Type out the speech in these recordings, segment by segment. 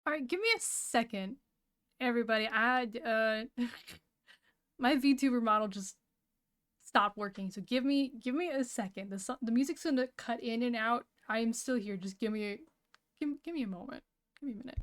Alright, give me a second, everybody. My VTuber model just stopped working, so give me a second. The music's gonna cut in and out. I am still here. Just give me a moment. Give me a minute.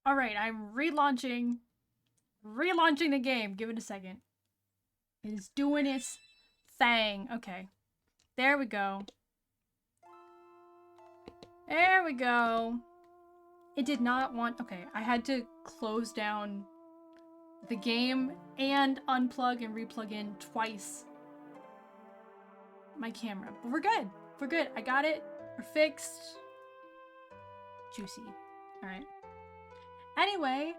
Alright, I'm relaunching the game. Give it a second. It is doing its thing. Okay. There we go. There we go. It did not want... Okay, I had to close down the game and unplug and replug in twice my camera. But we're good. We're good. I got it. We're fixed. Juicy. Alright. Anyway,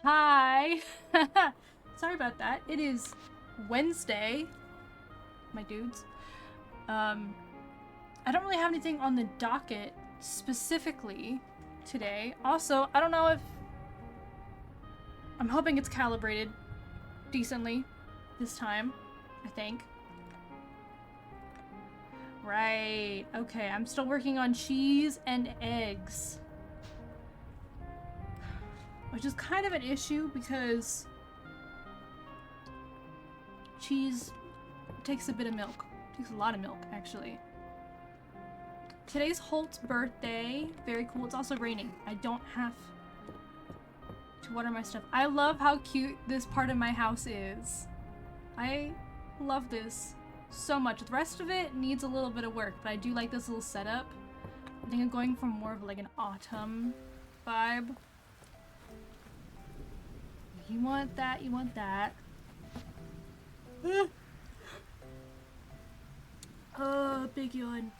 hi. Sorry about that. It is Wednesday, my dudes. I don't really have anything on the docket specifically today. Also, I don't know if... I'm hoping it's calibrated decently this time, I think. Right. Okay, I'm still working on cheese and eggs. Which is kind of an issue because cheese takes a bit of milk. It takes a lot of milk, actually. Today's Holt's birthday. Very cool. It's also raining. I don't have to water my stuff. I love how cute this part of my house is. I love this so much. The rest of it needs a little bit of work, but I do like this little setup I think I'm going for more of like an autumn vibe. You want that, you want that. Oh, big yawn.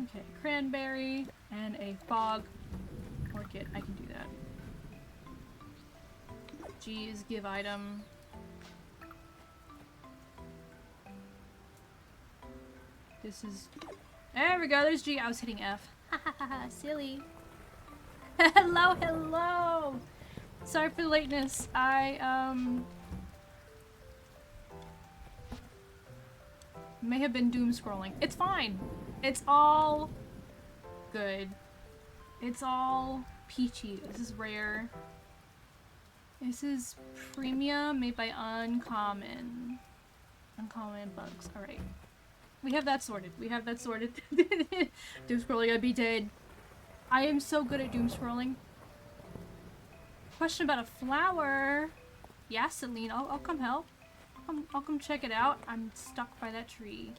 Okay, cranberry and a fog orchid. I can do that. G's, give item. This is... There we go, there's G. I was hitting F. Hahaha, silly. Hello, hello! Sorry for the lateness. I, may have been doom scrolling. It's fine. It's all good. It's all peachy. This is rare. This is premium, made by Uncommon. Uncommon bugs. Alright. We have that sorted. We have that sorted. Doom scrolling, I'd be dead. I am so good at doom scrolling. Question about a flower. Yeah, Celine, I'll come help. I'll come check it out. I'm stuck by that tree.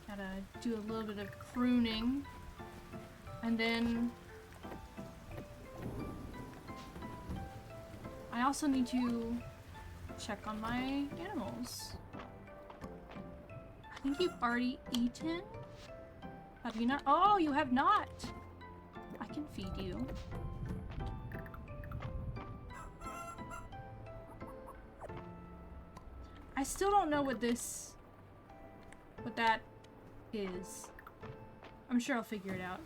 Gotta do a little bit of pruning. And then I also need to check on my animals. I think you've already eaten? Have you not? Oh, you have not! I can feed you. I still don't know what that is. I'm sure I'll figure it out.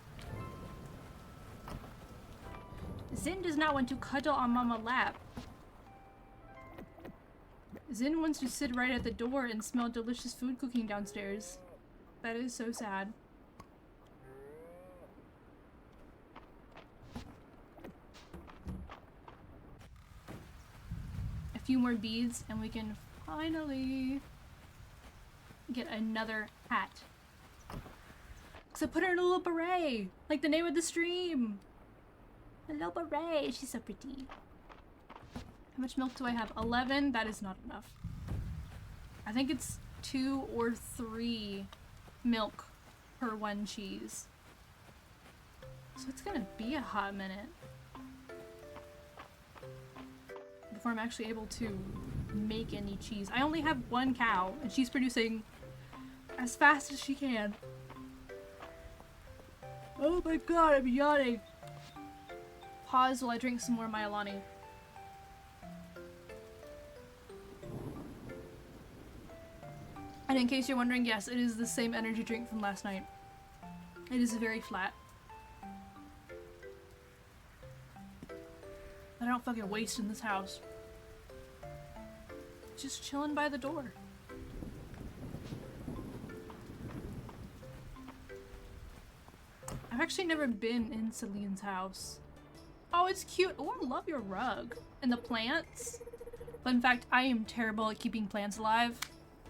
Zin does not want to cuddle on Mama's lap. Zin wants to sit right at the door and smell delicious food cooking downstairs. That is so sad. A few more beads and we can finally get another hat. So put her in a little beret, like the name of the stream. A little beret. She's so pretty. How much milk do I have? 11? That is not enough. I think it's 2 or 3 milk per 1 cheese. So it's gonna be a hot minute before I'm actually able to make any cheese. I only have 1 cow and she's producing as fast as she can. Oh my god, I'm yawning. Pause while I drink some more Myalani. And in case you're wondering, yes, it is the same energy drink from last night. It is very flat. I don't fucking waste in this house. Just chilling by the door. I've actually never been in Celine's house. Oh, it's cute. Oh, I love your rug. And the plants. Fun fact, I am terrible at keeping plants alive.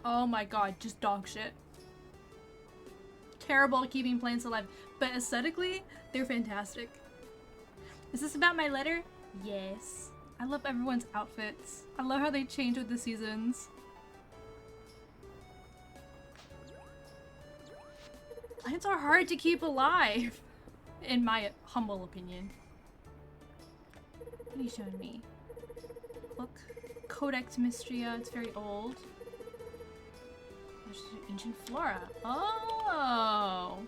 Oh my god, just dog shit. Terrible at keeping plants alive. But aesthetically, they're fantastic. Is this about my letter? Yes. I love everyone's outfits. I love how they change with the seasons. Plants are hard to keep alive, in my humble opinion. What are you showing me? Look. Codex Mistria. It's very old. Ancient flora. Oh!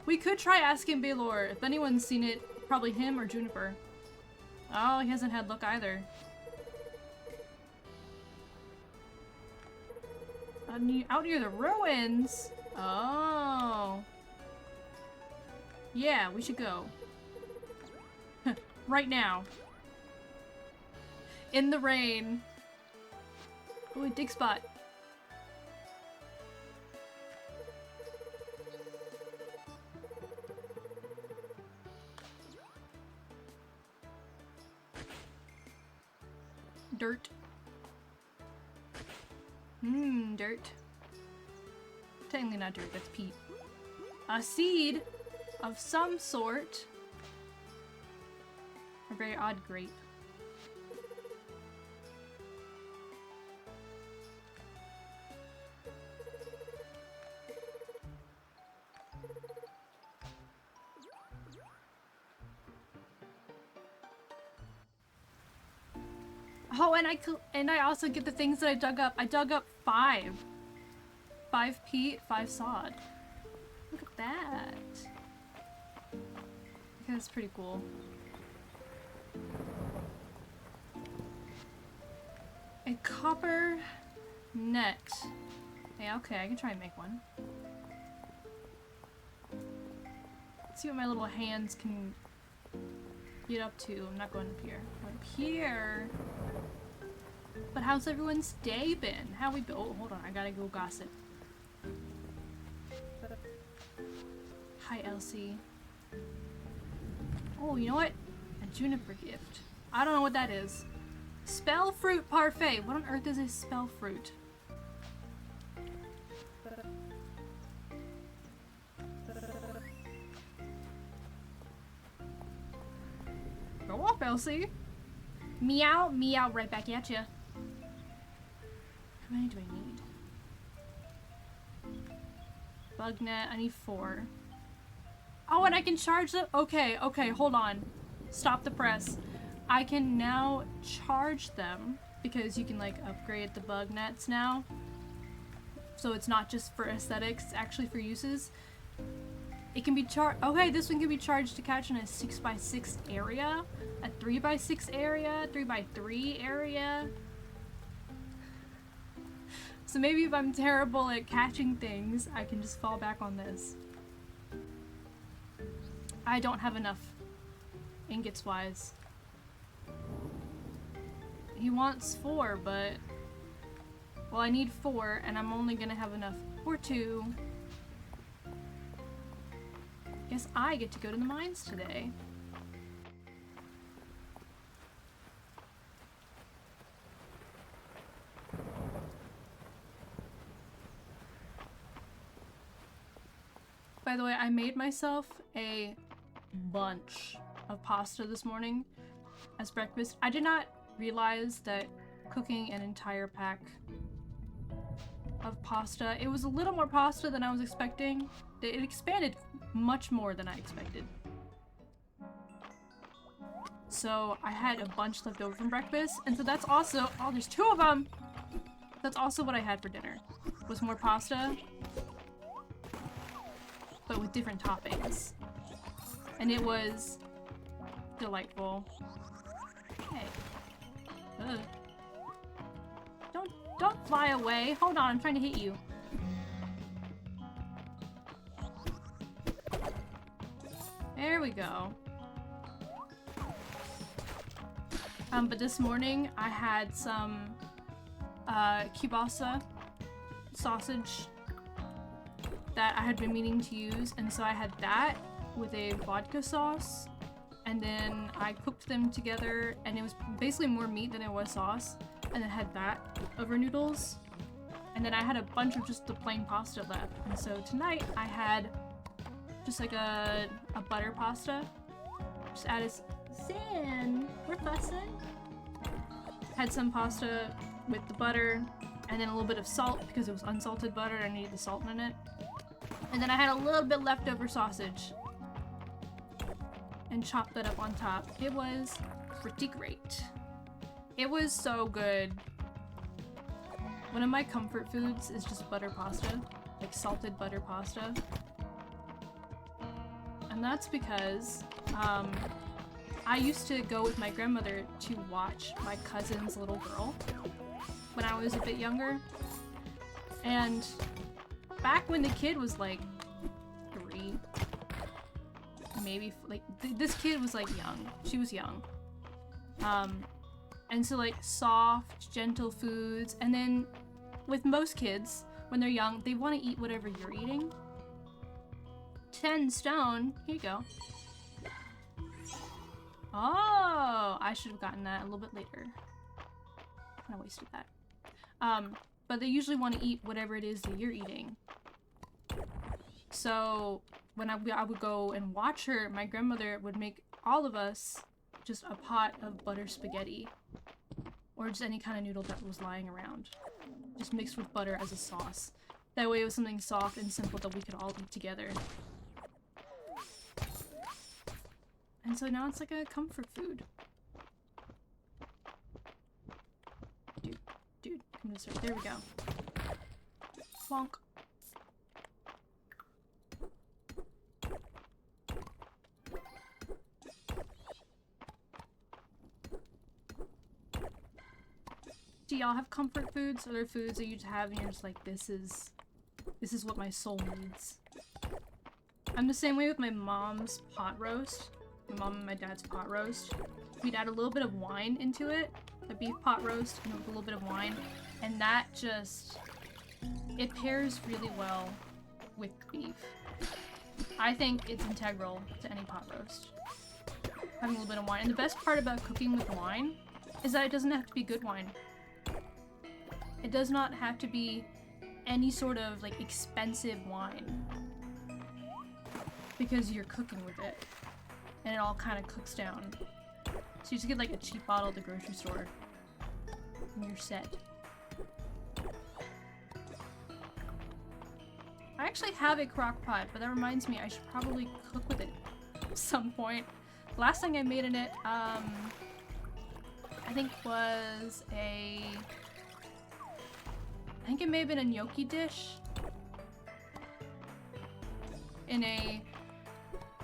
We could try asking Baylor. If anyone's seen it, probably him or Juniper. Oh, he hasn't had luck either. Out near the ruins? Oh. Yeah, we should go. Right now. In the rain. Ooh, a dig spot. Dirt. Dirt. Technically not dirt, that's peat. A seed of some sort. A very odd grape. Oh, and I also get the things that I dug up. I dug up 5 peat, 5 sod. Look at that. Okay, that's pretty cool. A copper net. Yeah, okay, I can try and make one. Let's see what my little hands can get up to. I'm not going up here. Up here. But how's everyone's day been? How we been? Oh, hold on. I gotta go gossip. Hi, Elsie. Oh, you know what? A juniper gift. I don't know what that is. Spell fruit parfait. What on earth is a spell fruit? Go up, Elsie. Meow, meow, right back at ya. How many do I need? Bug net, I need 4. Oh, and I can charge them. Okay, okay, hold on. Stop the press. I can now charge them because you can like upgrade the bug nets now. So it's not just for aesthetics, it's actually for uses. It can be charged. Okay, this one can be charged to catch in a 6x6 area, a 3x6 area, 3x3 area. So maybe if I'm terrible at catching things, I can just fall back on this. I don't have enough ingots wise. He wants 4, but well, I need 4 and I'm only gonna have enough for 2. Guess I get to go to the mines today. By the way, I made myself a bunch of pasta this morning as breakfast. I did not realize that cooking an entire pack of pasta, it was a little more pasta than I was expecting. It expanded much more than I expected. So I had a bunch left over from breakfast, and so that's also, oh, there's 2 of them! That's also what I had for dinner, was more pasta, but with different toppings. And it was delightful. Hey. Ugh. Don't fly away. Hold on, I'm trying to hit you. There we go. But this morning I had some kielbasa sausage that I had been meaning to use, and so I had that with a vodka sauce, and then I cooked them together, and it was basically more meat than it was sauce, and then had that over noodles, and then I had a bunch of just the plain pasta left, and so tonight I had just like a butter pasta. Just added Sin, we're fussing. Had some pasta with the butter, and then a little bit of salt because it was unsalted butter and I needed the salt in it. And then I had a little bit leftover sausage and chopped that up on top. It was pretty great. It was so good. One of my comfort foods is just butter pasta, like salted butter pasta. And that's because I used to go with my grandmother to watch my cousin's little girl when I was a bit younger. And back when the kid was like 3, maybe like this kid was like young. She was young. And so like soft, gentle foods. And then with most kids, when they're young, they want to eat whatever you're eating. 10 stone. Here you go. Oh, I should have gotten that a little bit later. Kind of wasted that. But they usually want to eat whatever it is that you're eating. So when I would go and watch her, my grandmother would make all of us just a pot of butter spaghetti. Or just any kind of noodle that was lying around. Just mixed with butter as a sauce. That way it was something soft and simple that we could all eat together. And so now it's like a comfort food. Dude, come to serve. There we go. Bonk. Do y'all have comfort foods? Or foods that you just have and you're just like, this is what my soul needs? I'm the same way with my mom's pot roast. My mom and my dad's pot roast. We'd add a little bit of wine into it. A beef pot roast and with a little bit of wine. And that just... it pairs really well with beef. I think it's integral to any pot roast. Having a little bit of wine. And the best part about cooking with wine is that it doesn't have to be good wine. It does not have to be any sort of like expensive wine because you're cooking with it and it all kind of cooks down. So you just get like a cheap bottle at the grocery store and you're set. I actually have a crock pot, but that reminds me I should probably cook with it at some point. Last thing I made in it, I think was I think it may have been a gnocchi dish in a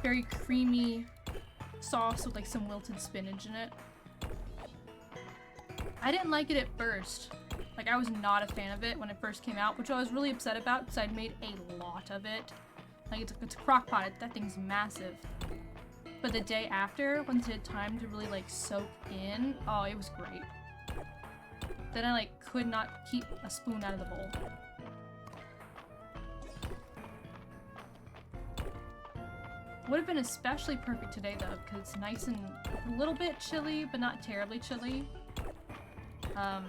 very creamy sauce with like some wilted spinach in it. I didn't like it at first. Like I was not a fan of it when it first came out, which I was really upset about because I'd made a lot of it. Like it's a crock pot, that thing's massive. But the day after, once it had time to really like soak in, oh, it was great. Then I like could not keep a spoon out of the bowl. Would have been especially perfect today though, because it's nice and a little bit chilly, but not terribly chilly. But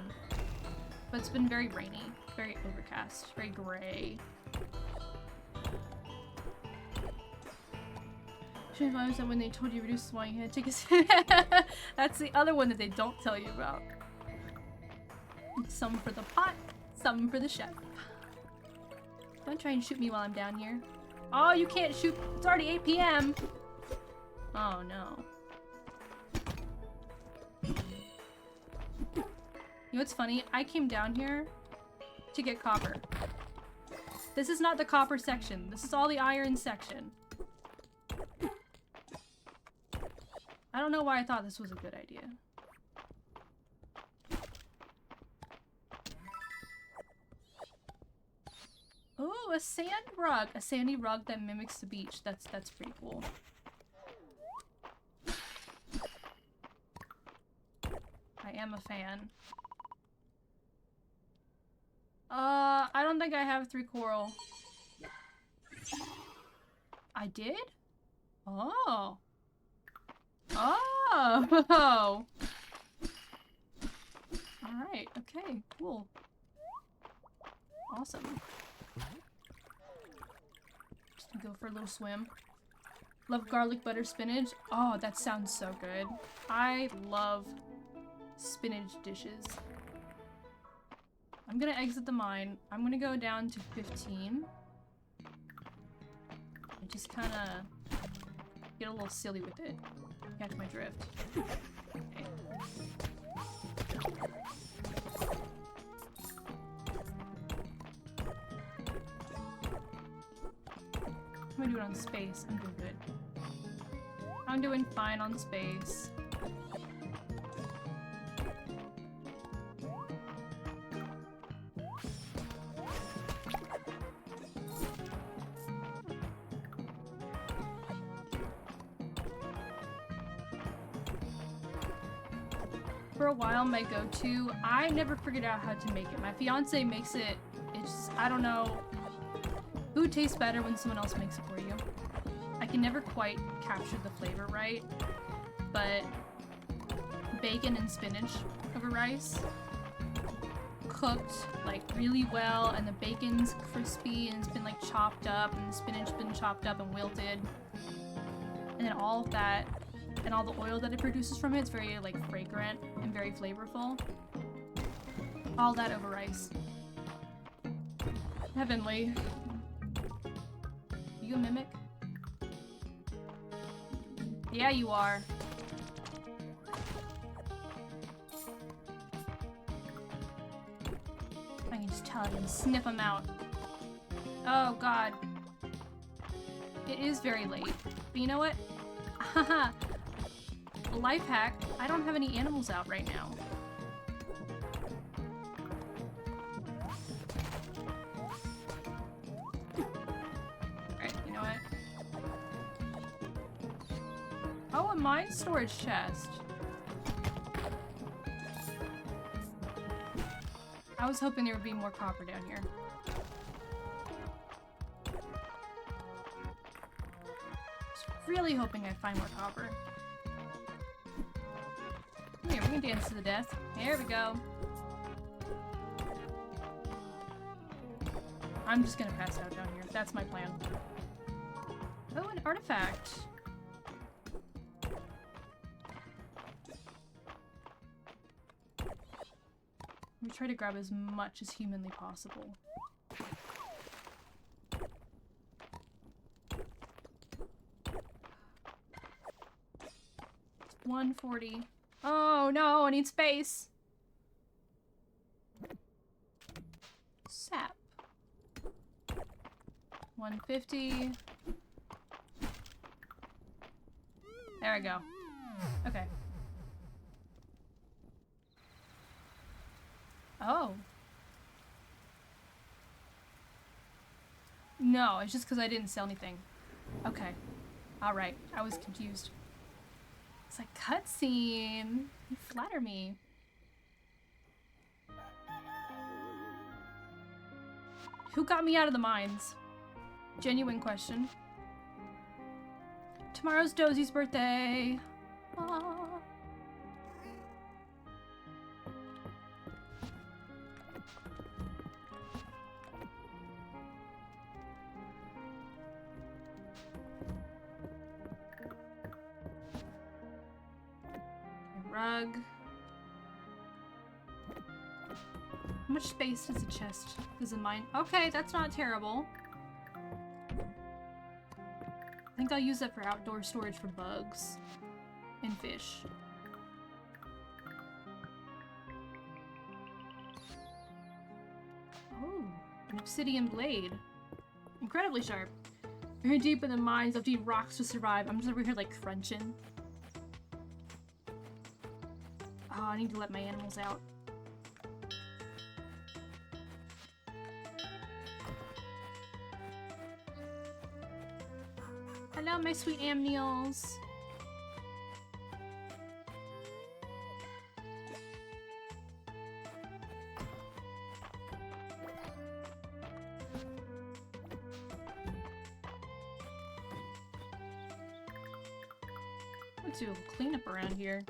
it's been very rainy, very overcast, very gray. Why was that when they told you to reduce wine, you had to take a sip? That's the other one that they don't tell you about. Some for the pot, some for the chef. Don't try and shoot me while I'm down here. Oh, you can't shoot. It's already 8 p.m. Oh no. You know what's funny? I came down here to get copper. This is not the copper section. This is all the iron section. I don't know why I thought this was a good idea. Oh, a sand rug. A sandy rug that mimics the beach. That's pretty cool. I am a fan. I don't think I have 3 coral. I did? Oh. Oh! Alright, okay, cool. Awesome. Just gonna go for a little swim. Love garlic butter spinach. Oh, that sounds so good. I love spinach dishes. I'm gonna exit the mine. I'm gonna go down to 15. And just kinda get a little silly with it. Catch my drift. Okay. I'm gonna do it on space. I'm doing good. I'm doing fine on space. For a while, my go-to, I never figured out how to make it. My fiance makes it. It's, I don't know. Food tastes better when someone else makes it for you. I can never quite capture the flavor right, but bacon and spinach over rice, cooked like really well, and the bacon's crispy and it's been like chopped up, and the spinach's been chopped up and wilted, and then all of that and all the oil that it produces from it. It's very, like, fragrant and very flavorful. All that over rice. Heavenly. You a mimic? Yeah, you are. I can just tell I can sniff them out. Oh, God. It is very late. But you know what? Haha. Life hack. I don't have any animals out right now. Alright, you know what? Oh, a mine storage chest. I was hoping there would be more copper down here. Really hoping I find more copper. Come here, we can dance to the death. There we go. I'm just gonna pass out down here. That's my plan. Oh, an artifact. We try to grab as much as humanly possible. 140. Oh no, I need space. Sap. 150. There we go. Okay. Oh. No, it's just because I didn't sell anything. Okay. Alright, I was confused. It's like, cutscene. You flatter me. Who got me out of the mines? Genuine question. Tomorrow's Dosie's birthday. Aww. Rug. How much space does a chest? Does a mine? Okay, that's not terrible. I think I'll use that for outdoor storage for bugs and fish. Oh, an obsidian blade. Incredibly sharp. Very deep in the mines, I'll need rocks to survive. I'm just over here like crunching. Oh, I need to let my animals out. Hello, my sweet amnials. Let's do a cleanup around here.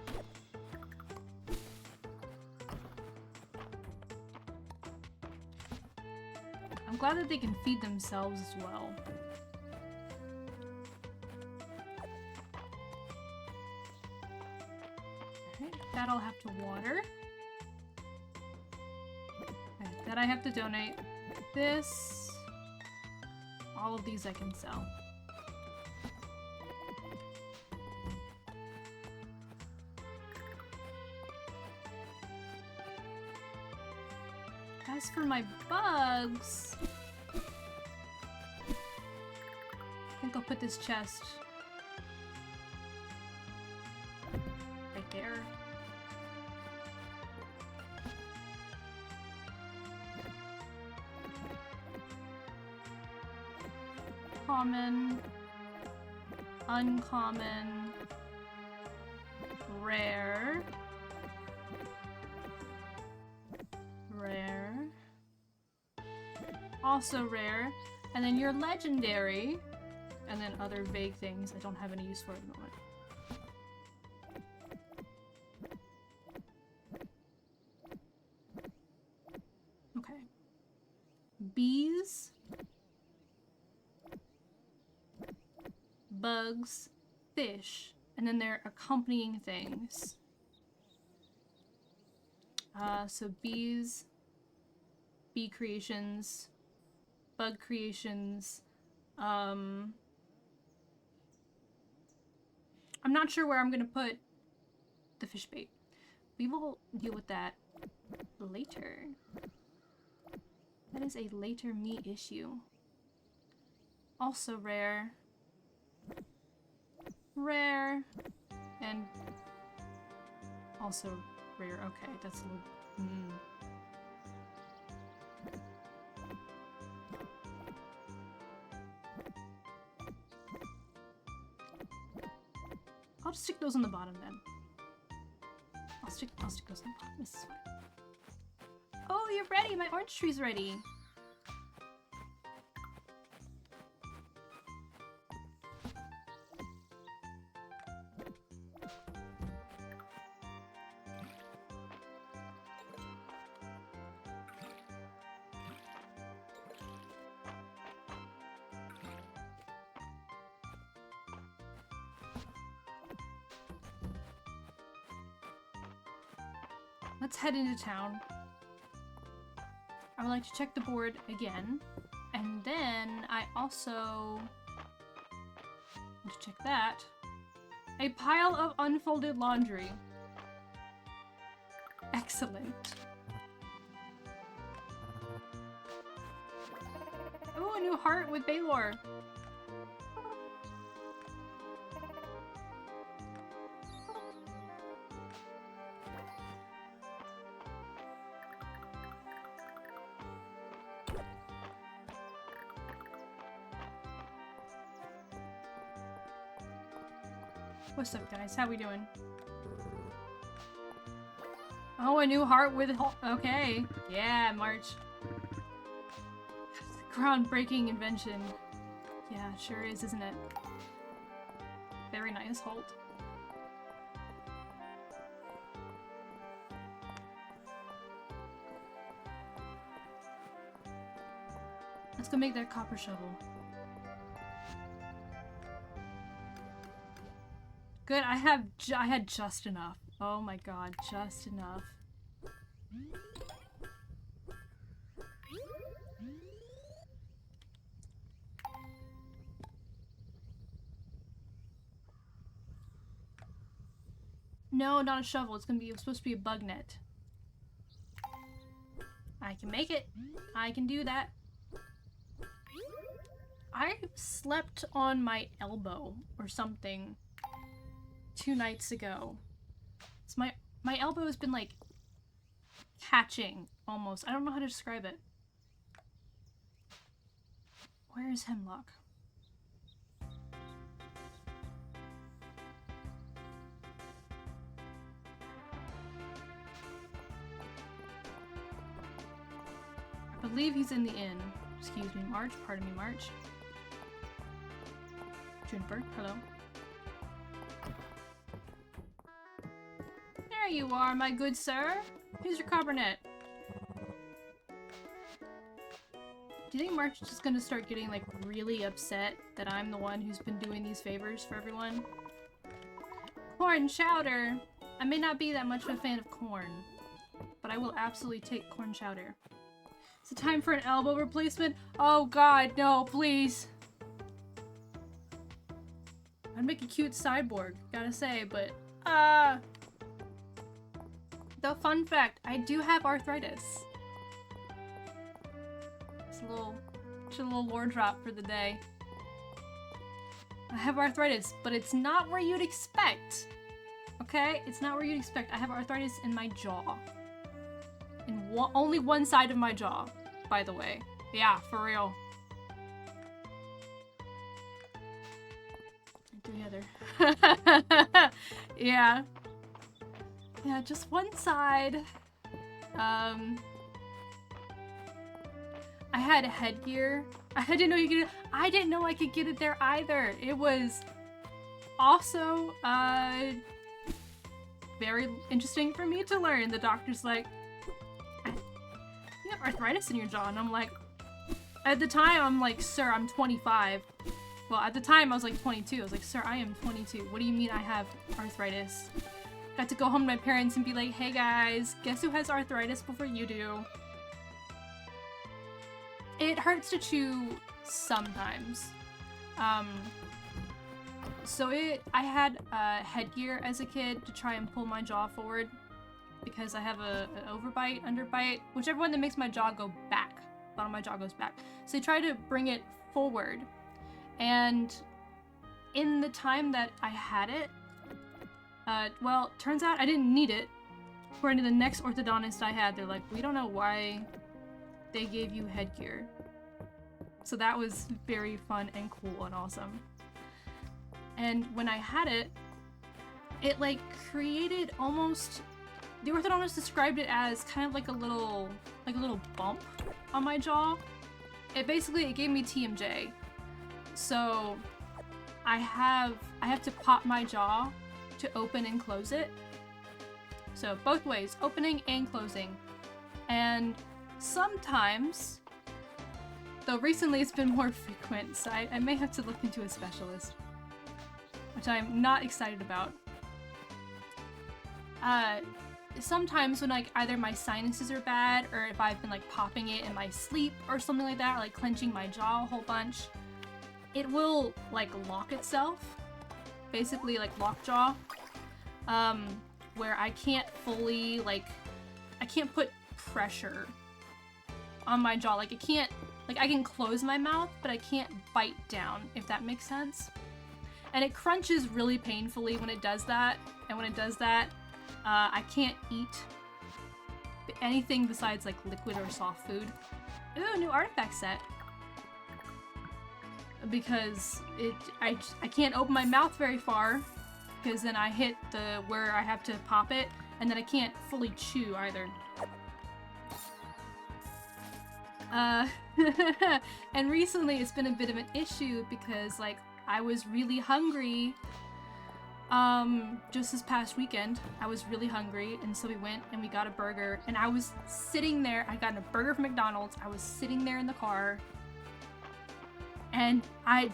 I'm glad that they can feed themselves as well. Alright, that I'll have to water. Okay, that I have to donate. This... all of these I can sell. As for my bugs... I think I'll put this chest right there. Common, uncommon, rare, rare, also rare, and then your legendary, and then other vague things I don't have any use for at the moment. Okay. Bees, bugs, fish, And then their accompanying things. So bees, bee creations, bug creations. I'm not sure where I'm gonna put the fish bait. We will deal with that later. That is a later me issue. Also rare. Rare. And also rare. Okay, that's a little... I'll just stick those on the bottom then. I'll stick those on the bottom. This is fine. Oh, you're ready! My orange tree's ready! Let's head into town. I would like to check the board again. And then I also want to check that. A pile of unfolded laundry. Excellent. Oh, a new heart with Baylor. What's up, guys? How we doing? Oh, a new heart with... Okay. Yeah, March. Groundbreaking invention. Yeah, it sure is, isn't it? Very nice, Holt. Let's go make that copper shovel. Good, I had just enough. Oh my god, just enough. No, not a shovel. It's supposed to be a bug net. I can make it. I can do that. I slept on my elbow or something 2 nights ago. It's my elbow has been like catching almost. I don't know how to describe it. Where is Hemlock? I believe he's in the inn. Excuse me, March. Pardon me, March. Juniper, hello. There you are, my good sir. Here's your carbonet. Do you think March is just gonna start getting like really upset that I'm the one who's been doing these favors for everyone? Corn chowder! I may not be that much of a fan of corn, but I will absolutely take corn chowder. Is it time for an elbow replacement? Oh god, no, please. I'd make a cute cyborg, gotta say, but the fun fact, I do have arthritis. It's a little lore drop for the day. I have arthritis, but it's not where you'd expect. Okay? It's not where you'd expect. I have arthritis in my jaw. In only one side of my jaw, by the way. Yeah, for real. And the other. Yeah. Yeah, just one side. I had headgear. I didn't know you could. I didn't know I could get it there either. It was also very interesting for me to learn. The doctor's like, "You have arthritis in your jaw," and I'm like, at the time, I'm like, "Sir, I'm 25. Well, at the time, I was like 22. I was like, sir, I am 22. What do you mean I have arthritis? Got to go home to my parents and be like, hey guys, guess who has arthritis before you do? It hurts to chew sometimes. I had headgear as a kid to try and pull my jaw forward because I have an overbite, underbite, whichever one that makes my jaw go back. Bottom of my jaw goes back. So they try to bring it forward. And in the time that I had it, well, turns out I didn't need it. According to the next orthodontist I had, they're like, we don't know why they gave you headgear. So that was very fun and cool and awesome. And when I had it, it like created almost, the orthodontist described it as kind of like a little bump on my jaw. It gave me TMJ. So I have to pop my jaw to open and close it. So both ways, opening and closing. And sometimes, though recently it's been more frequent, so I may have to look into a specialist, which I'm not excited about. Sometimes when like either my sinuses are bad or if I've been like popping it in my sleep or something like that, or like clenching my jaw a whole bunch, it will like lock itself, basically like lockjaw, where I can't fully I can't put pressure on my jaw. Like I can close my mouth, but I can't bite down, if that makes sense. And it crunches really painfully when it does that, and when it does that, I can't eat anything besides like liquid or soft food. Ooh, new artifact set. Because I can't open my mouth very far, because then I hit where I have to pop it, and then I can't fully chew either. And recently it's been a bit of an issue because like I was really hungry. Just this past weekend, I was really hungry, and so we went and we got a burger, and I was sitting there, I got a burger from McDonald's, I was sitting there in the car, and I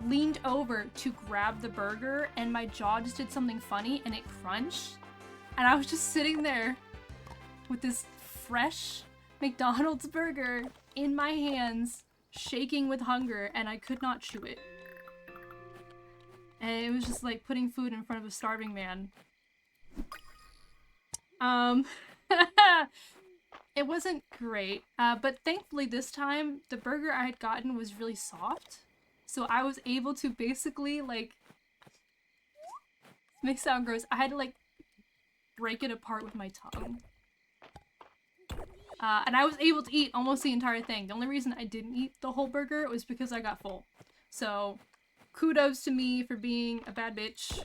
leaned over to grab the burger, and my jaw just did something funny, and it crunched, and I was just sitting there with this fresh McDonald's burger in my hands, shaking with hunger, and I could not chew it. And it was just like putting food in front of a starving man. It wasn't great, but thankfully this time the burger I had gotten was really soft, so I was able to basically like, it may sound gross, I had to like break it apart with my tongue. And I was able to eat almost the entire thing. The only reason I didn't eat the whole burger was because I got full. So kudos to me for being a bad bitch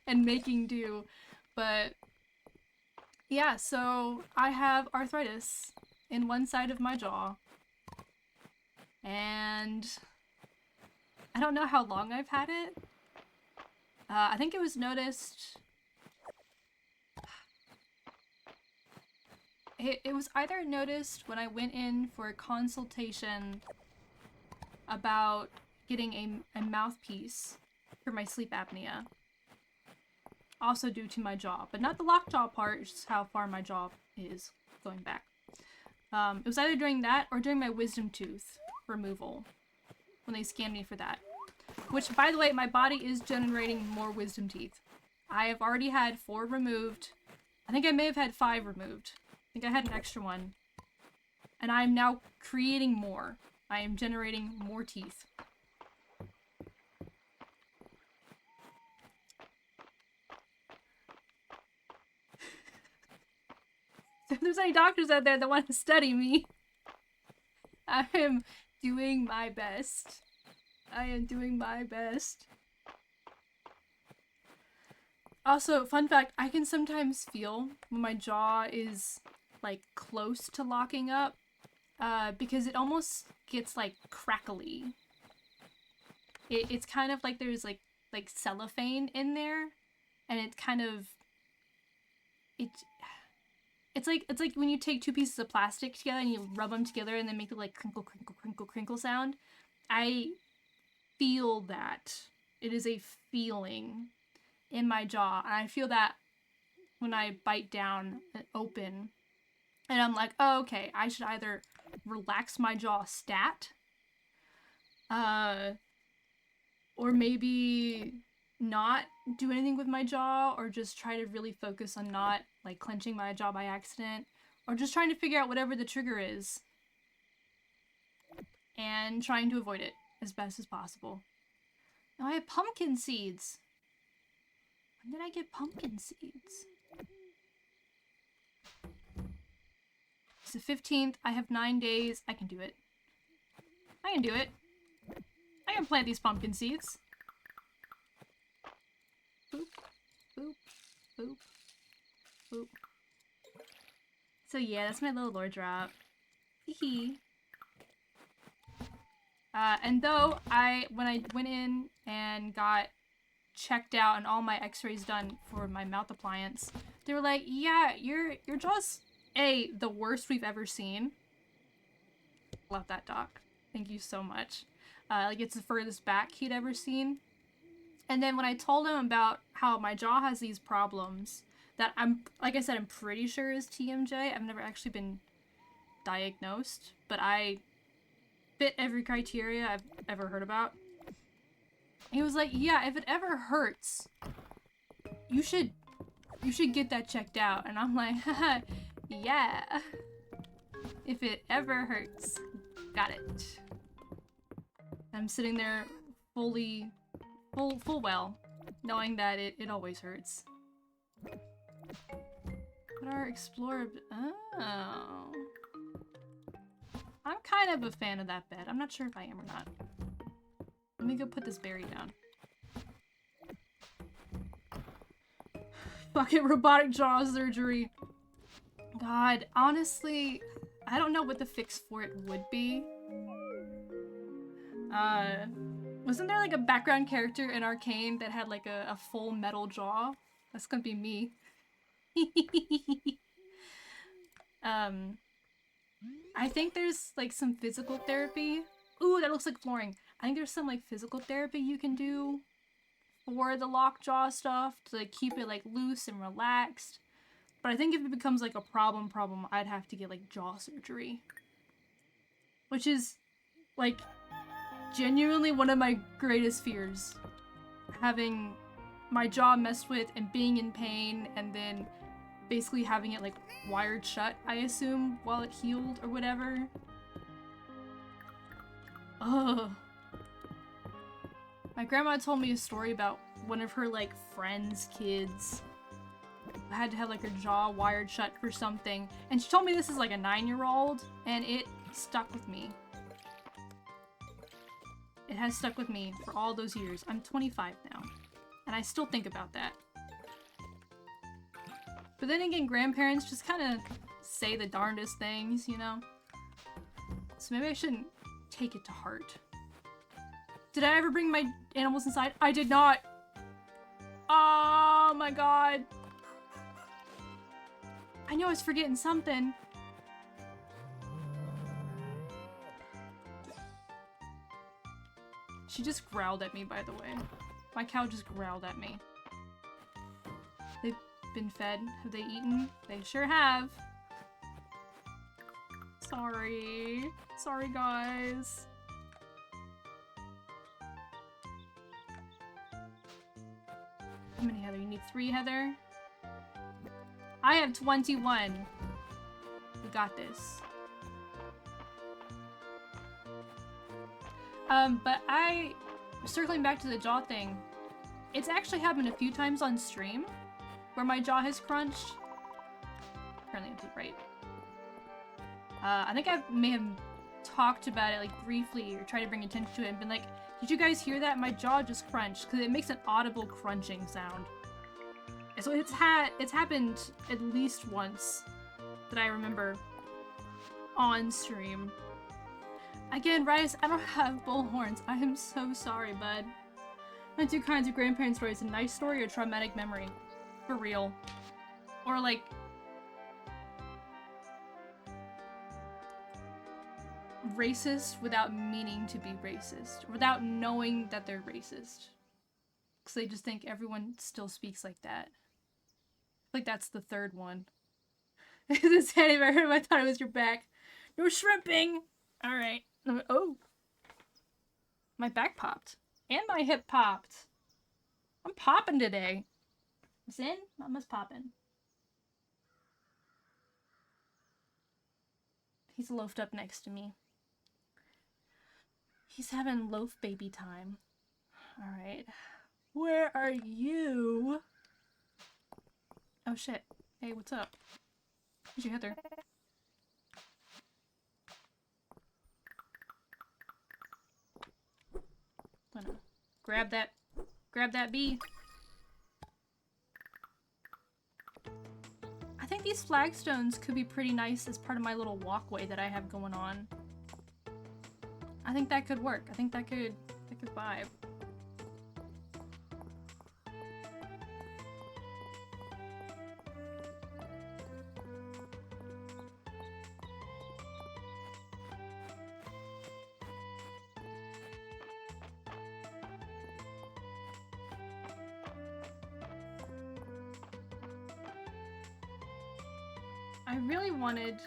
and making do. But yeah, so I have arthritis in one side of my jaw. And I don't know how long I've had it. I think it was noticed... It was either noticed when I went in for a consultation about getting a mouthpiece for my sleep apnea. Also due to my jaw, but not the lockjaw part, it's just how far my jaw is going back. It was either during that or during my wisdom tooth removal, when they scanned me for that. Which, by the way, my body is generating more wisdom teeth. I have already had 4 removed. I think I may have had 5 removed. I think I had an extra one. And I am now creating more. I am generating more teeth. So if there's any doctors out there that want to study me, I am doing my best. I am doing my best. Also, fun fact, I can sometimes feel when my jaw is like close to locking up, because it almost gets like crackly. It's kind of like there's like cellophane in there, and it's kind of it's like when you take 2 pieces of plastic together and you rub them together and then make the like crinkle crinkle crinkle crinkle sound. I feel that. It is a feeling in my jaw. And I feel that when I bite down and open. And I'm like, oh, okay, I should either relax my jaw stat. Or maybe not do anything with my jaw, or just try to really focus on not, like, clenching my jaw by accident. Or just trying to figure out whatever the trigger is. And trying to avoid it as best as possible. Now I have pumpkin seeds. When did I get pumpkin seeds? It's the 15th. I have 9 days. I can do it. I can do it. I can plant these pumpkin seeds. Boop, boop, boop, boop. So yeah, that's my little lore drop. Hee. And though when I went in and got checked out and all my x-rays done for my mouth appliance, they were like, yeah, your jaw's the worst we've ever seen. Love that, doc. Thank you so much. Like, it's the furthest back he'd ever seen. And then when I told him about how my jaw has these problems that like I said, I'm pretty sure is TMJ. I've never actually been diagnosed, but I fit every criteria I've ever heard about. He was like, yeah, if it ever hurts, you should get that checked out. And I'm like, haha, yeah. If it ever hurts, got it. I'm sitting there full well, knowing that it always hurts. What are explorer? Oh. I'm kind of a fan of that bed. I'm not sure if I am or not. Let me go put this berry down. Fucking robotic jaw surgery. God, honestly, I don't know what the fix for it would be. Wasn't there like a background character in Arcane that had like a full metal jaw? That's gonna be me. I think there's like some physical therapy. Ooh, that looks like flooring. I think there's some like physical therapy you can do for the lockjaw stuff to like keep it like loose and relaxed. But I think if it becomes like a problem, I'd have to get like jaw surgery. Which is like genuinely one of my greatest fears. Having my jaw messed with and being in pain and then basically having it like wired shut, I assume, while it healed or whatever. Ugh. My grandma told me a story about one of her like friends' kids had to have like her jaw wired shut for something, and she told me this is like a 9-year-old, and it stuck with me. It has stuck with me for all those years. I'm 25 now, and I still think about that. But then again, grandparents just kind of say the darndest things, you know? So maybe I shouldn't take it to heart. Did I ever bring my animals inside? I did not! Oh my god! I knew I was forgetting something. She just growled at me, by the way. My cow just growled at me. They've been fed. Have they eaten? They sure have. Sorry. Sorry, guys. How many, Heather? You need 3, Heather? I have 21. We got this. But circling back to the jaw thing, it's actually happened a few times on stream where my jaw has crunched. Apparently I'm right. I think I may have talked about it like briefly or tried to bring attention to it and been like, did you guys hear that? My jaw just crunched, because it makes an audible crunching sound. So it's happened at least once that I remember on stream. Again, Rice, I don't have bull horns. I am so sorry, bud. My 2 kinds of grandparent stories: a nice story or traumatic memory. For real. Or like... racist without meaning to be racist, without knowing that they're racist. Because they just think everyone still speaks like that. Like that's the third one. This hand, if I heard him, I thought it was your back. No shrimping! Alright. Oh. My back popped. And my hip popped. I'm popping today. It's in? Mama's popping. He's loafed up next to me. He's having loaf baby time. Alright. Where are you? Oh shit. Hey, what's up? Where's your Heather? Gonna grab that bee. I think these flagstones could be pretty nice as part of my little walkway that I have going on. I think that could work. I think that could vibe. I really wanted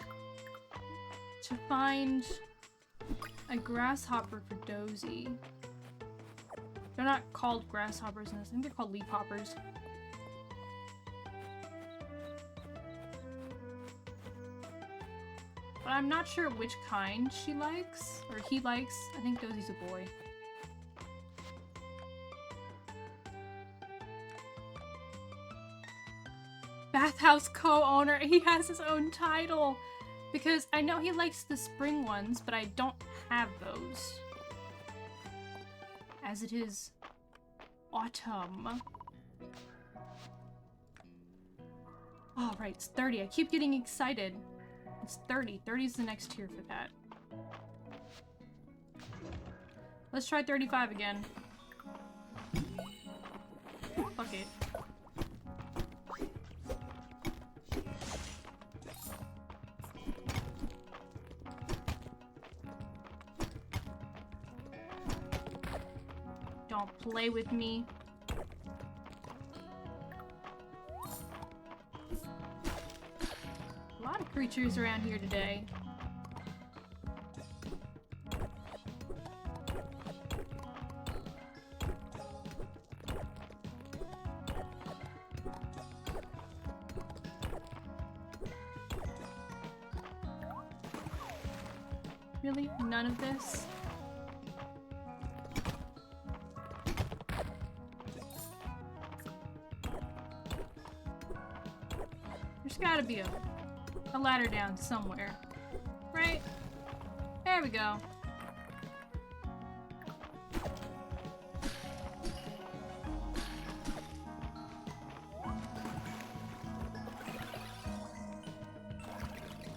to find a grasshopper for Dozy. They're not called grasshoppers in this. I think they're called leafhoppers. But I'm not sure which kind she likes, or he likes. I think Dozy's a boy. Bathhouse co-owner. He has his own title. Because I know he likes the spring ones, but I don't have those. As it is autumn. Oh, right, it's 30. I keep getting excited. It's 30. 30 is the next tier for that. Let's try 35 again. Fuck it. Don't play with me. A lot of creatures around here today. Really? None of this? There's gotta be a ladder down somewhere. Right? There we go.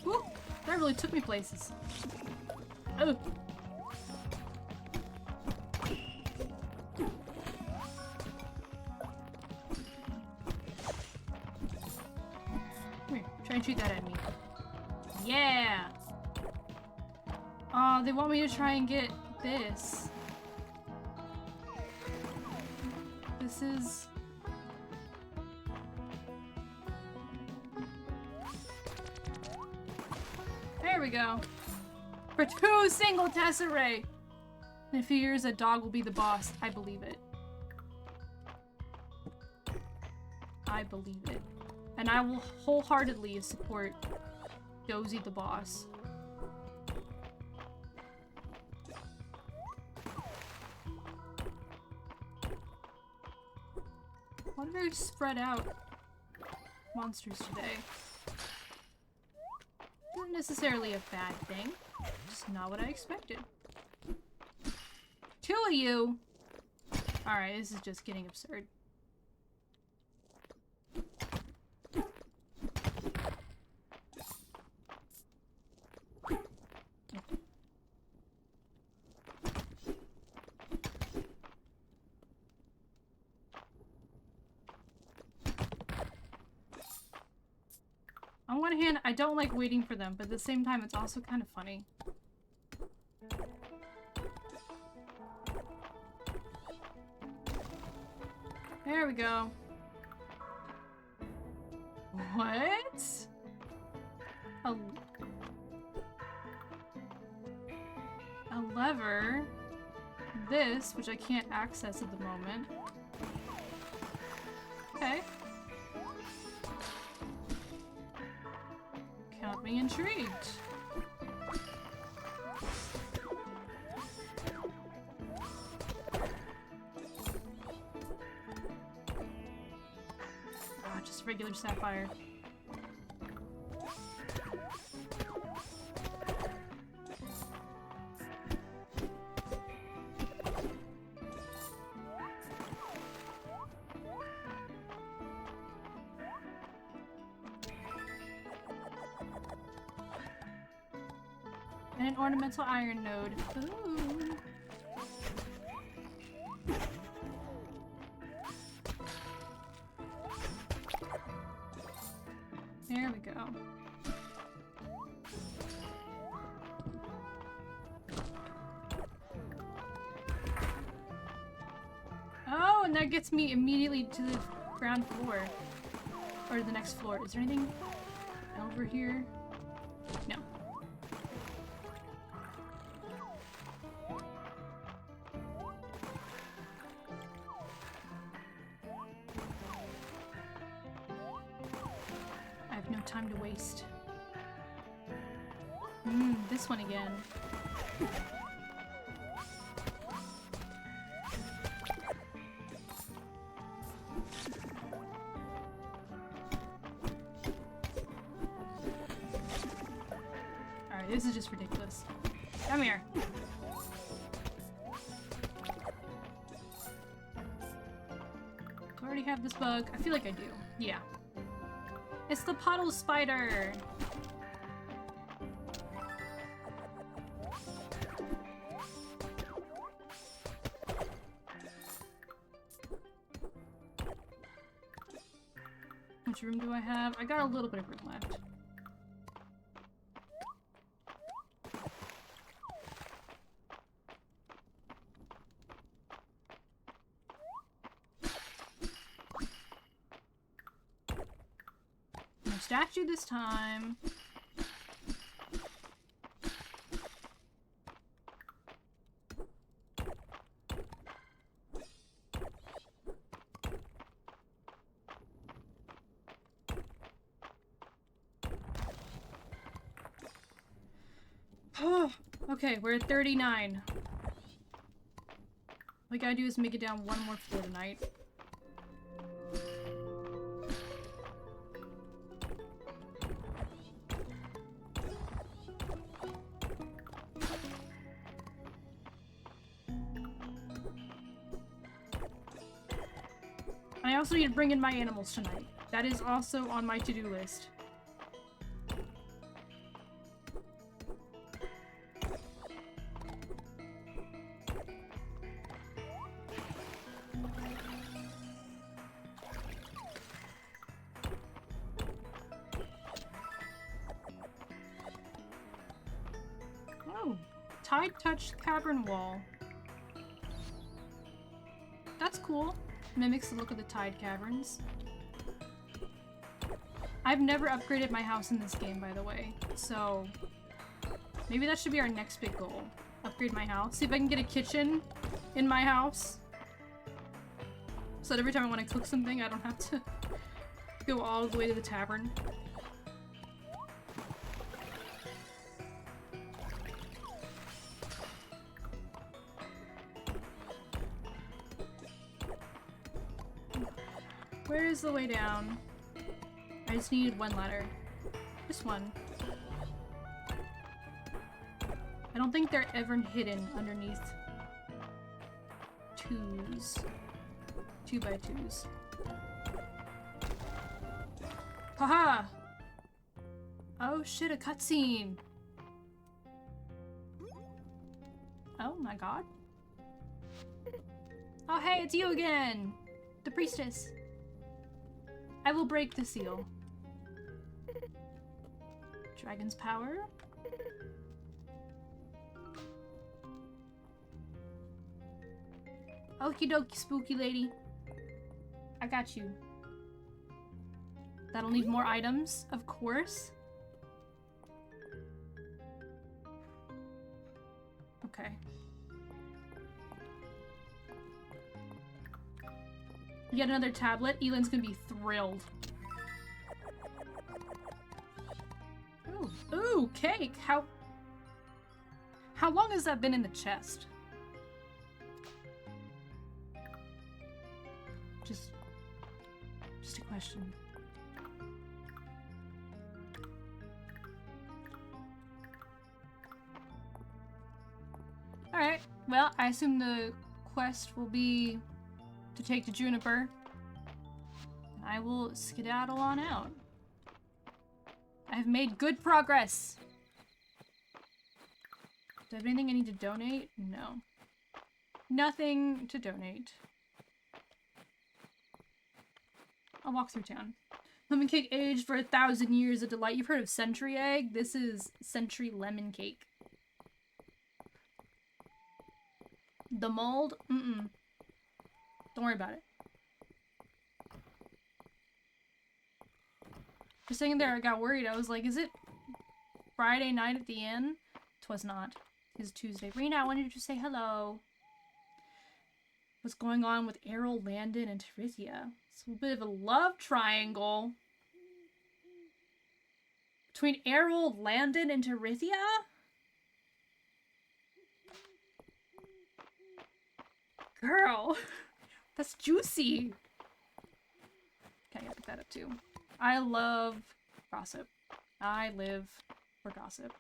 Woo! That really took me places. Oh! Try and shoot that at me. Yeah! Oh, they want me to try and get this. This is... There we go. For 2 single tesserae! In a few years, a dog will be the boss. I believe it. I believe it. And I will wholeheartedly support Dozy the boss. A lot of very spread out monsters today. Not necessarily a bad thing. Just not what I expected. 2 of you! Alright, this is just getting absurd. On one hand, I don't like waiting for them, but at the same time, it's also kind of funny. There we go. What? A lever. This, which I can't access at the moment. Okay. Count me intrigued. Ah, just regular sapphire. And an ornamental iron node. Ooh. There we go. Oh, and that gets me immediately to the ground floor. Or the next floor. Is there anything over here? No. No time to waste. This one again. Alright, this is just ridiculous. Come here. Do I already have this bug? I feel like I do. Yeah. It's the puddle spider! How much room do I have? I got a little bit of room left. Statue this time. Okay, we're at 39. All we gotta do is make it down one more floor tonight. I also need to bring in my animals tonight. That is also on my to-do list. Oh, tide-touched cavern wall. That's cool. Mimics the look of the Tide Caverns. I've never upgraded my house in this game, by the way, so maybe that should be our next big goal. Upgrade my house. See if I can get a kitchen in my house. So that every time I want to cook something, I don't have to go all the way to the tavern. Where is the way down? I just needed one ladder. Just one. I don't think they're ever hidden underneath 2s. 2x2s. Haha! Oh shit, a cutscene! Oh my god. Oh hey, it's you again! The priestess. I will break the seal. Dragon's power? Okie dokie, spooky lady. I got you. That'll need more items, of course. Okay. Yet another tablet. Elin's gonna be thrilled. Ooh, ooh, cake! How long has that been in the chest? Just a question. Alright, well, I assume the quest will be to take to Juniper. And I will skedaddle on out. I've made good progress! Do I have anything I need to donate? No. Nothing to donate. I'll walk through town. Lemon cake aged for 1,000 years, a delight. You've heard of century egg? This is century lemon cake. The mold? Mm-mm. Don't worry about it. For a second there, I got worried. I was like, is it Friday night at the inn? 'Twas not. It's Tuesday. Rena, I wanted to say hello. What's going on with Errol, Landon, and Terithia? It's a bit of a love triangle. Between Errol, Landon, and Terithia? Girl, that's juicy. Okay, I gotta pick that up too. I love gossip. I live for gossip.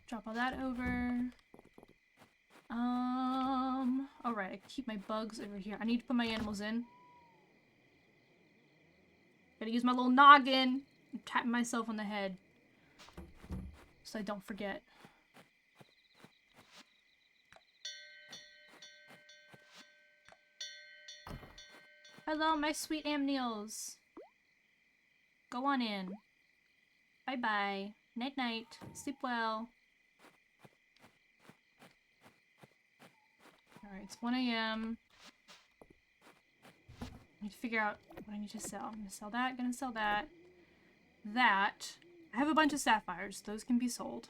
Drop all that over. Alright, I keep my bugs over here. I need to put my animals in. Gotta use my little noggin. I'm tapping myself on the head. So I don't forget. Hello, my sweet amnials. Go on in. Bye-bye. Night-night. Sleep well. Alright, it's 1 AM. I need to figure out what I need to sell. I'm gonna sell that, gonna sell that. That. I have a bunch of sapphires. Those can be sold.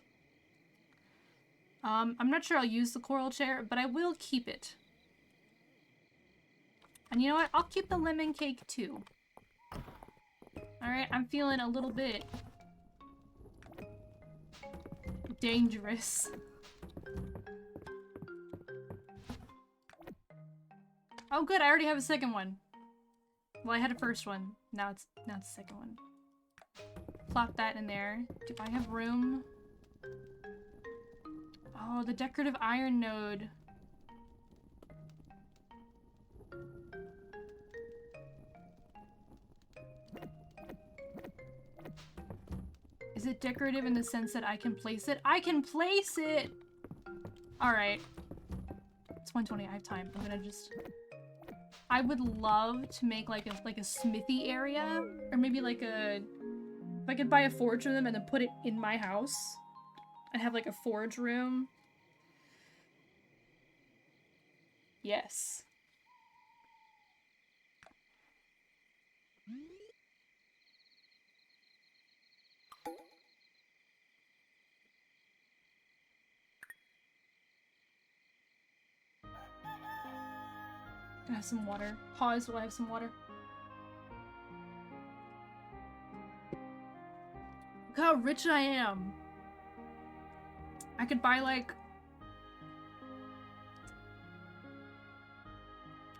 I'm not sure I'll use the coral chair, but I will keep it. And you know what? I'll keep the lemon cake too. Alright, I'm feeling a little bit dangerous. Oh good, I already have a second one. Well, I had a first one. Now it's a second one. Plop that in there. Do I have room? Oh, the decorative iron node. Is it decorative in the sense that I can place it? I can place it! Alright. It's 1:20, I have time. I'm gonna just... I would love to make like a smithy area. Or maybe like a... If I could buy a forge from them and then put it in my house. And have like a forge room. Yes. I have some water. Pause while I have some water. Look how rich I am. I could buy like...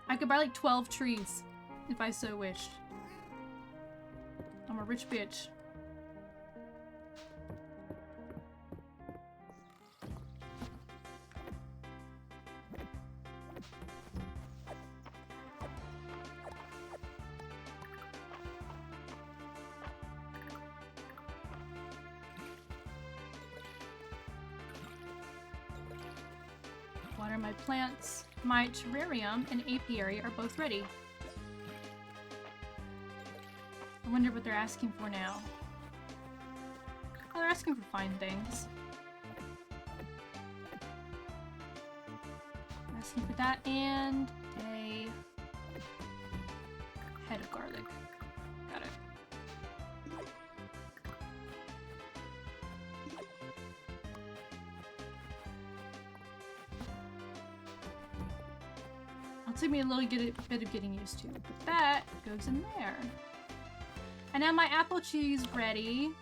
I could buy like 12 trees if I so wished. I'm a rich bitch. Water my plants. My terrarium and apiary are both ready. I wonder what they're asking for now. Oh, they're asking for fine things. asking for that, and a head of garlic. Got it. It'll take me a little bit of getting used to, but that goes in there. And now my apple cheese ready.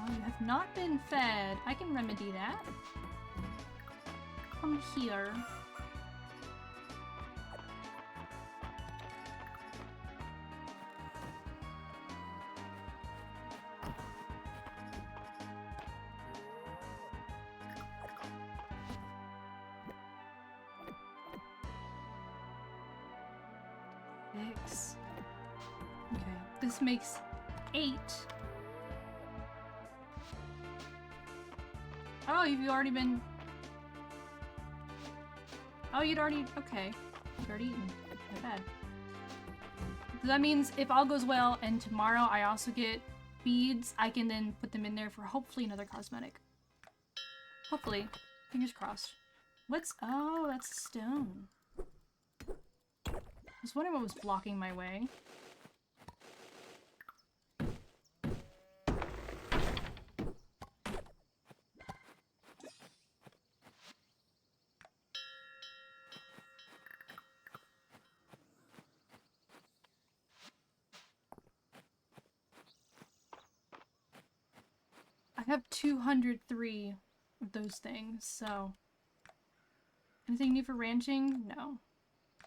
Oh, you have not been fed. I can remedy that. Come here. Six. Okay, this makes 8. Oh, you've already been... Oh, you'd already... Okay. You'd already eaten. Not bad. So that means if all goes well and tomorrow I also get beads, I can then put them in there for hopefully another cosmetic. Hopefully. Fingers crossed. What's... Oh, that's stone. I was wondering what was blocking my way. I have 203 of those things, so... Anything new for ranching? No.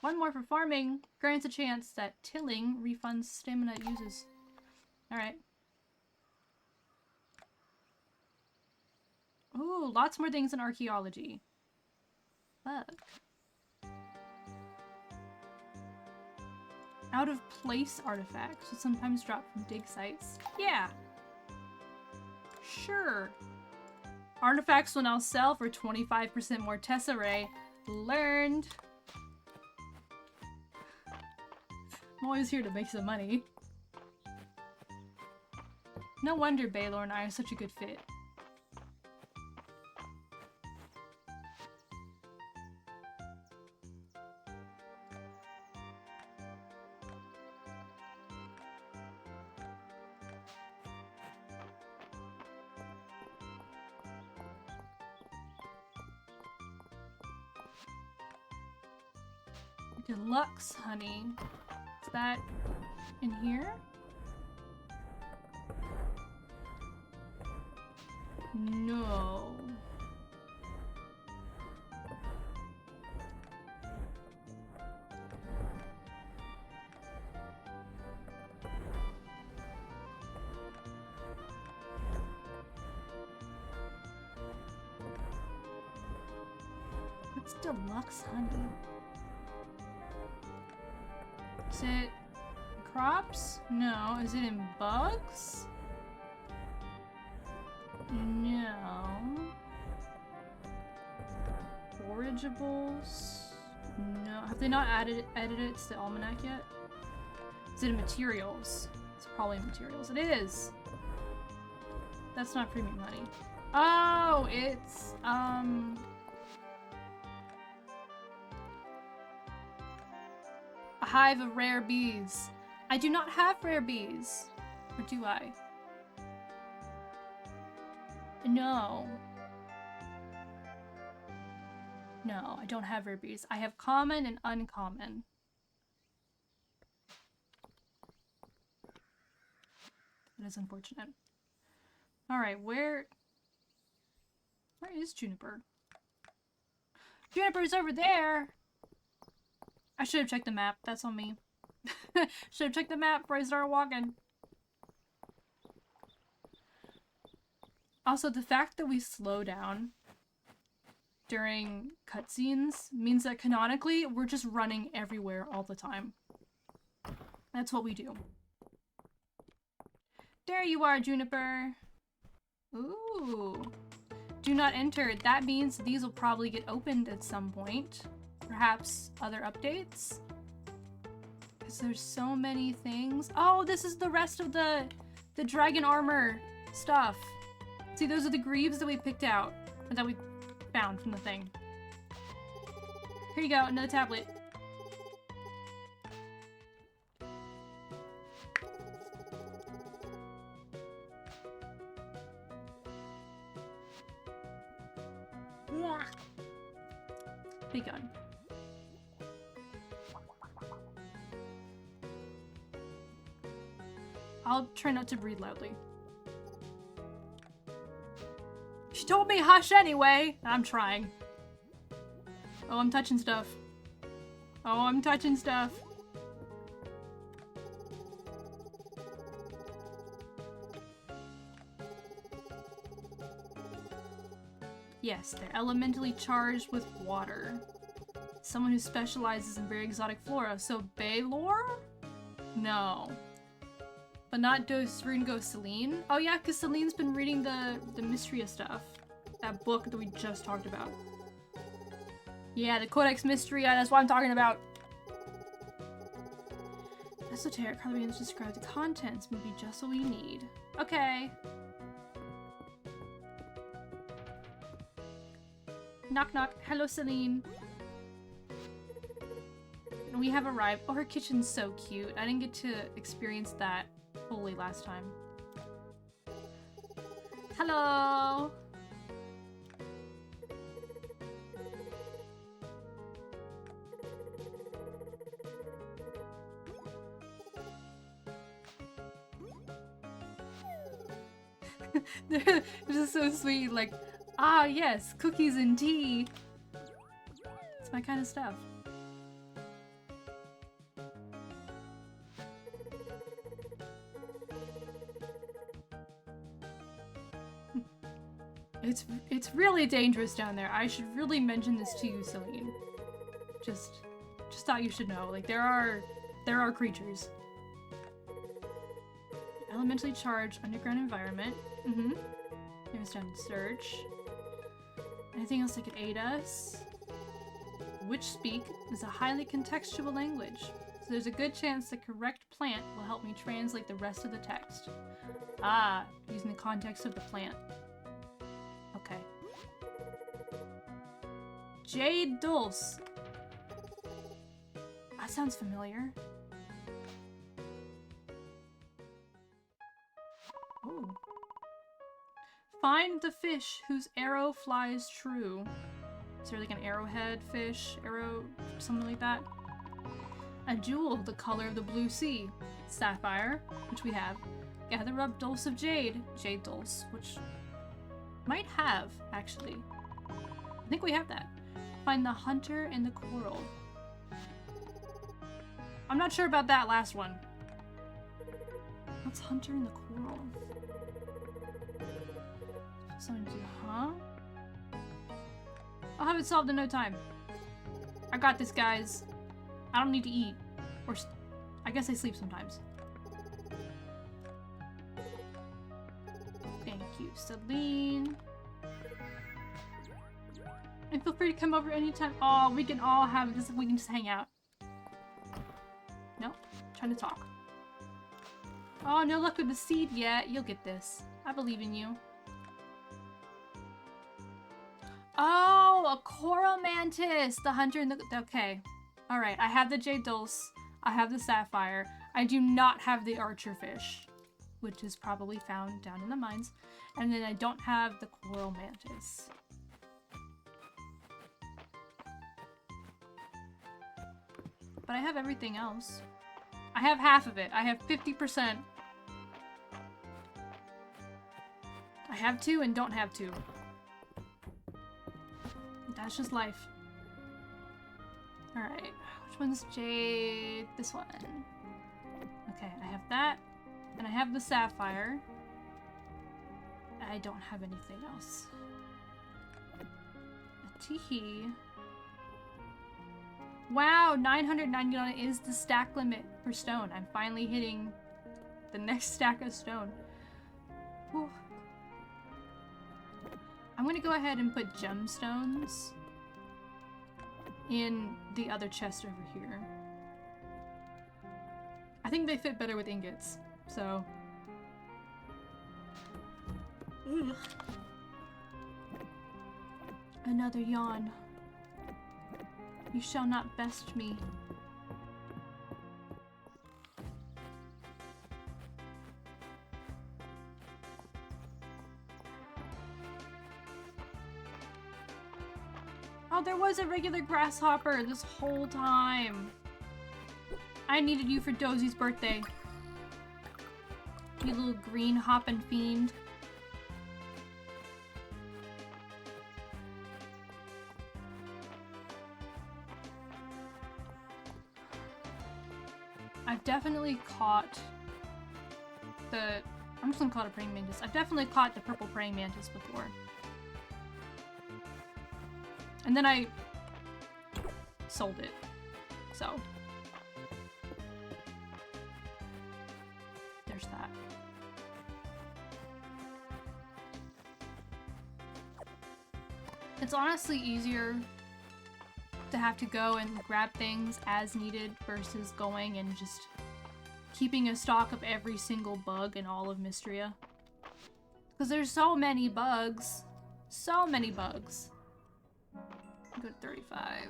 One more for farming. Grants a chance that tilling refunds stamina it uses. Alright. Ooh, lots more things in archaeology. Look. Out of place artifacts will sometimes drop from dig sites. Yeah. Sure. Artifacts will now sell for 25% more tesserae. Learned. I'm always here to make some money. No wonder Baylor and I are such a good fit. Deluxe honey. Is that in here? No. What's deluxe honey? Is it crops? No. Is it in bugs? No. Forageables? No. Have they not edited it to the almanac yet? Is it in materials? It's probably materials. It is! That's not premium honey. Oh, it's, a hive of rare bees. I do not have rare bees. Or do I? No. No, I don't have rare bees. I have common and uncommon. That is unfortunate. Alright, where is Juniper? Juniper's over there! I should have checked the map. That's on me. Should have checked the map before I started walking. Also, the fact that we slow down during cutscenes means that canonically, we're just running everywhere all the time. That's what we do. There you are, Juniper. Ooh. Do not enter. That means these will probably get opened at some point. perhaps other updates. Because there's so many things. Oh, this is the rest of the dragon armor stuff. See, those are the greaves that we picked out. Or that we found from the thing. Here you go, another tablet. Big gun. I'll try not to breathe loudly. She told me hush anyway! I'm trying. Oh, I'm touching stuff. Oh, I'm touching stuff. Yes, they're elementally charged with water. Someone who specializes in very exotic flora. So Baylor? No. But not Dosringo Celine? Oh yeah, because Celine's been reading the Mistria stuff. That book that we just talked about. Yeah, the Codex Mistria, that's what I'm talking about. Esoteric, how do we describe the contents? Maybe just what we need. Okay. Knock knock. Hello, Celine. We have arrived. Oh, her kitchen's so cute. I didn't get to experience that fully last time. Hello! This is so sweet, like, ah yes, cookies and tea. It's my kind of stuff. It's really dangerous down there. I should really mention this to you, Celine. Just thought you should know. Like, there are creatures. Elementally charged underground environment. There's down to search. Anything else that could aid us? Witch speak is a highly contextual language, so there's a good chance the correct plant will help me translate the rest of the text. Ah, using the context of the plant. Okay. Jade Dulce. That sounds familiar. Oh. Find the fish whose arrow flies true. Is there like an arrowhead fish, arrow, something like that? A jewel, the color of the blue sea. Sapphire, which we have. Gather up dulse of jade. Jade dulce, which might have, actually. I think we have that. Find the hunter in the coral. I'm not sure about that last one. What's hunter in the coral? Someone do, huh? I'll have it solved in no time. I got this, guys. I don't need to eat. Or I guess I sleep sometimes. Thank you, Celine. And feel free to come over anytime. Oh, we can all have this. We can just hang out. Nope. Trying to talk. Oh, no luck with the seed yet. You'll get this. I believe in you. Oh, a coral mantis. The hunter in the... Okay. Alright, I have the jade dulce. I have the sapphire. I do not have the archer fish, which is probably found down in the mines. And then I don't have the coral mantis. But I have everything else. I have half of it. I have 50%. I have 2 and don't have 2. That's just life. Alright. Which one's jade? This one. Okay, I have that. And I have the sapphire. I don't have anything else. A teehee. Wow, 999 is the stack limit for stone. I'm finally hitting the next stack of stone. Whew. I'm gonna go ahead and put gemstones in the other chest over here. I think they fit better with ingots, so... Ugh. Another yawn. You shall not best me. Oh, there was a regular grasshopper this whole time. I needed you for Dozie's birthday. You little green hoppin' fiend. I've definitely caught the... I'm just gonna call it a praying mantis. I've definitely caught the purple praying mantis before. And then I sold it. So. There's that. It's honestly easier to have to go and grab things as needed versus going and just keeping a stock of every single bug in all of Mistria. Because there's so many bugs. So many bugs. Go to 35.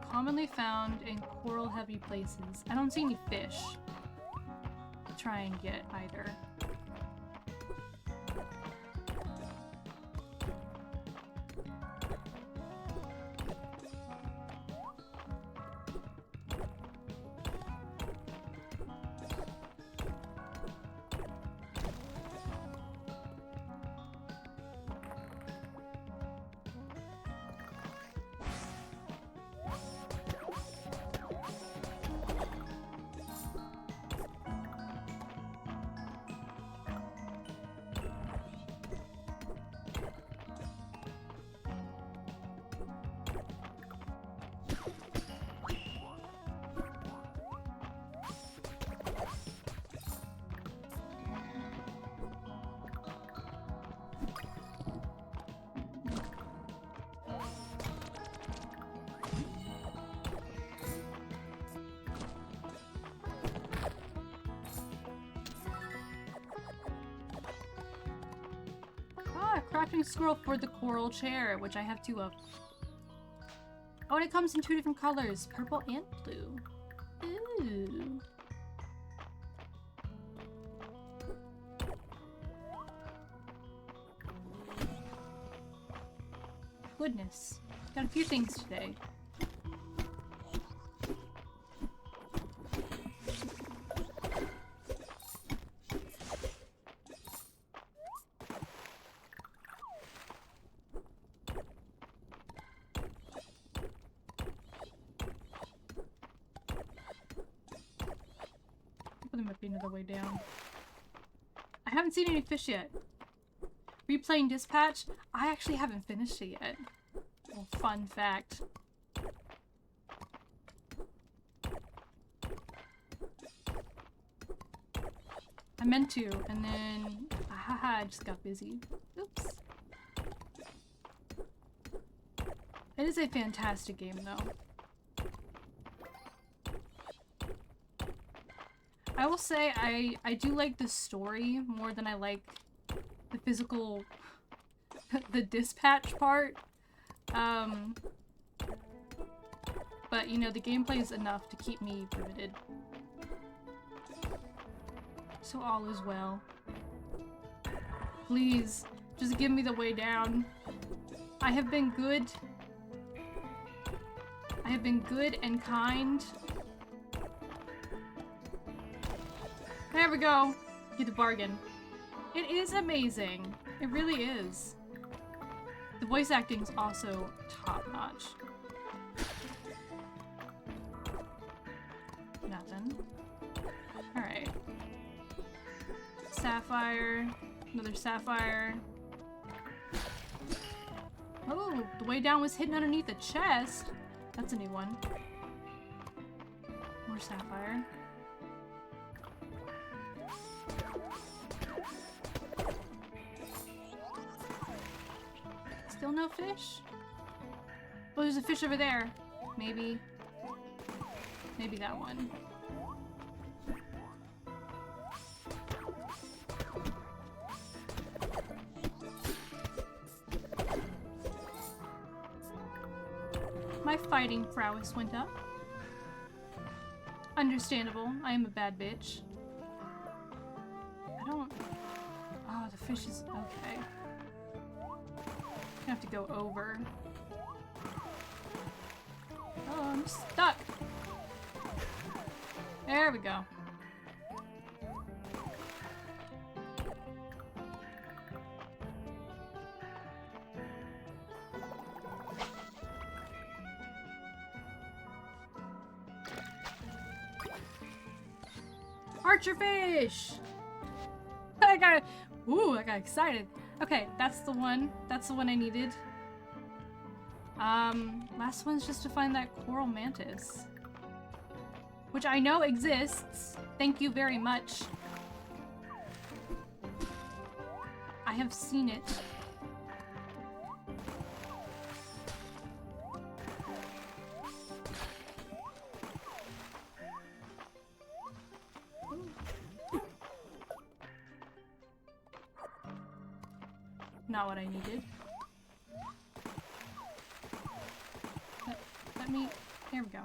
Commonly found in coral-heavy places. I don't see any fish to try and get either. Crafting scroll for the coral chair, which I have two of. Oh, and it comes in two different colors, purple and blue. Ooh. Goodness. Got a few things today. Another way down. I haven't seen any fish yet. Replaying Dispatch? I actually haven't finished it yet. Well, fun fact. I meant to, and then I just got busy. Oops. It is a fantastic game though. I will say I do like the story more than I like the physical, the dispatch part. But you know, the gameplay is enough to keep me riveted. So all is well. Please, just give me the way down. I have been good. I have been good and kind. There we go. Get the bargain. It is amazing. It really is. The voice acting is also top notch. Nothing. Alright. Sapphire. Another sapphire. Oh, the way down was hidden underneath the chest. That's a new one. More sapphire. Still no fish? Oh, there's a fish over there. Maybe. Maybe that one. My fighting prowess went up. Understandable. I am a bad bitch. I don't... Oh, the fish is... Okay. I have to go over. Oh, I'm stuck. There we go. Archer fish! I got... Ooh, I got excited. Okay, that's the one. That's the one I needed. Last one's just to find that coral mantis. Which I know exists. Thank you very much. I have seen it. Not what I needed. Let me... There we go.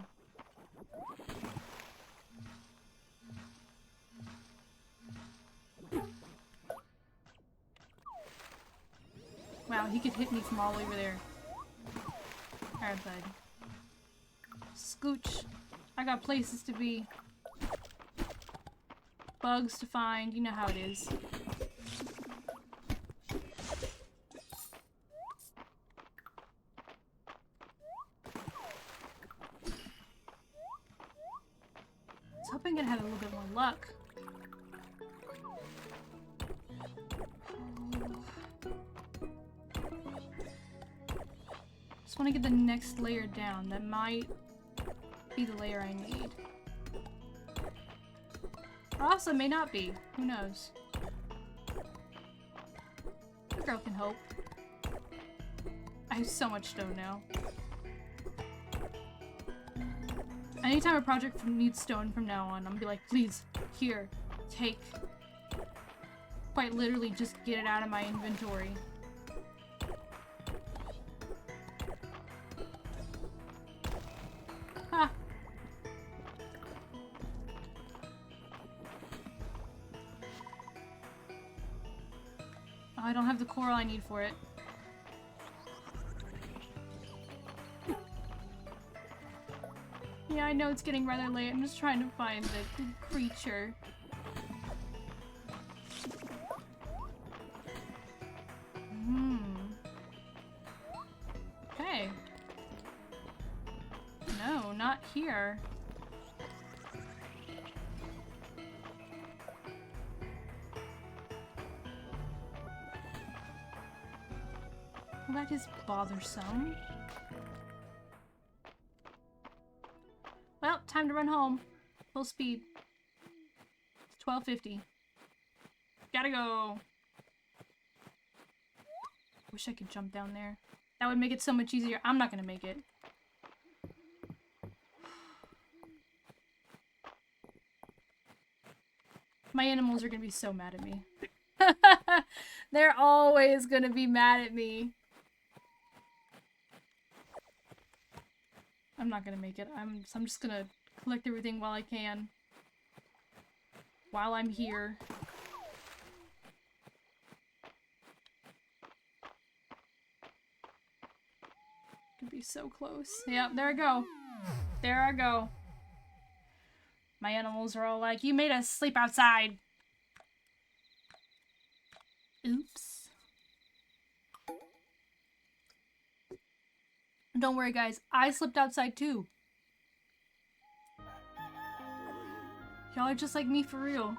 Wow, he could hit me from all over there. Alright, bud. Scooch. I got places to be. Bugs to find. You know how it is. I was hoping I'd have a little bit more luck. Just want to get the next layer down. That might be the layer I need. Or also may not be. Who knows? The girl can hope. I have so much stone now. Anytime a project needs stone from now on, I'm gonna be like, please, here, take. Quite literally just get it out of my inventory. Ha! Oh, I don't have the coral I need for it. Yeah, I know it's getting rather late. I'm just trying to find the creature. Okay. No, not here. Well, that is bothersome. Well, time to run home. Full speed. It's 12:50. Gotta go. Wish I could jump down there. That would make it so much easier. I'm not gonna make it. My animals are gonna be so mad at me. They're always gonna be mad at me. I'm not gonna make it. I'm just gonna collect everything while I can. While I'm here. Could be so close. Yep, there I go. There I go. My animals are all like, you made us sleep outside. Oops. Don't worry, guys. I slept outside too. Y'all are just like me for real.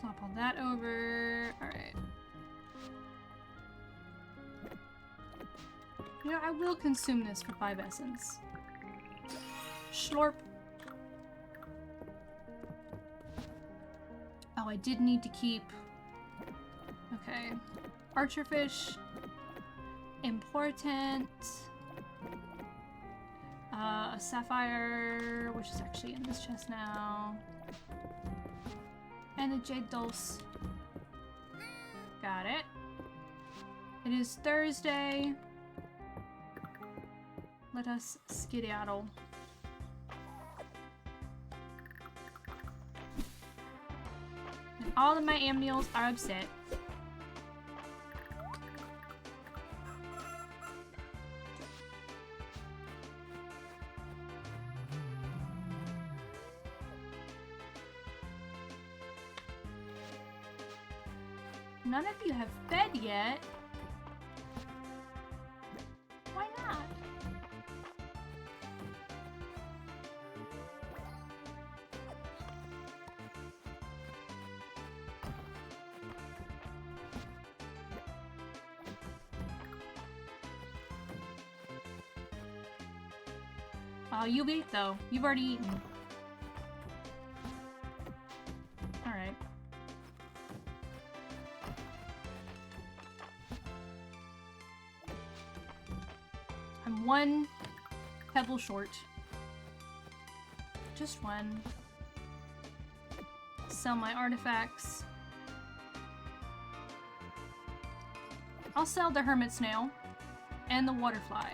Plop all that over. Alright. You know, I will consume this for 5 essence. Schlorp. Oh, I did need to keep... Okay. Archerfish. Important. A sapphire, which is actually in this chest now. And a jade dulce. Got it. It is Thursday. Let us skedaddle. And all of my amnials are upset. None of you have fed yet. Why not? Oh, you ate though. You've already eaten. Alright. I'm 1 pebble short. Just 1. Sell my artifacts. I'll sell the hermit snail and the waterfly.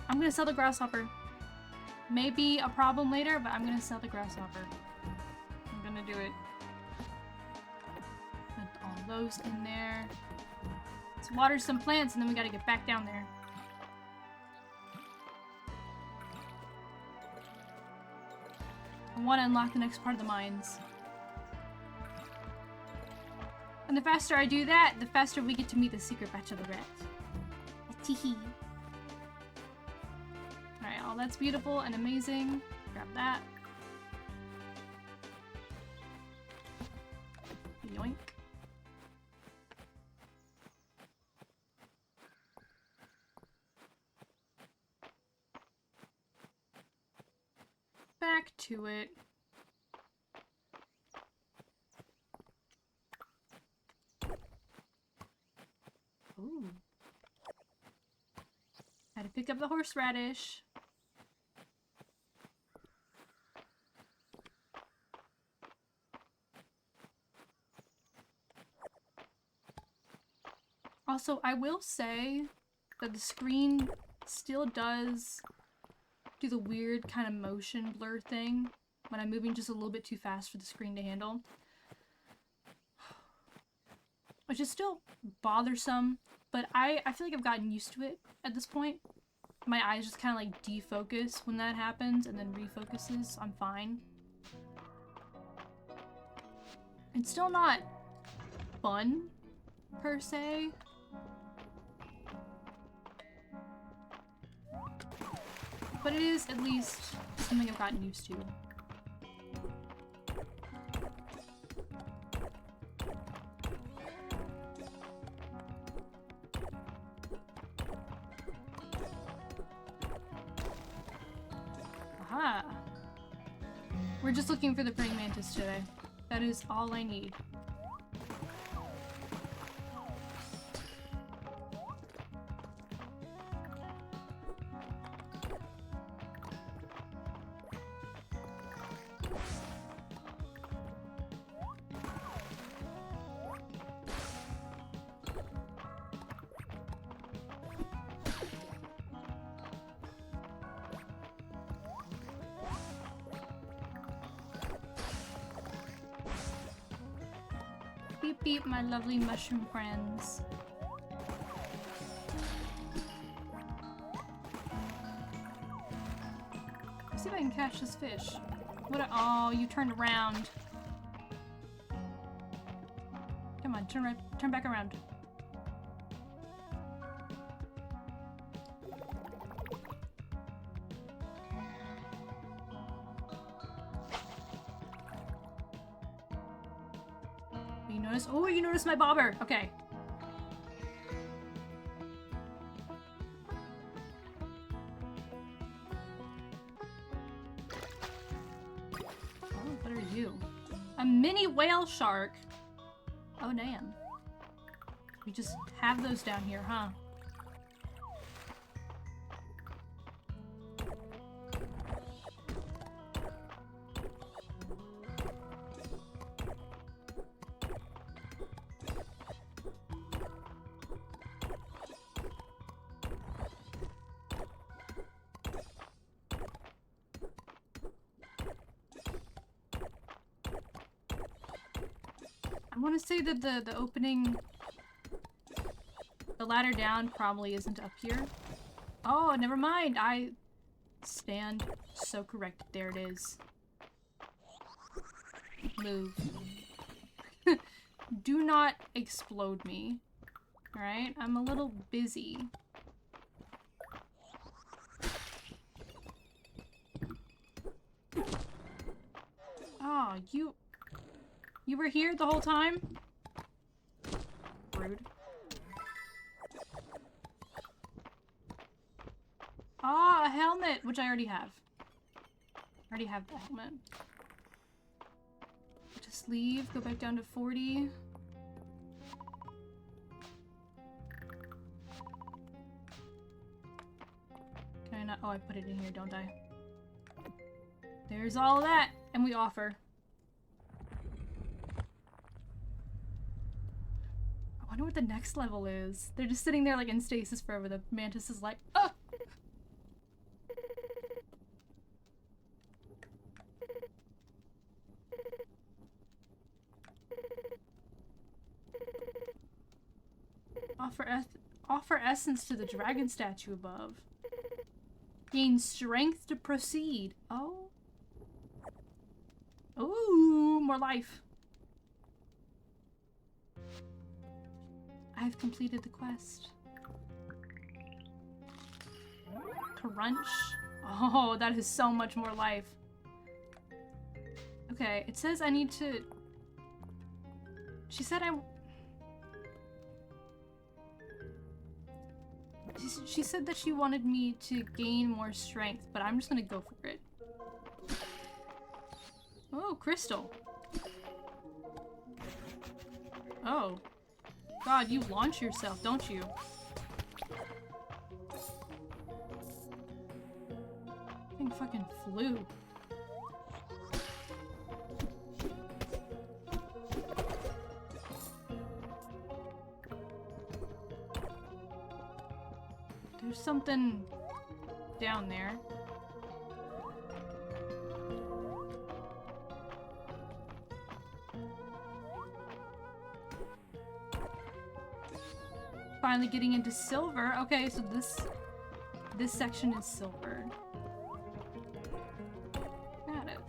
I'm gonna sell the grasshopper. Maybe a problem later, but I'm gonna sell the grasshopper. I'm gonna do it. Put all those in there. Let's water some plants and then we gotta get back down there. I want to unlock the next part of the mines. And the faster I do that, the faster we get to meet the secret bachelorette. Teehee. Alright, all that's beautiful and amazing. Grab that. Yoink. Back to it. Ooh. Had to pick up the horseradish. Also, I will say that the screen still does do the weird kind of motion blur thing when I'm moving just a little bit too fast for the screen to handle. Which is still bothersome, but I feel like I've gotten used to it at this point. My eyes just kind of like defocus when that happens and then refocuses, so I'm fine. It's still not fun, per se. But it is at least something I've gotten used to. Aha! We're just looking for the praying mantis today. That is all I need. Beep beep, my lovely mushroom friends. Let's see if I can catch this fish. What oh, you turned around. Come Come on, turn back around. You notice? Oh, you noticed my bobber. Okay. Oh, what are you? A mini whale shark. Oh, damn. We just have those down here, huh? I want to say that the opening, the ladder down probably isn't up here. Oh, never mind. I stand so corrected. There it is. Move. Do not explode me. Alright? I'm a little busy. Oh, you were here the whole time? Rude. Ah, a helmet, which I already have. I already have the helmet. Just leave, go back down to 40. Can I not? Oh, I put it in here, don't I? There's all of that, and we offer. I wonder what the next level is. They're just sitting there like in stasis forever. The mantis is like, oh! Offer essence to the dragon statue above. Gain strength to proceed. Oh. Ooh, more life. I've completed the quest. Crunch. Oh, that is so much more life. Okay, it says I need to... She said She said that she wanted me to gain more strength, but I'm just gonna go for it. Oh, crystal. Oh. God, you launch yourself, don't you? Thing fucking flew. There's something down there. Finally getting into silver. Okay, so this section is silver. Got it.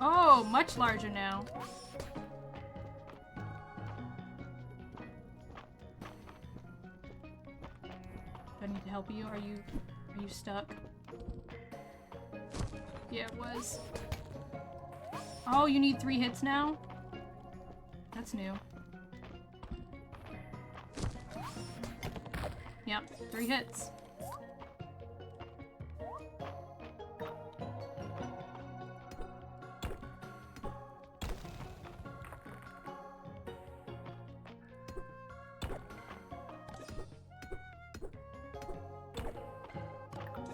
Oh, much larger now. Do I need to help you? Are you stuck? Yeah, it was. Oh, you need 3 hits now? That's new. Yep, 3 hits.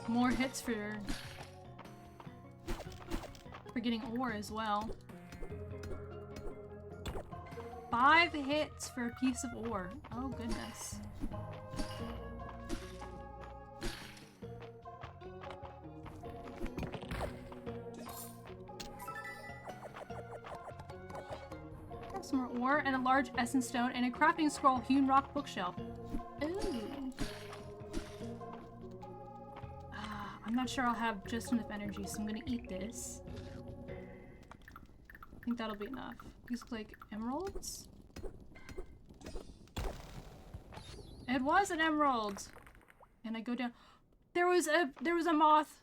More hits for getting ore as well. 5 hits for a piece of ore. Oh, goodness. Some more ore and a large essence stone and a crafting scroll hewn rock bookshelf. Ooh. I'm not sure I'll have just enough energy, so I'm gonna eat this. I think that'll be enough. These look like emeralds? It was an emerald! And I go down. There was a moth!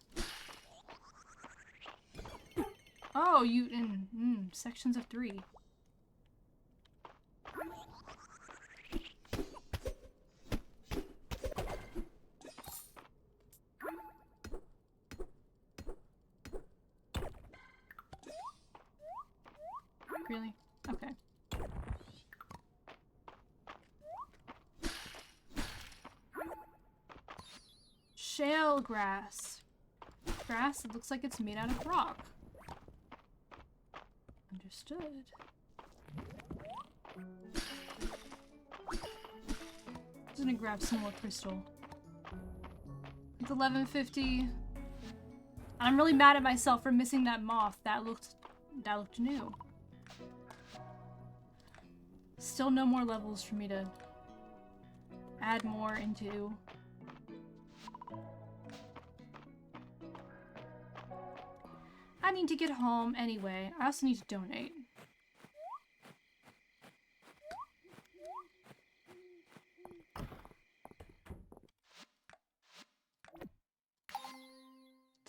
Oh, you in sections of 3. Really? Okay. Shale grass. Grass that looks like it's made out of rock. Understood. Just gonna grab some more crystal. It's 11:50. I'm really mad at myself for missing that moth. That looked new. Still no more levels for me to add more into. I need to get home anyway. I also need to donate.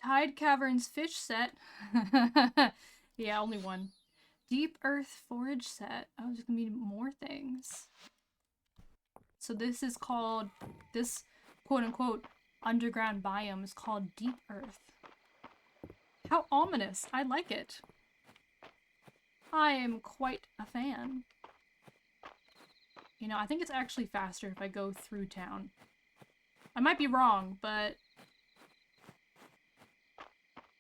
Tide Caverns fish set. Yeah, only one. Deep Earth forage set. Oh, there's gonna be more things. So this is called, this quote-unquote underground biome is called Deep Earth. How ominous. I like it. I am quite a fan. You know, I think it's actually faster if I go through town. I might be wrong, but...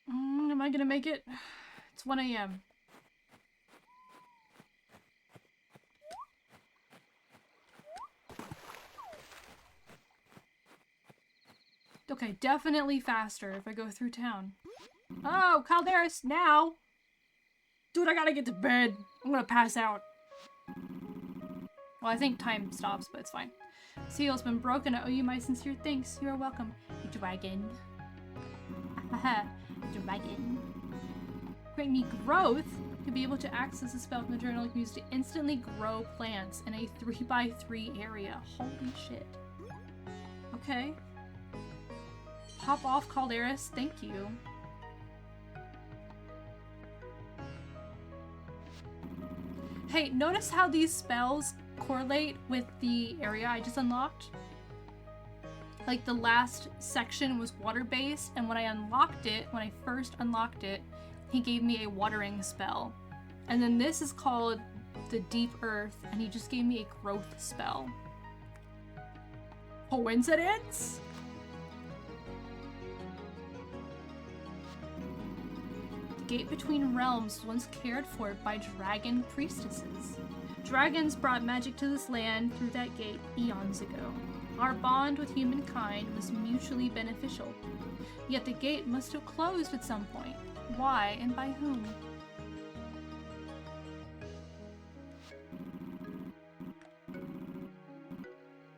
am I gonna make it? It's 1 AM. Okay, definitely faster if I go through town. Oh, Calderas, now! Dude, I gotta get to bed. I'm gonna pass out. Well, I think time stops, but it's fine. Seal's been broken. I owe you my sincere thanks. You are welcome. Dragon. Haha. Dragon. Grant me growth to be able to access the spell from the journal you can use to instantly grow plants in a 3x3 area. Holy shit. Okay. Pop off, Calderas. Thank you. Hey, notice how these spells correlate with the area I just unlocked? Like, the last section was water-based, and when I first unlocked it, he gave me a watering spell. And then this is called the Deep Earth, and he just gave me a growth spell. Coincidence? The gate between realms was once cared for by dragon priestesses. Dragons brought magic to this land through that gate eons ago. Our bond with humankind was mutually beneficial. Yet the gate must have closed at some point. Why and by whom?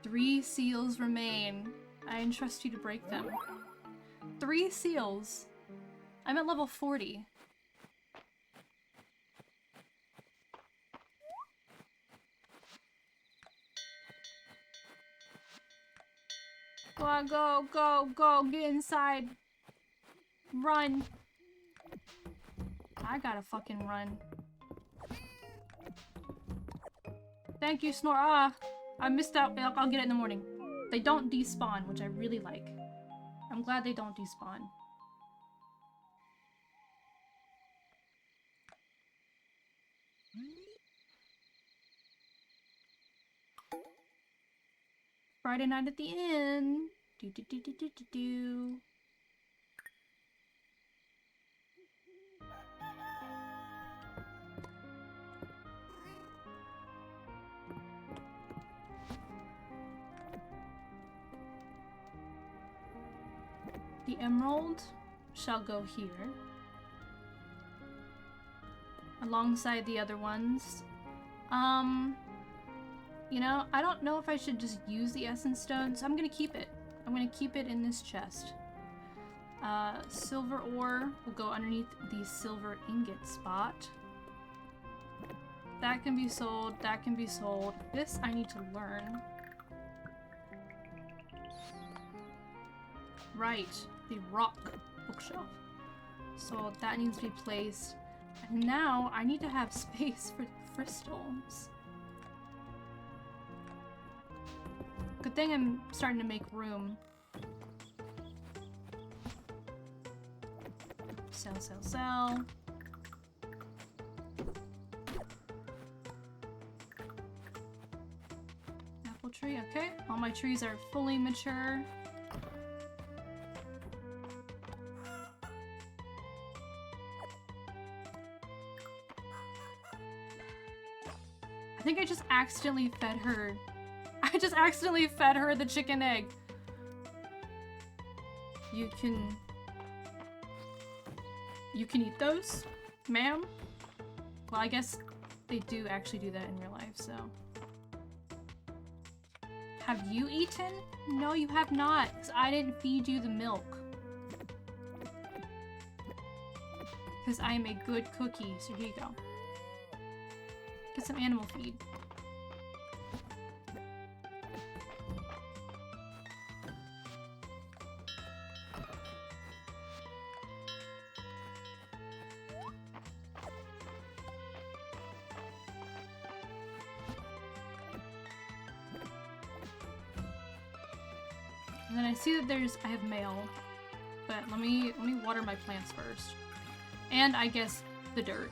Three seals remain. I entrust you to break them. 3 seals. I'm at level 40. Go on, go, go, go, get inside. Run. I gotta fucking run. Thank you, Snore. Ah, I missed out. I'll get it in the morning. They don't despawn, which I really like. I'm glad they don't despawn. Friday night at the inn. Do do do do do do do. The emerald shall go here, alongside the other ones. You know, I don't know if I should just use the essence stone, so I'm gonna keep it. I'm gonna keep it in this chest. Silver ore will go underneath the silver ingot spot. That can be sold. That can be sold. This I need to learn. Right. The rock bookshelf. So that needs to be placed. And now I need to have space for the crystals. Good thing I'm starting to make room. Sell, sell, sell. Apple tree, okay. All my trees are fully mature. I think I just accidentally fed her. I just accidentally fed her the chicken egg. You can eat those, ma'am? Well, I guess they do actually do that in real life, so. Have you eaten? No, you have not, because I didn't feed you the milk. Because I am a good cookie, so here you go. Get some animal feed. And then I see that I have mail, but let me water my plants first. And I guess the dirt.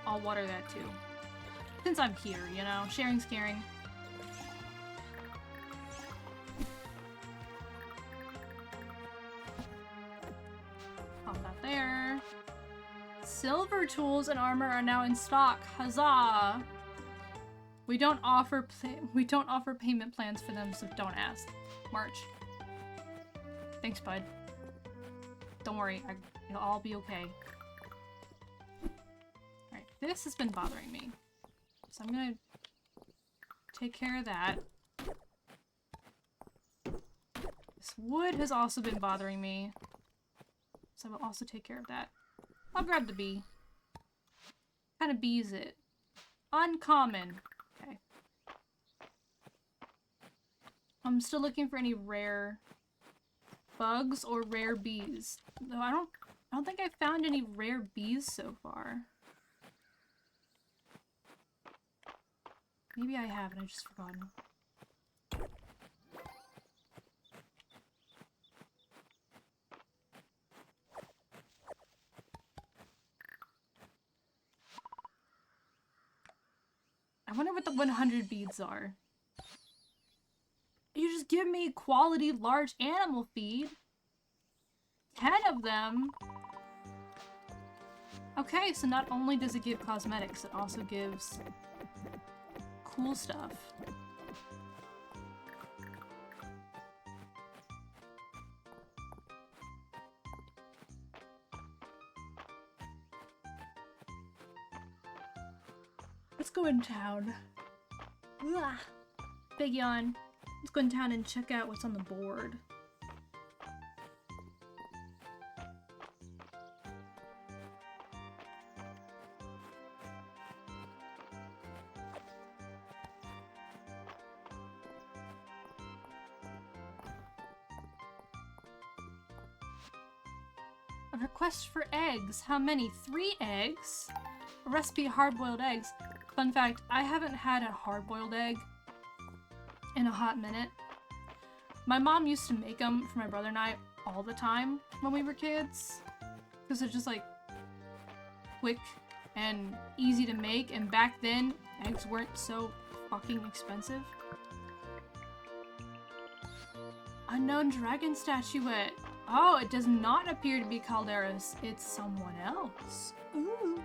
I'll water that too. Since I'm here, you know, sharing's caring. Pop that there. Silver tools and armor are now in stock. Huzzah! We don't offer payment plans for them, so don't ask. March. Thanks, bud. Don't worry, it'll all be okay. Alright, this has been bothering me. So I'm gonna take care of that. This wood has also been bothering me. So I will also take care of that. I'll grab the bee. What kind of bee is it? Uncommon. Okay. I'm still looking for any rare bugs or rare bees. Though I don't think I found any rare bees so far. Maybe I have and I've just forgotten. I wonder what the 100 beads are. You just give me quality large animal feed. 10 of them. Okay, so not only does it give cosmetics, it also gives cool stuff. Let's go in town. Ugh. Big yawn. Let's go in town and check out what's on the board. A request for eggs. How many? 3 eggs? A recipe of hard-boiled eggs. Fun fact, I haven't had a hard-boiled egg in a hot minute. My mom used to make them for my brother and I all the time when we were kids. Because they're just like quick and easy to make, and back then eggs weren't so fucking expensive. Unknown dragon statuette. Oh, it does not appear to be Calderas. It's someone else. Ooh.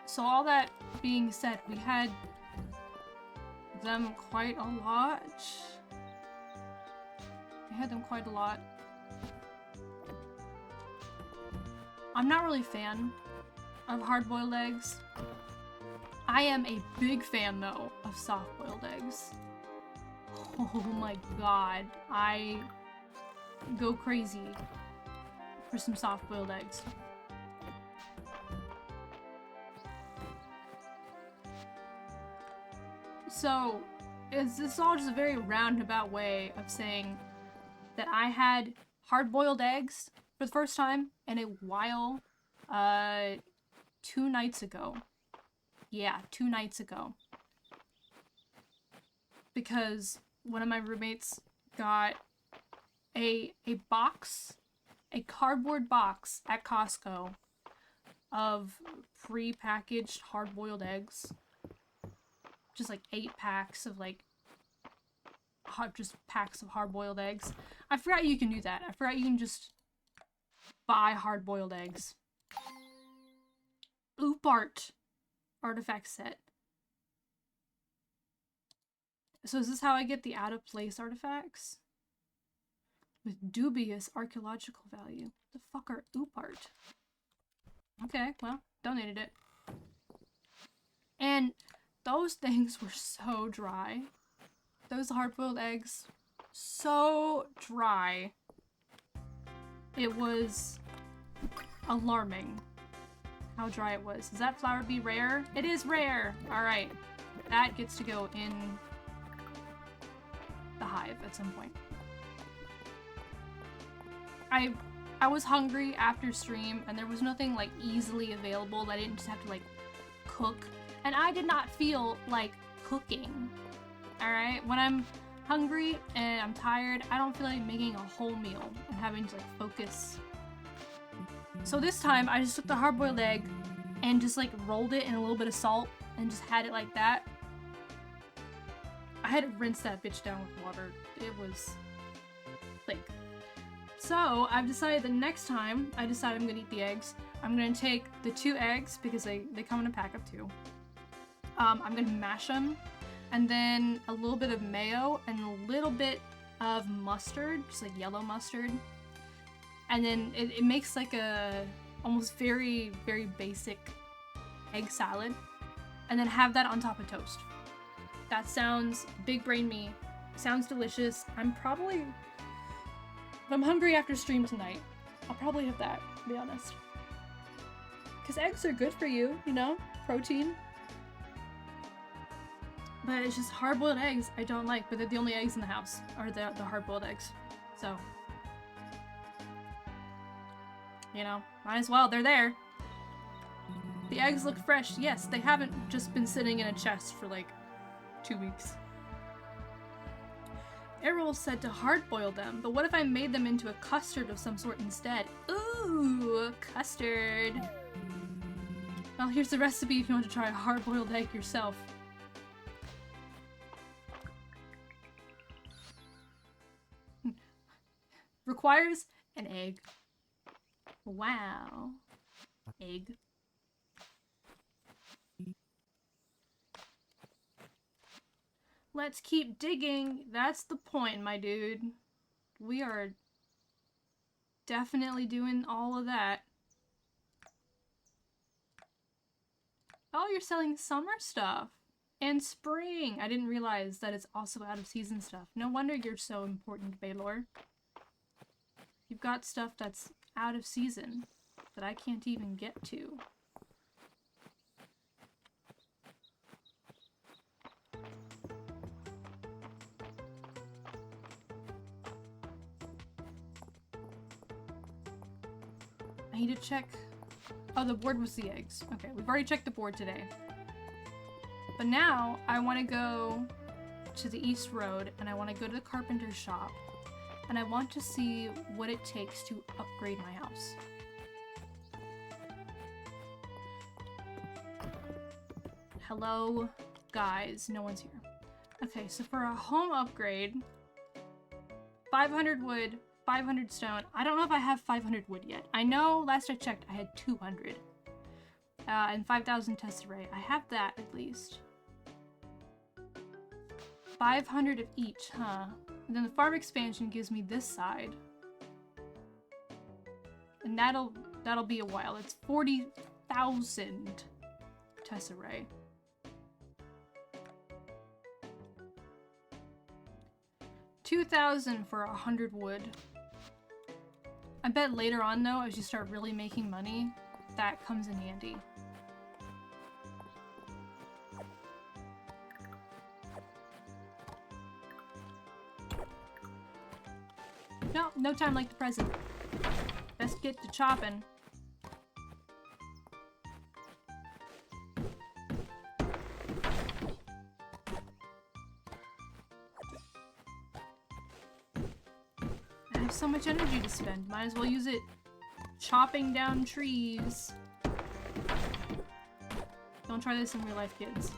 So all that being said, we had them quite a lot. We had them quite a lot. I'm not really a fan of hard-boiled eggs. I am a big fan, though, of soft-boiled eggs. Oh my god. I go crazy for some soft-boiled eggs. So, this is all just a very roundabout way of saying that I had hard-boiled eggs for the first time in a while, 2 nights ago. Yeah, 2 nights ago. Because one of my roommates got a box, a cardboard box at Costco of pre-packaged hard-boiled eggs. Just like 8 packs of like just packs of hard-boiled eggs. I forgot you can do that. I forgot you can just buy hard-boiled eggs. Oop art artifact set. So is this how I get the out-of-place artifacts? With dubious archaeological value. The fuck are oop art? Okay, well, donated it. And those things were so dry. Those hard-boiled eggs, so dry. It was alarming how dry it was. Is that flower bee rare? It is rare! Alright. That gets to go in the hive at some point. I was hungry after stream, and there was nothing like easily available that I didn't just have to like cook. And I did not feel like cooking. Alright? When I'm hungry and I'm tired, I don't feel like making a whole meal and having to like focus. So this time I just took the hard-boiled egg and just like rolled it in a little bit of salt and just had it like that. I had to rinse that bitch down with water. It was like... So I've decided the next time I decide I'm gonna eat the eggs, I'm gonna take the 2 eggs because they come in a pack of 2. I'm gonna mash them, and then a little bit of mayo and a little bit of mustard, just like yellow mustard. And then it makes like a almost very, very basic egg salad. And then have that on top of toast. That sounds big brain me. Sounds delicious. If I'm hungry after stream tonight, I'll probably have that, to be honest. Because eggs are good for you, you know? Protein. But it's just hard-boiled eggs I don't like, but they're the only eggs in the house, are the hard-boiled eggs. So, you know, might as well, they're there. The eggs look fresh. Yes, they haven't just been sitting in a chest for like 2 weeks. Errol said to hard-boil them, but what if I made them into a custard of some sort instead? Ooh, custard. Well, here's the recipe if you want to try a hard-boiled egg yourself. Requires an egg. Wow. Egg. Let's keep digging. That's the point, my dude. We are definitely doing all of that. Oh, you're selling summer stuff. And spring. I didn't realize that it's also out of season stuff. No wonder you're so important, Baylor. You've got stuff that's out of season that I can't even get to. I need to check... Oh, the board was the eggs. Okay, we've already checked the board today. But now, I want to go to the East Road, and I want to go to the carpenter's shop, and I want to see what it takes to upgrade my house. Hello, guys. No one's here. Okay, so for a home upgrade, 500 wood, 500 stone. I don't know if I have 500 wood yet. I know last I checked I had 200. And 5,000 tesserae. I have that at least. 500 of each, huh? And then the farm expansion gives me this side. And that'll be a while. It's 40,000 tesserae. $2,000 for 100 wood. I bet later on though, as you start really making money, that comes in handy. No, no time like the present. Best get to chopping. I have so much energy to spend. Might as well use it chopping down trees. Don't try this in real life, kids.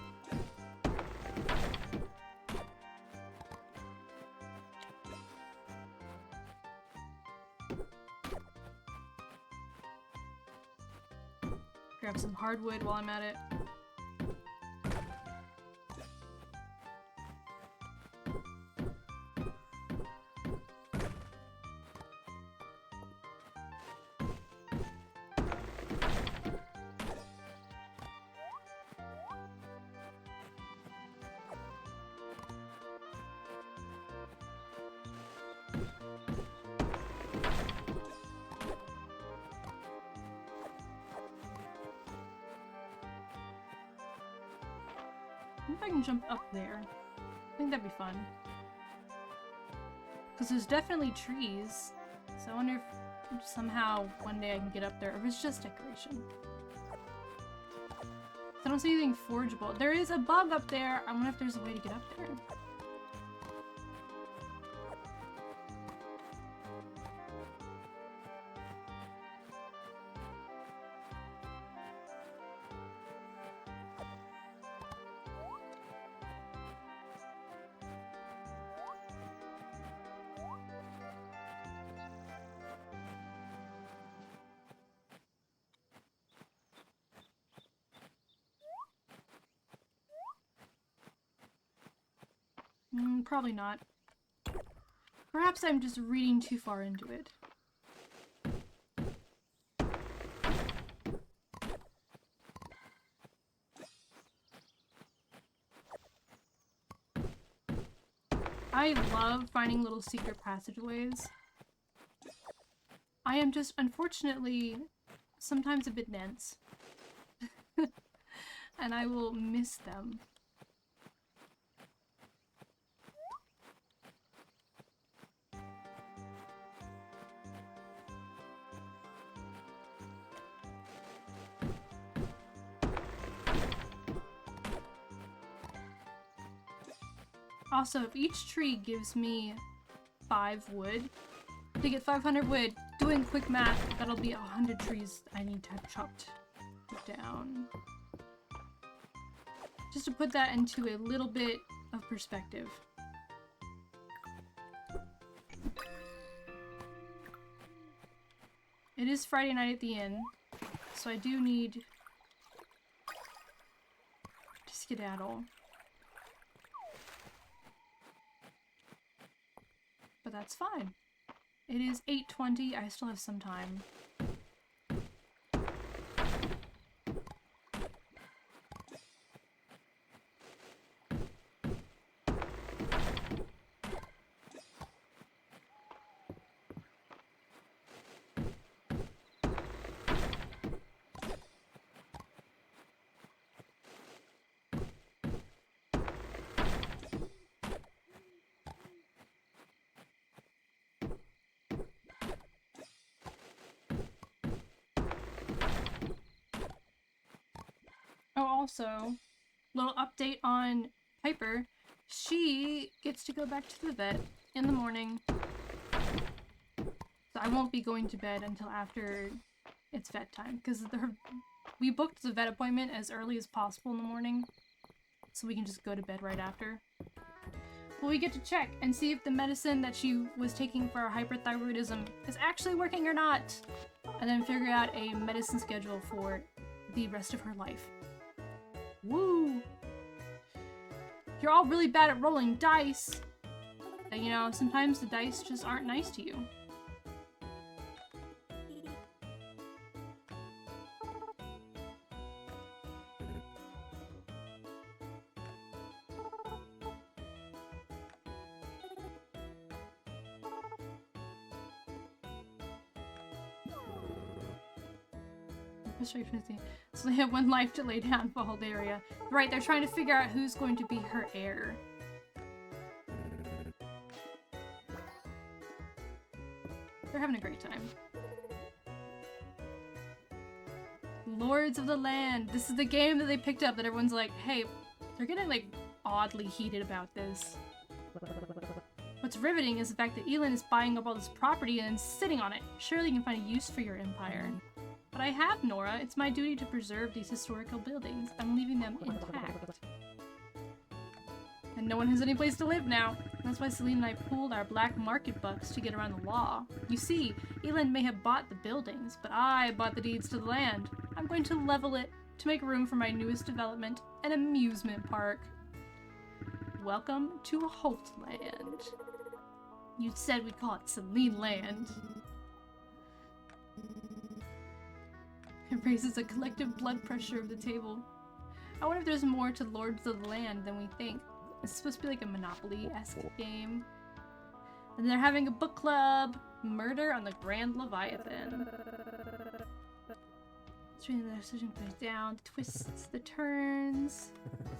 Grab some hardwood while I'm at it. I wonder if I can jump up there. I think that'd be fun. Because there's definitely trees. So I wonder if somehow one day I can get up there, or if it's just decoration. I don't see anything forgeable. There is a bug up there. I wonder if there's a way to get up there. Probably not. Perhaps I'm just reading too far into it. I love finding little secret passageways. I am just, unfortunately, sometimes a bit dense. And I will miss them. Also, if each tree gives me 5 wood, to get 500 wood, doing quick math, that'll be 100 trees I need to have chopped down. Just to put that into a little bit of perspective. It is Friday night at the inn, so I do need to skedaddle. But that's fine. It is 8:20, I still have some time. Oh, also, little update on Piper. She gets to go back to the vet in the morning. So I won't be going to bed until after it's vet time, because we booked the vet appointment as early as possible in the morning, so we can just go to bed right after. Well, we get to check and see if the medicine that she was taking for hyperthyroidism is actually working or not, and then figure out a medicine schedule for the rest of her life. Woo! You're all really bad at rolling dice. And, you know, sometimes the dice just aren't nice to you. So they have 1 life to lay down for whole area. Right, they're trying to figure out who's going to be her heir. They're having a great time. Lords of the Land. This is the game that they picked up that everyone's like, hey, they're getting like oddly heated about this. What's riveting is the fact that Elin is buying up all this property and sitting on it. Surely you can find a use for your empire. But I have, Nora. It's my duty to preserve these historical buildings. I'm leaving them intact. And no one has any place to live now. That's why Celine and I pooled our black market bucks to get around the law. You see, Elin may have bought the buildings, but I bought the deeds to the land. I'm going to level it to make room for my newest development, an amusement park. Welcome to Holtland. You said we'd call it Celine Land. It raises a collective blood pressure of the table. I wonder if there's more to Lords of the Land than we think. It's supposed to be like a Monopoly-esque game. And they're having a book club. Murder on the Grand Leviathan. Straighten the decision plays down. The twists, the turns.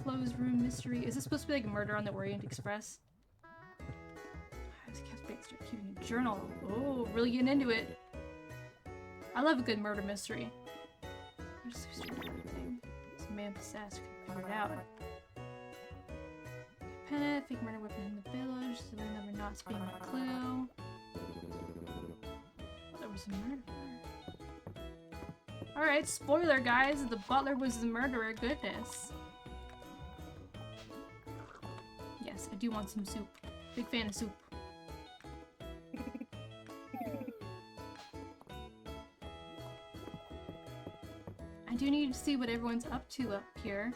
Closed room mystery. Is this supposed to be like a Murder on the Orient Express? I was keeping a journal. Oh, really getting into it. I love a good murder mystery. Some man possessed. Can figure it out. Pennant, fake murder weapon in the village. The number not being a clue. Oh, there was a murder. Alright, spoiler guys, the butler was the murderer. Goodness. Yes, I do want some soup. Big fan of soup. I do need to see what everyone's up to up here.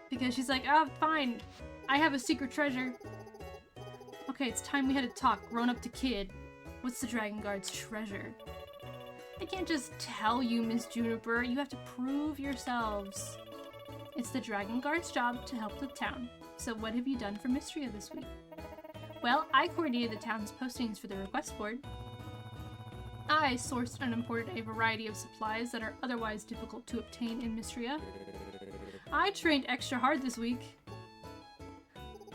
Because she's like, oh, fine. I have a secret treasure. Okay, it's time we had a talk. Grown up to kid. What's the Dragon Guard's treasure? I can't just tell you, Miss Juniper. You have to prove yourselves. It's the Dragon Guard's job to help the town. So what have you done for Mistria this week? Well, I coordinated the town's postings for the request board. I sourced and imported a variety of supplies that are otherwise difficult to obtain in Mistria. I trained extra hard this week.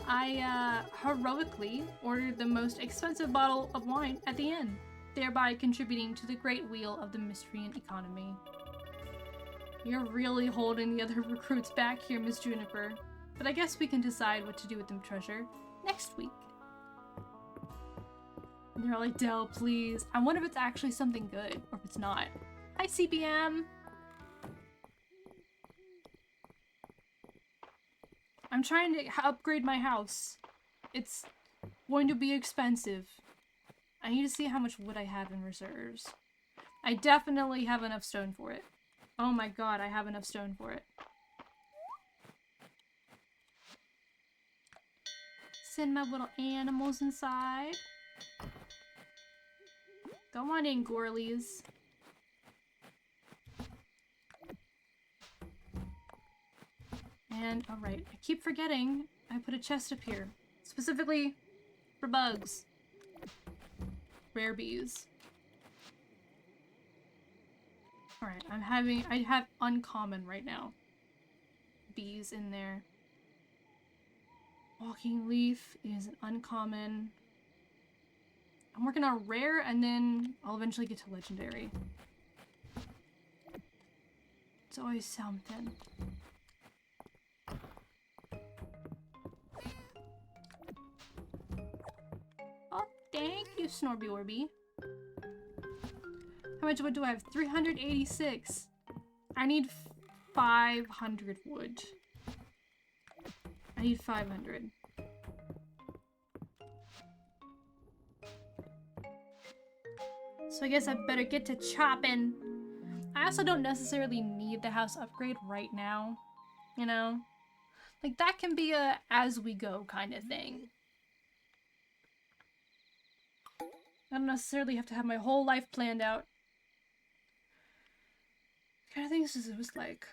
I heroically ordered the most expensive bottle of wine at the inn, thereby contributing to the great wheel of the Mistrian economy. You're really holding the other recruits back here, Miss Juniper. But I guess we can decide what to do with the treasure next week. And they're all like, Del, please. I wonder if it's actually something good, or if it's not. Hi, CBM! I'm trying to upgrade my house. It's going to be expensive. I need to see how much wood I have in reserves. I definitely have enough stone for it. Oh my god, I have enough stone for it. Send my little animals inside. Go on in, Gorlies. And, alright, I keep forgetting I put a chest up here. Specifically for bugs. Rare bees. Alright, I have uncommon right now. Bees in there. Walking leaf is an uncommon. I'm working on rare and then I'll eventually get to legendary. It's always something. Oh, thank you, Snorby Orby. How much wood do I have? 386. I need 500 wood. I need 500. So I guess I better get to chopping. I also don't necessarily need the house upgrade right now. You know? Like, that can be a as-we-go kind of thing. I don't necessarily have to have my whole life planned out. What kind of things does it was like?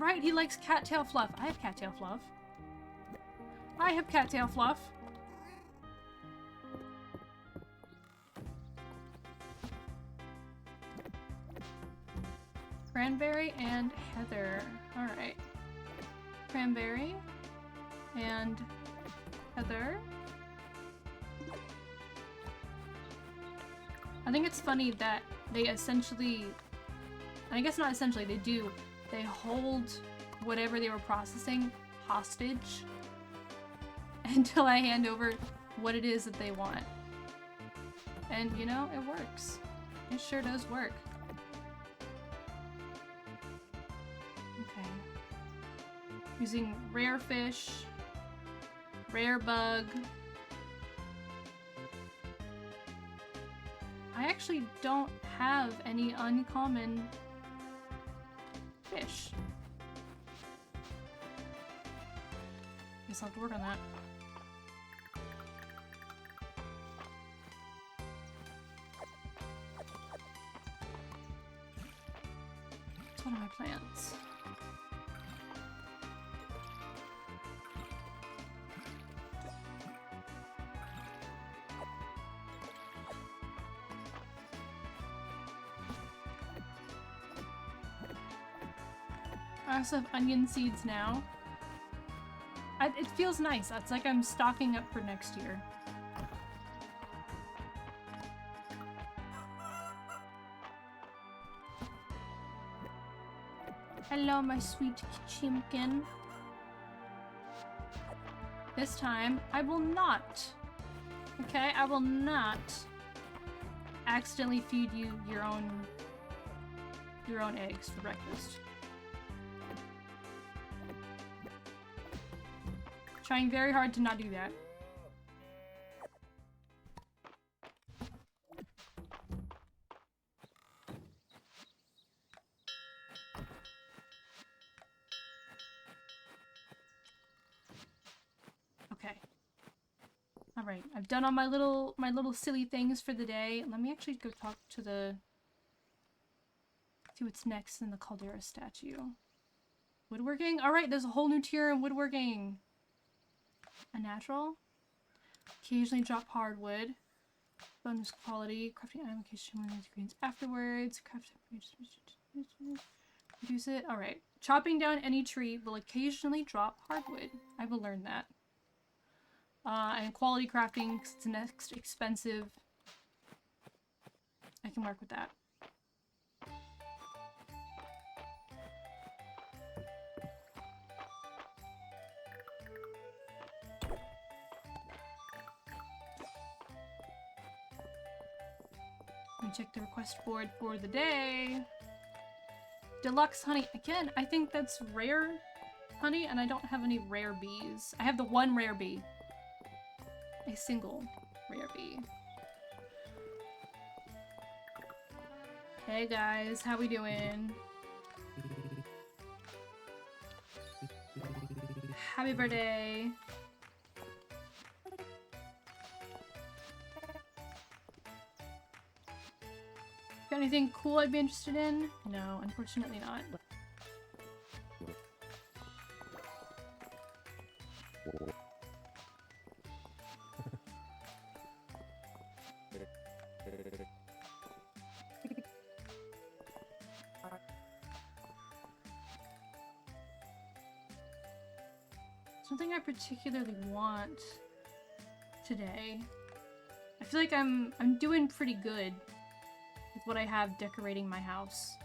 Right, he likes cattail fluff. I have cattail fluff. I have cattail fluff. Cranberry and Heather. Alright. Cranberry and Heather. I think it's funny that they essentially, I guess not essentially, they do, they hold whatever they were processing hostage until I hand over what it is that they want. And you know, it works. It sure does work. Okay. Using rare fish, rare bug. I actually don't have any uncommon fish. Guess I'll have to work on that. It's one of my plans. I also have onion seeds now. It feels nice. It's like I'm stocking up for next year. Hello, my sweet chimkin. This time, I will not. Okay, I will not accidentally feed you your own eggs for breakfast. Trying very hard to not do that. Okay. All right, I've done all my little silly things for the day. Let me actually go talk to see what's next in the caldera statue. Woodworking? All right, there's a whole new tier in woodworking. A natural. Occasionally drop hardwood. Bonus quality. Crafting item occasionally greens afterwards. Craft reduce it. Alright. Chopping down any tree will occasionally drop hardwood. I will learn that. And quality crafting, 'cause it's next expensive. I can work with that. Let me check the request board for the day. Deluxe honey. Again, I think that's rare honey, and I don't have any rare bees. I have the one rare bee. A single rare bee. Hey guys, how we doing? Happy birthday. Got anything cool I'd be interested in? No, unfortunately not. Something I particularly want today. I feel like I'm doing pretty good with what I have decorating my house.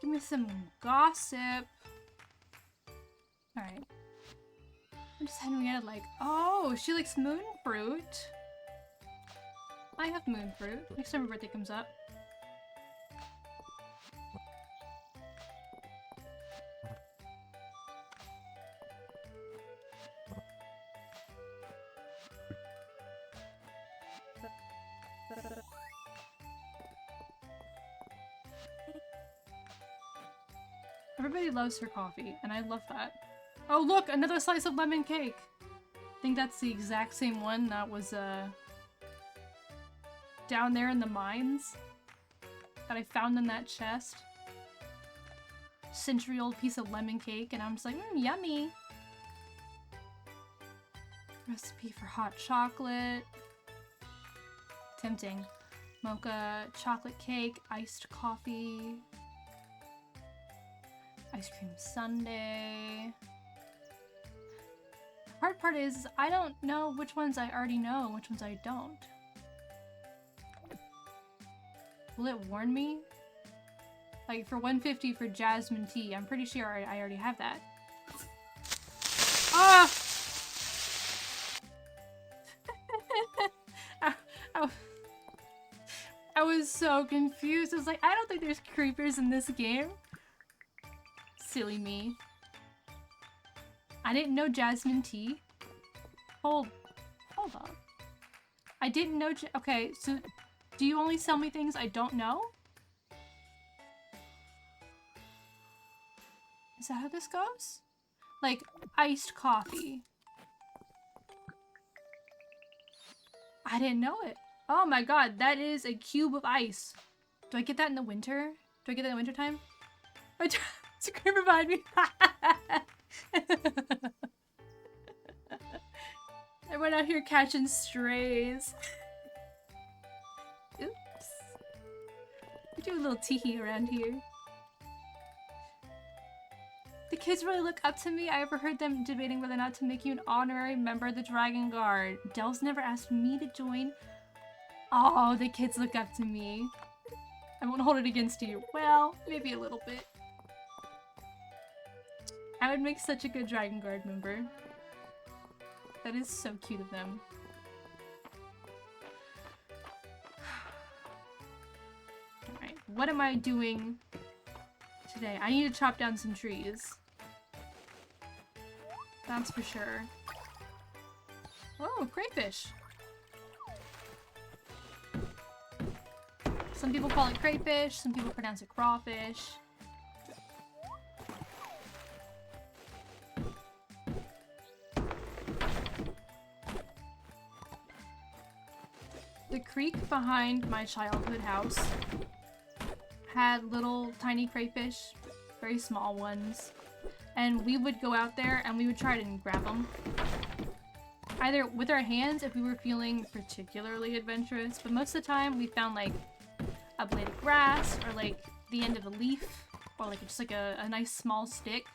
Give me some gossip. Alright. I'm just Henrietta like, oh, she likes moon fruit. I have moon fruit. Next time her birthday comes up. Everybody loves her coffee, and I love that. Oh look, another slice of lemon cake! I think that's the exact same one that was, down there in the mines. That I found in that chest. Century-old piece of lemon cake, and I'm just like, yummy! Recipe for hot chocolate. Tempting. Mocha, chocolate cake, iced coffee. Ice cream sundae. The hard part is I don't know which ones I already know and which ones I don't. Will it warn me? Like for 150 for jasmine tea, I'm pretty sure I already have that. Ah! I was so confused. I was like, I don't think there's creepers in this game. Silly me. I didn't know jasmine tea. Hold up. I didn't know. Okay, so do you only sell me things I don't know? Is that how this goes? Like iced coffee. I didn't know it. Oh my god, that is a cube of ice. Do I get that in the winter? Do I get that in the winter time? It's a creeper behind me. I went out here catching strays. Oops. We do a little teehee around here. The kids really look up to me. I overheard them debating whether or not to make you an honorary member of the Dragon Guard. Del's never asked me to join. Oh, the kids look up to me. I won't hold it against you. Well, maybe a little bit. I would make such a good Dragon Guard member. That is so cute of them. Alright, what am I doing today? I need to chop down some trees. That's for sure. Oh, crayfish! Some people call it crayfish, some people pronounce it crawfish. The creek behind my childhood house had little tiny crayfish, very small ones, and we would go out there and we would try to grab them. Either with our hands if we were feeling particularly adventurous, but most of the time we found like a blade of grass or like the end of a leaf or like just like a nice small stick,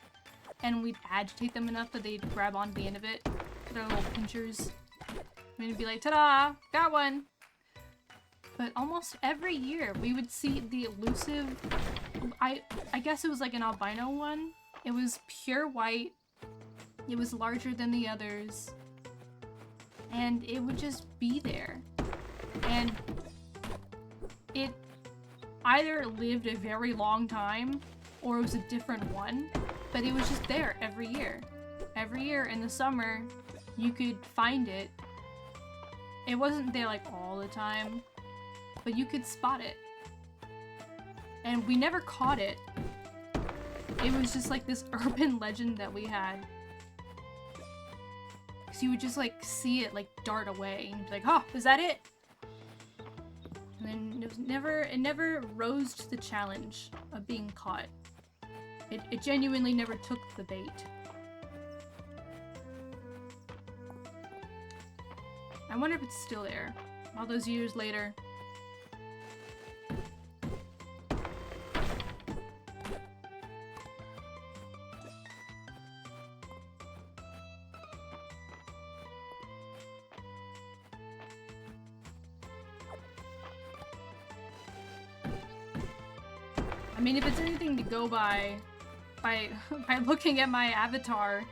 and we'd agitate them enough that they'd grab onto the end of it with their little pinchers. And it'd be like, ta-da! Got one! But almost every year we would see the elusive, I guess it was like an albino one. It was pure white. It was larger than the others. And it would just be there. And it either lived a very long time or it was a different one. But it was just there every year. Every year in the summer, you could find it. It wasn't there like all the time, but you could spot it. And we never caught it. It was just like this urban legend that we had. So you would just like see it like dart away and you'd be like, oh, is that it? And then it never rose to the challenge of being caught. It genuinely never took the bait. I wonder if it's still there all those years later. I mean, if it's anything to go by looking at my avatar,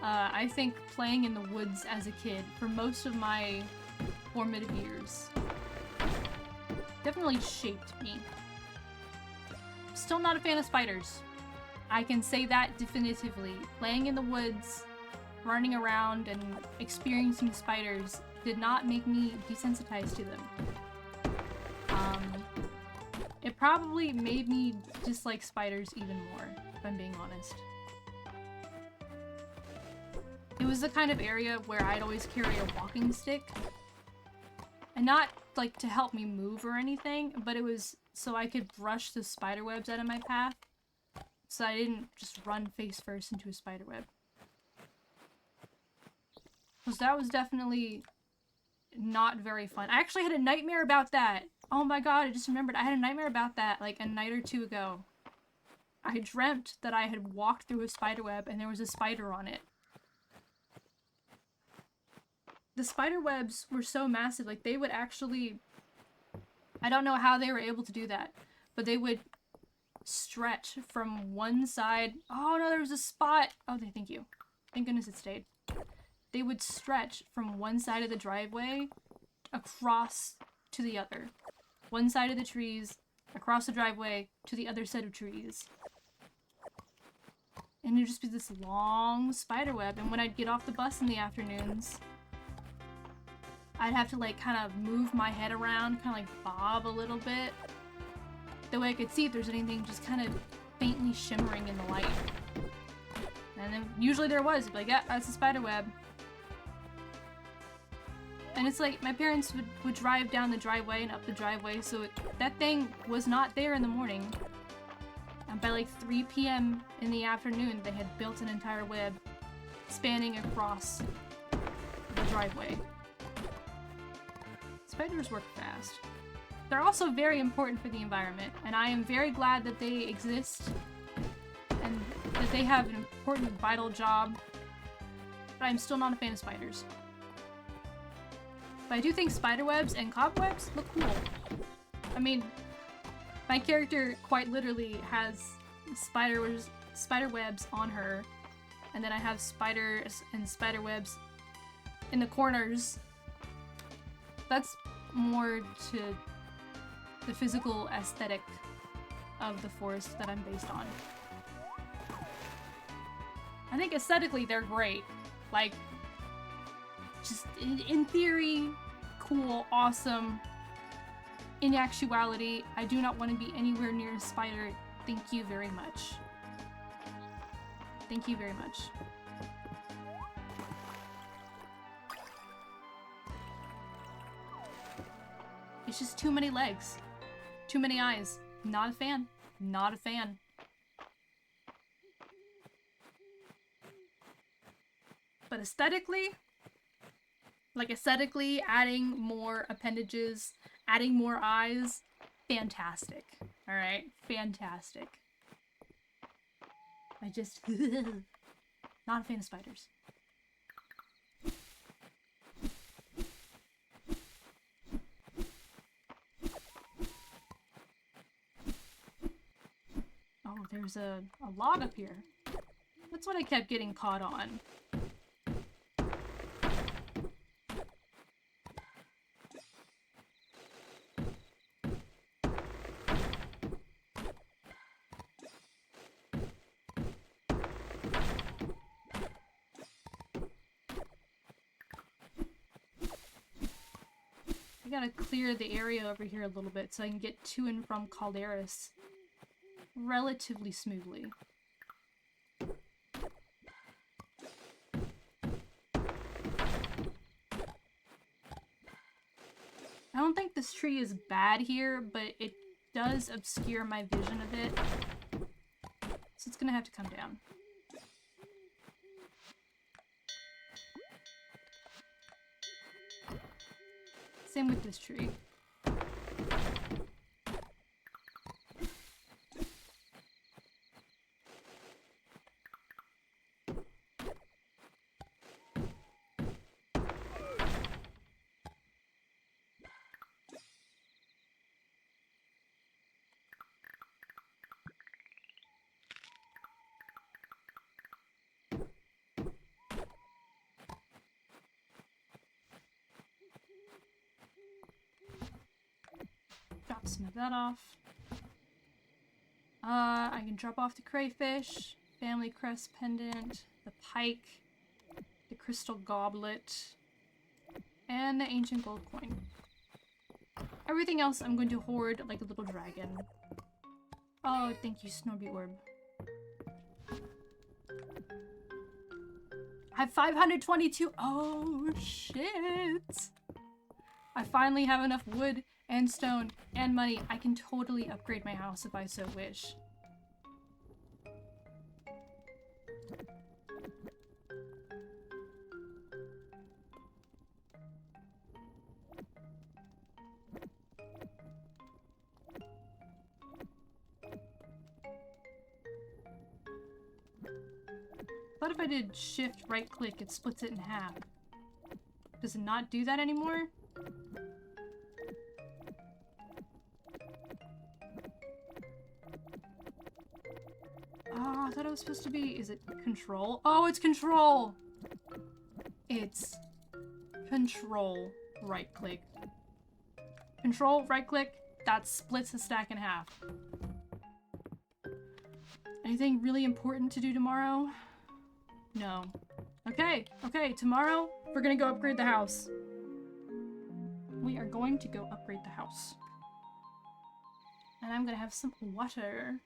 I think playing in the woods as a kid for most of my formative years definitely shaped me. Still not a fan of spiders. I can say that definitively. Playing in the woods, running around, and experiencing spiders did not make me desensitized to them. It probably made me dislike spiders even more, if I'm being honest. It was the kind of area where I'd always carry a walking stick. And not, like, to help me move or anything, but it was so I could brush the spider webs out of my path. So I didn't just run face first into a spider web. Because that was definitely not very fun. I actually had a nightmare about that. Oh my god, I just remembered. I had a nightmare about that, like, a night or two ago. I dreamt that I had walked through a spider web and there was a spider on it. The spider webs were so massive, like, they would actually... I don't know how they were able to do that, but they would stretch from one side... Oh no, there was a spot! Oh, thank you. Thank goodness it stayed. They would stretch from one side of the driveway across to the other. One side of the trees, across the driveway, to the other set of trees. And it'd just be this long spider web, and when I'd get off the bus in the afternoons, I'd have to, like, kind of move my head around, kind of, like, bob a little bit. That way I could see if there's anything just kind of faintly shimmering in the light. And then usually there was. I'd be like, yeah, that's a spider web. And it's like, my parents would drive down the driveway and up the driveway, so that thing was not there in the morning. And by like 3 p.m. in the afternoon, they had built an entire web spanning across the driveway. Spiders work fast. They're also very important for the environment, and I am very glad that they exist and that they have an important, vital job, but I'm still not a fan of spiders. But I do think spiderwebs and cobwebs look cool. I mean, my character quite literally has spider webs on her, and then I have spiders and spider webs in the corners. That's more to the physical aesthetic of the forest that I'm based on. I think aesthetically they're great. Like, just in theory, cool, awesome. In actuality, I do not want to be anywhere near a spider. Thank you very much. Thank you very much. It's just too many legs. Too many eyes. Not a fan. Not a fan. But aesthetically, adding more appendages, adding more eyes, fantastic. Alright? Fantastic. I just... not a fan of spiders. Oh, there's a log up here. That's what I kept getting caught on. I gotta clear the area over here a little bit so I can get to and from Calderas relatively smoothly. I don't think this tree is bad here, but it does obscure my vision a bit. So it's gonna have to come down. Same with this tree. Drop some of that off. I can drop off the crayfish, family crest pendant, the pike, the crystal goblet, and the ancient gold coin. Everything else I'm going to hoard like a little dragon. Oh, thank you, Snorby Orb. I have 522. Oh, shit. I finally have enough wood and stone and money. I can totally upgrade my house if I so wish. What if I did shift right click, it splits it in half? Does it not do that anymore? Oh, I thought it was supposed to be, is it control? Oh, it's control! It's control right click. Control right click, that splits the stack in half. Anything really important to do tomorrow? No. Okay, tomorrow we're gonna go upgrade the house. We are going to go upgrade the house. And I'm gonna have some water.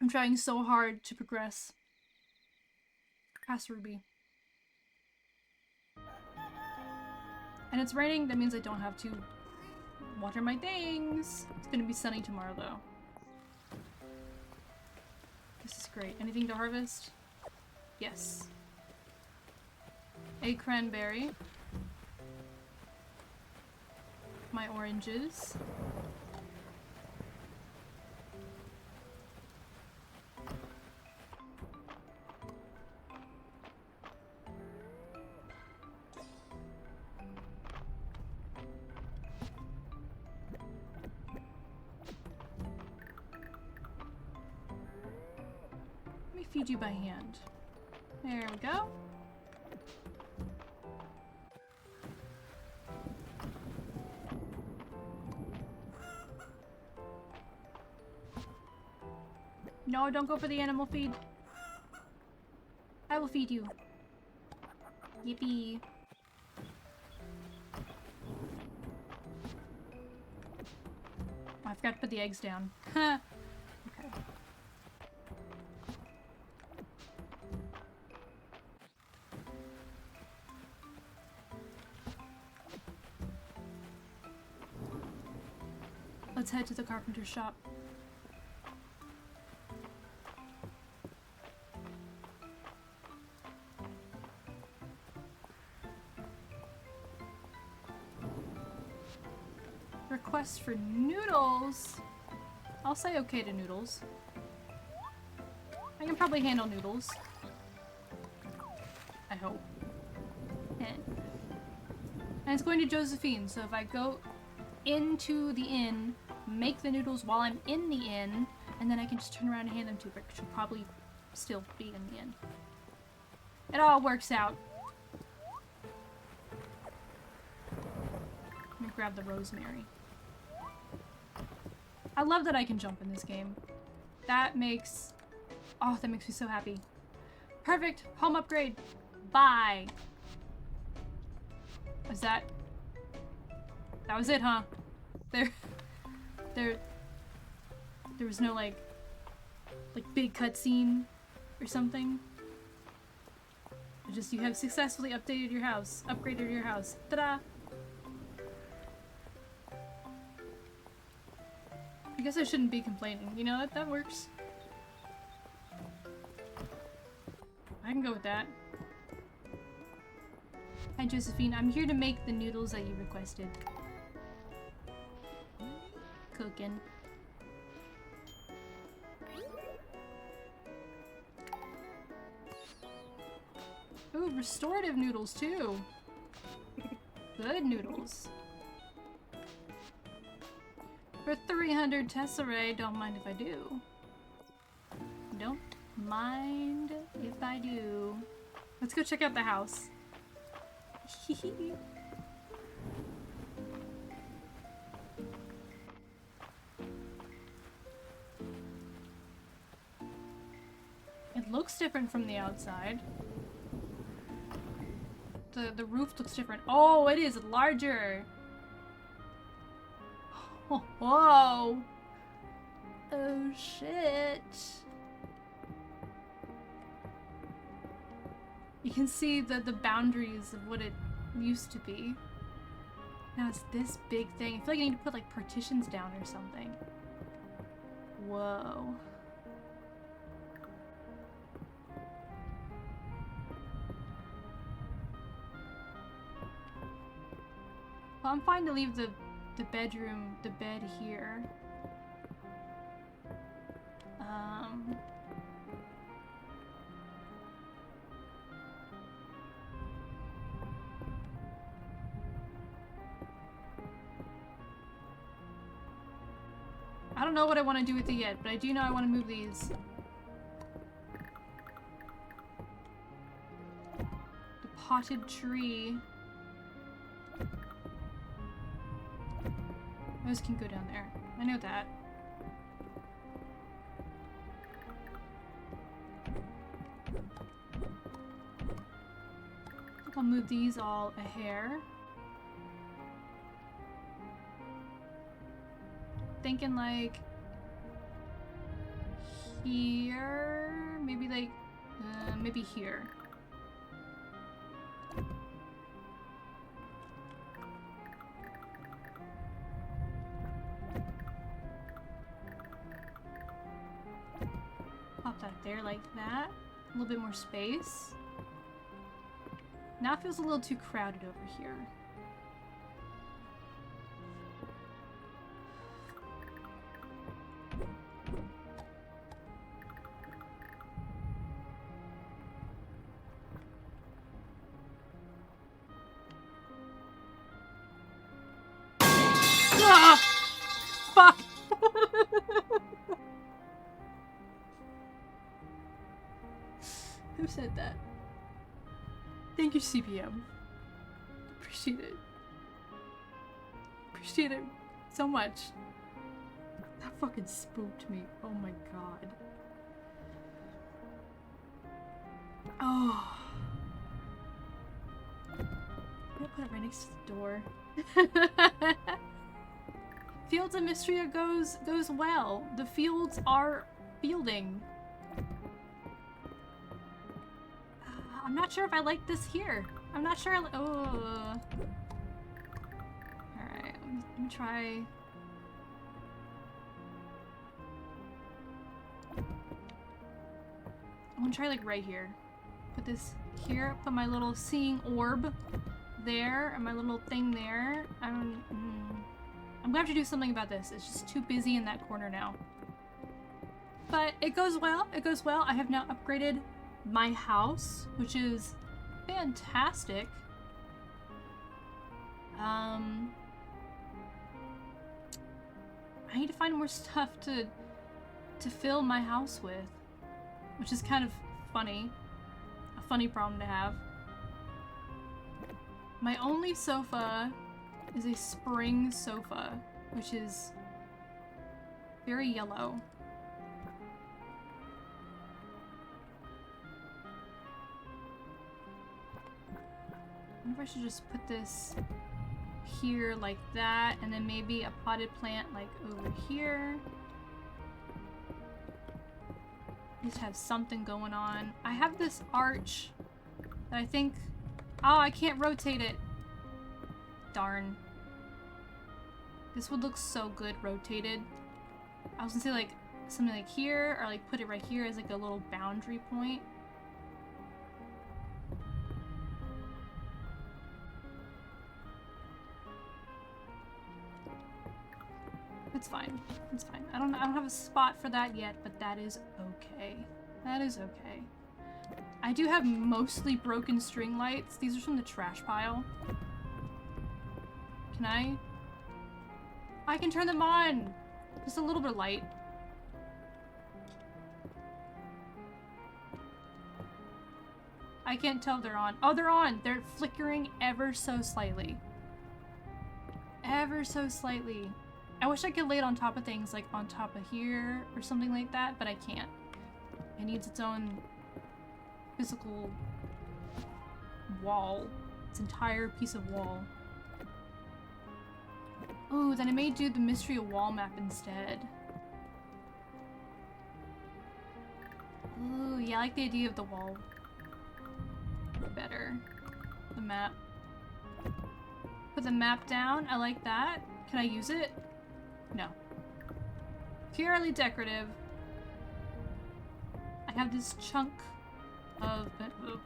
I'm trying so hard to progress past Ruby. And it's raining, that means I don't have to water my things. It's gonna be sunny tomorrow though. This is great. Anything to harvest? Yes. A cranberry. My oranges. Feed you by hand. There we go. No, don't go for the animal feed. I will feed you. Yippee. Oh, I forgot to put the eggs down. Okay. Let's head to the carpenter's shop. Request for noodles? I'll say okay to noodles. I can probably handle noodles. I hope. And it's going to Josephine, so if I go into the inn, make the noodles while I'm in the inn, and then I can just turn around and hand them to her. She'll probably still be in the inn. It all works out. Let me grab the rosemary. I love that I can jump in this game. That makes... oh, that makes me so happy. Perfect! Home upgrade! Bye! Is that... that was it, huh? There was no, like big cutscene or something. Just, you have successfully updated your house. Upgraded your house. Ta-da! I guess I shouldn't be complaining. You know, that works. I can go with that. Hi, Josephine. I'm here to make the noodles that you requested. Cooking. Ooh, restorative noodles too. Good noodles. For 300 tesserae, don't mind if I do. Don't mind if I do. Let's go check out the house. It looks different from the outside. The roof looks different. Oh, it is larger. Oh, whoa. Oh shit. You can see the boundaries of what it used to be. Now it's this big thing. I feel like I need to put like partitions down or something. Whoa. Well, I'm fine to leave the bed here. I don't know what I want to do with it yet, but I do know I want to move these. The potted tree. Those can go down there. I know that. I think I'll move these all a hair. Thinking like here, maybe like maybe here. Pop that there like that. A little bit more space. Now it feels a little too crowded over here. Fuck! Who said that? Thank you, CPM. Appreciate it. Appreciate it so much. That fucking spooked me. Oh my god. Oh. I'm gonna put it right next to the door. Fields of Mistria goes well. The fields are fielding. I'm not sure if I like this here. I'm not sure. Oh. All right. Let me try. I'm gonna try like right here. Put this here. Put my little seeing orb there, and my little thing there. I'm gonna have to do something about this. It's just too busy in that corner now. But it goes well. It goes well. I have now upgraded my house, which is fantastic. I need to find more stuff to fill my house with, which is kind of funny. A funny problem to have. My only sofa is a spring sofa, which is very yellow. I wonder if I should just put this here like that, and then maybe a potted plant like over here. Just have something going on. I have this arch that I think... Oh, I can't rotate it. Darn. This would look so good rotated. I was gonna say like something like here, or like put it right here as like a little boundary point. It's fine. It's fine. I don't have a spot for that yet, but that is okay. That is okay. I do have mostly broken string lights. These are from the trash pile. Can I? I can turn them on! Just a little bit of light. I can't tell if they're on. Oh, they're on! They're flickering ever so slightly. Ever so slightly. I wish I could lay it on top of things, like on top of here or something like that, but I can't. It needs its own physical wall. This entire piece of wall. Oh, then I may do the Mistria wall map instead. Ooh, yeah, I like the idea of the wall better. The map. Put the map down. I like that. Can I use it? No. Purely decorative. I have this chunk of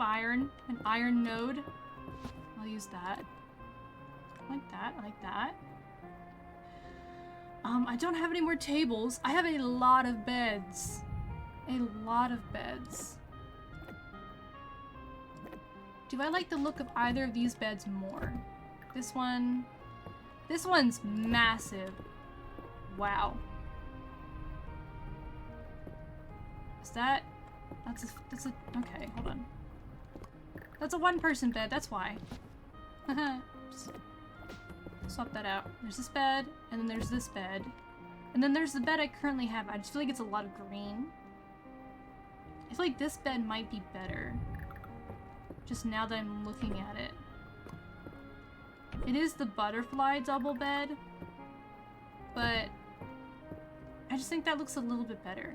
iron, an iron node. I'll use that. I like that. I like that. I don't have any more tables. I have a lot of beds. A lot of beds. Do I like the look of either of these beds more? This one's massive. Wow. Is that, that's a, okay, hold on. That's a one-person bed, that's why. Just swap that out. There's this bed, and then there's this bed. And then there's the bed I currently have. I just feel like it's a lot of green. I feel like this bed might be better. Just now that I'm looking at it. It is the butterfly double bed, but I just think that looks a little bit better.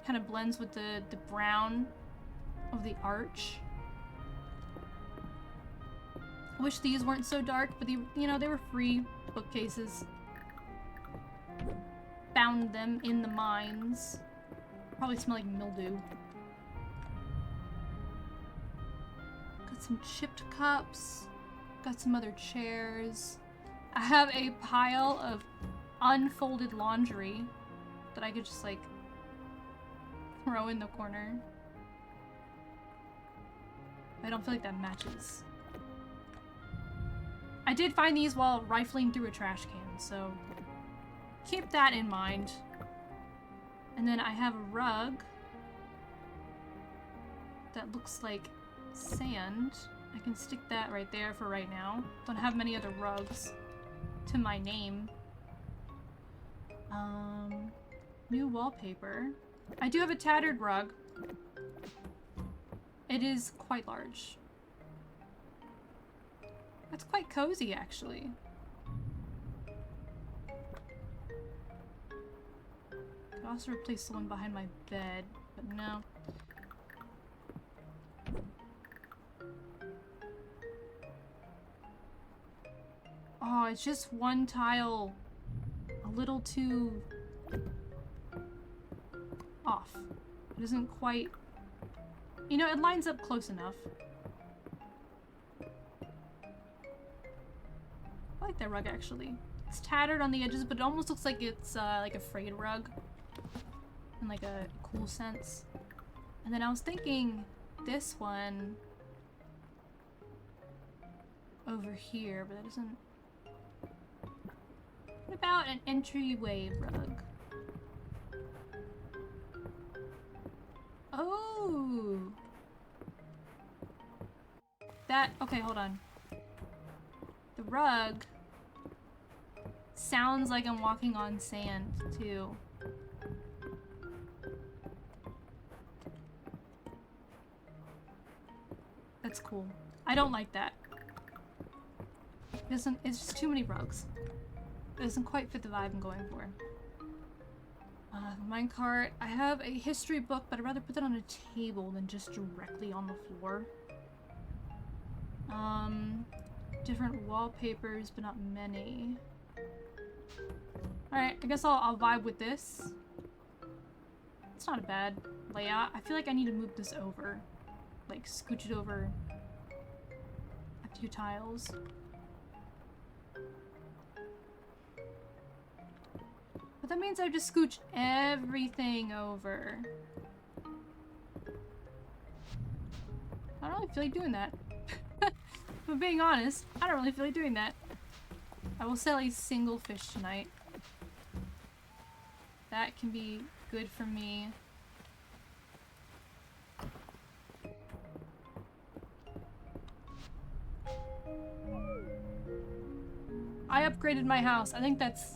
Kind of blends with the brown of the arch. I wish these weren't so dark, but you know, they were free bookcases. Found them in the mines. Probably smell like mildew. Got some chipped cups. Got some other chairs. I have a pile of unfolded laundry that I could just like throw in the corner. I don't feel like that matches. I did find these while rifling through a trash can, so keep that in mind. And then I have a rug that looks like sand. I can stick that right there for right now. Don't have many other rugs to my name. New wallpaper. I do have a tattered rug. It is quite large. That's quite cozy, actually. Could also replace the one behind my bed, but no. Oh, it's just one tile a little too off. It isn't quite... You know, it lines up close enough. I like that rug, actually. It's tattered on the edges, but it almost looks like it's like a frayed rug. In like a cool sense. And then I was thinking this one over here, but that doesn't... What about an entryway rug? Oh! That... Okay, hold on. The rug sounds like I'm walking on sand, too. That's cool. I don't like that. It's just too many rugs. It doesn't quite fit the vibe I'm going for. Minecart. I have a history book, but I'd rather put that on a table than just directly on the floor. Different wallpapers, but not many. Alright, I guess I'll vibe with this. It's not a bad layout. I feel like I need to move this over. Like, scooch it over a few tiles. But that means I just scooch everything over. I don't really feel like doing that. If I'm being honest, I don't really feel like doing that. I will sell a single fish tonight. That can be good for me. I upgraded my house. I think that's,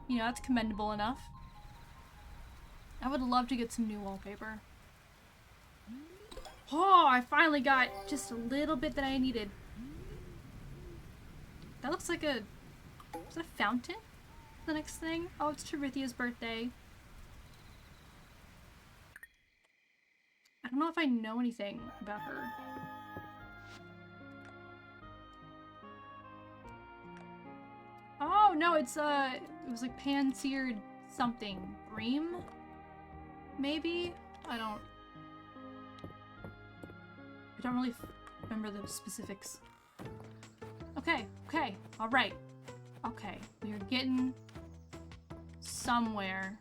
you know, that's commendable enough. I would love to get some new wallpaper. Oh, I finally got just a little bit that I needed. That looks like a... Is that a fountain? The next thing? Oh, it's Terithia's birthday. I don't know if I know anything about her. Oh, no, it's, it was like pan-seared something. Bream? Maybe? I don't really remember the specifics. Okay, okay, alright. Okay, we're getting somewhere.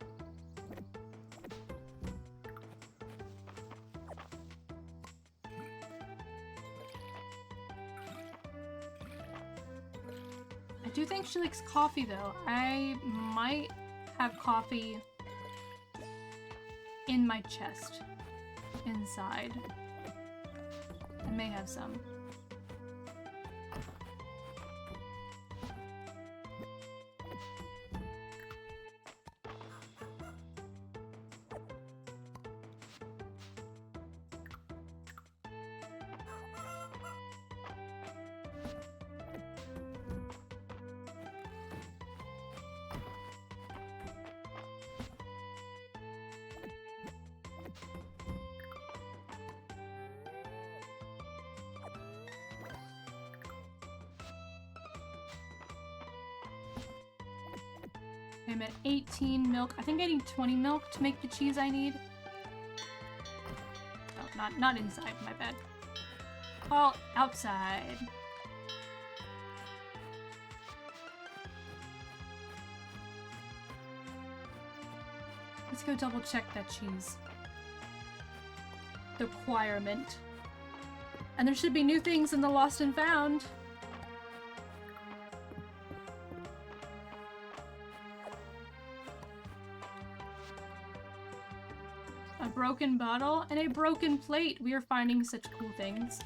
I do think she likes coffee though. I might have coffee in my chest inside. I may have some. I'm at 18 milk. I think I need 20 milk to make the cheese I need. Oh, not inside, my bad. Well, outside. Let's go double check that cheese. The requirement. And there should be new things in the Lost and Found. A broken bottle and a broken plate. We are finding such cool things.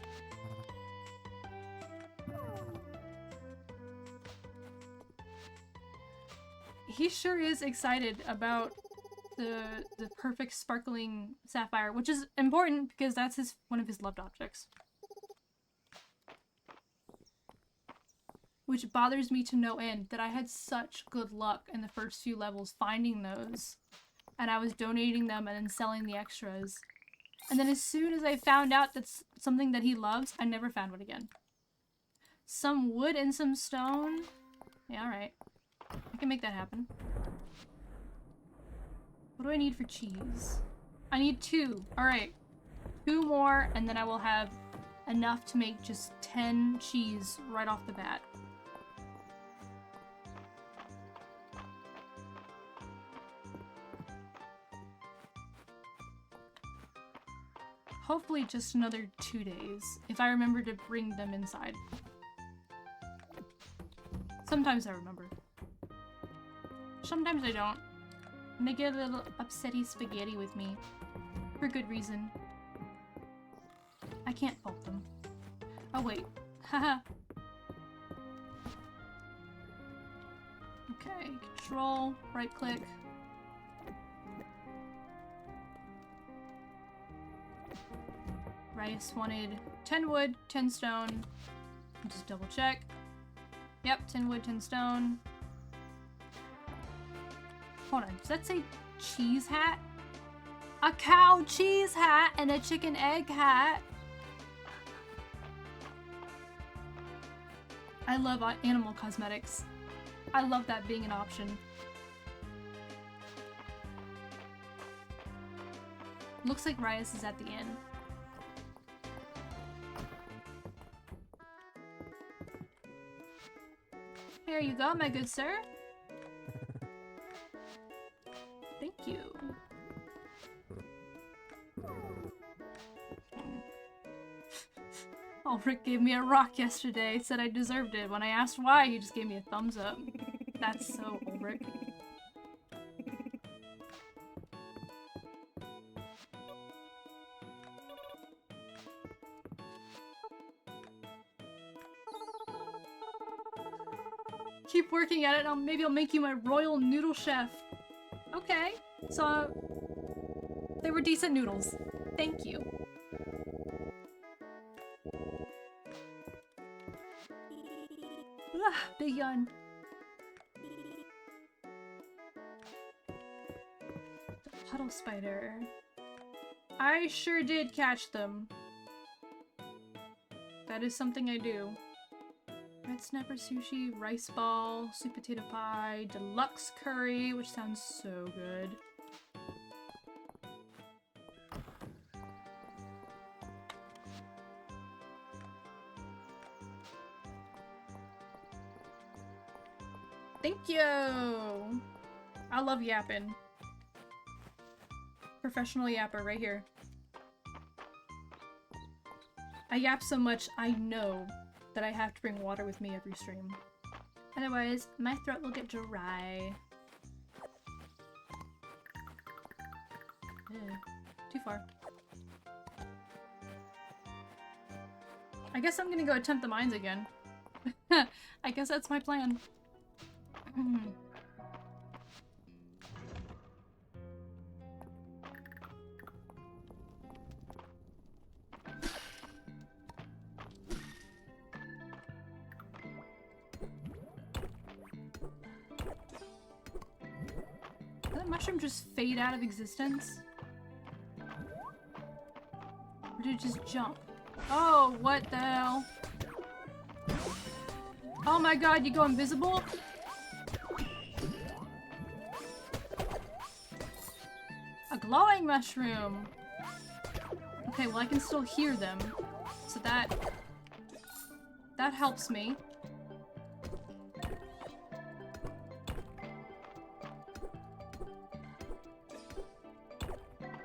He sure is excited about the perfect sparkling sapphire, which is important because that's one of his loved objects. Which bothers me to no end that I had such good luck in the first few levels finding those. And I was donating them and then selling the extras. And then as soon as I found out that's something that he loves, I never found one again. Some wood and some stone? Yeah, alright. I can make that happen. What do I need for cheese? I need 2. Alright. 2 more, and then I will have enough to make just 10 cheese right off the bat. Hopefully just another 2 days, if I remember to bring them inside. Sometimes I remember. Sometimes I don't. And they get a little upsetty spaghetti with me. For good reason. I can't fault them. Oh wait. Haha. Okay, control, right click. Rice wanted 10 wood, 10 stone. Just double check. Yep, 10 wood, 10 stone. Hold on, does that say cheese hat? A cow cheese hat and a chicken egg hat. I love animal cosmetics. I love that being an option. Looks like Rias is at the inn. Here you go, my good sir. Thank you. Oh, Rick gave me a rock yesterday, said I deserved it. When I asked why, he just gave me a thumbs up. That's so Ulrich. Keep working at it, maybe I'll make you my royal noodle chef. Okay, so they were decent noodles. Thank you. Big yawn. Puddle spider. I sure did catch them. That is something I do. Red snapper sushi, rice ball, sweet potato pie, deluxe curry, which sounds so good. Thank you! I love yapping. Professional yapper right here. I yap so much, I know that I have to bring water with me every stream. Otherwise, my throat will get dry. Ew, too far. I guess I'm gonna go attempt the mines again. I guess that's my plan. Did that mushroom just fade out of existence? Or did it just jump? Oh, what the hell? Oh my god, you go invisible? A glowing mushroom! Okay, well I can still hear them. So that helps me.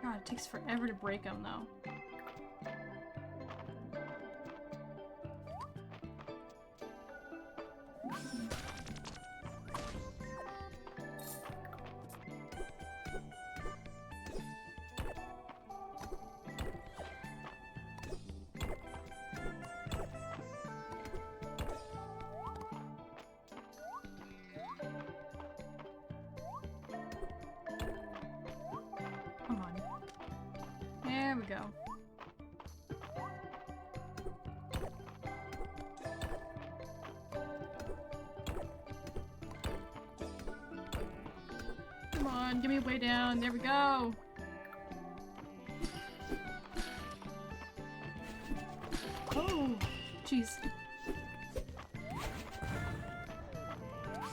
God, it takes forever to break them though. There we go. Come on, give me a way down. There we go. Oh, jeez.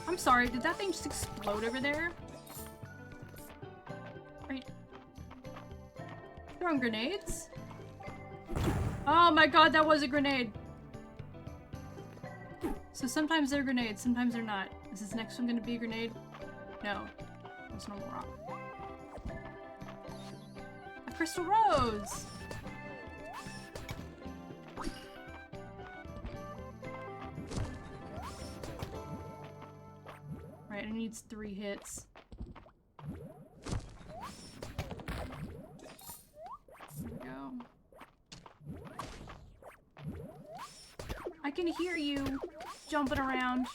I'm sorry, did that thing just explode over there? Throwing grenades? Oh my god, that was a grenade! So sometimes they're grenades, sometimes they're not. Is this next one gonna be a grenade? No. It's normal rock. A crystal rose! Right, it needs 3 hits. I can hear you jumping around.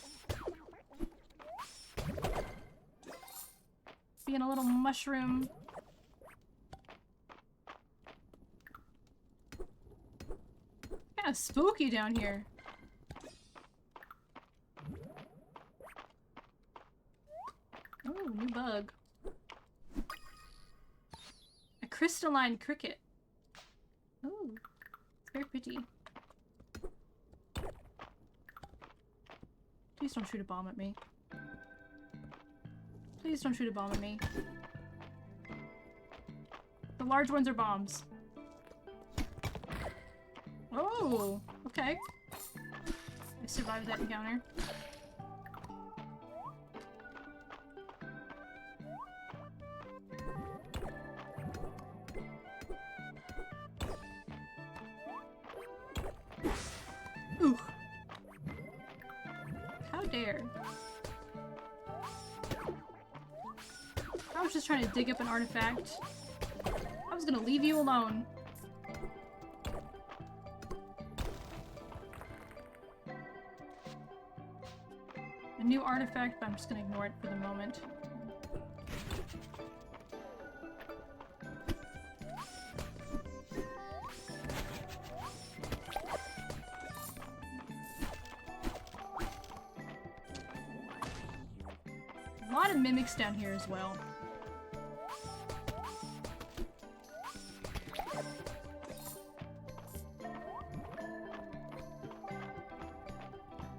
Being a little mushroom. Kinda spooky down here. Oh, new bug. A crystalline cricket. Oh, it's very pretty. Please don't shoot a bomb at me. Please don't shoot a bomb at me. The large ones are bombs. Oh, okay. I survived that encounter. Ooh. How dare. I was just trying to dig up an artifact. I was gonna leave you alone. A new artifact, but I'm just gonna ignore it for the moment. lot of mimics down here as well.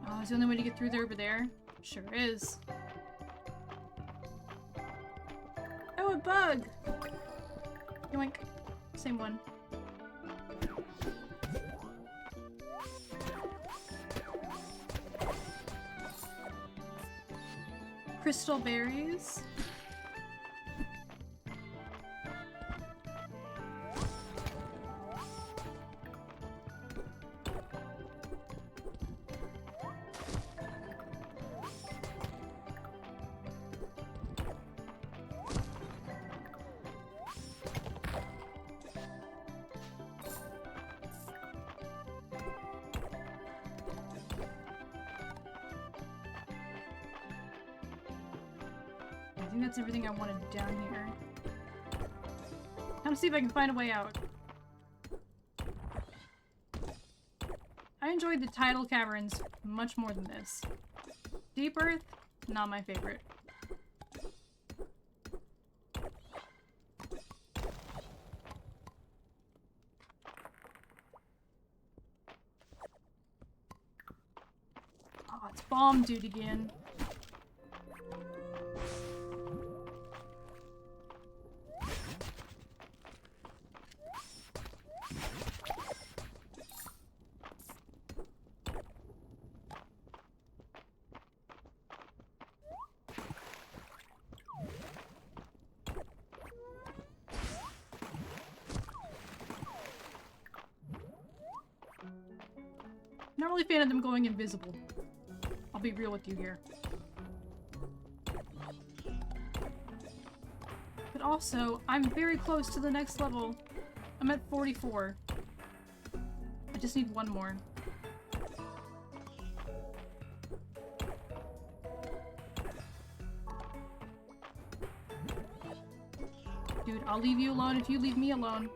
Oh, is the only way to get through there over there? Sure is. Oh, a bug! Yoink. Same one. Crystal berries. I think that's everything I wanted down here. I'm gonna see if I can find a way out. I enjoyed the tidal caverns much more than this. Deep Earth, not my favorite. Oh, it's bomb dude again. Not really a fan of them going invisible. I'll be real with you here. But also, I'm very close to the next level. I'm at 44. I just need one more. Dude, I'll leave you alone if you leave me alone.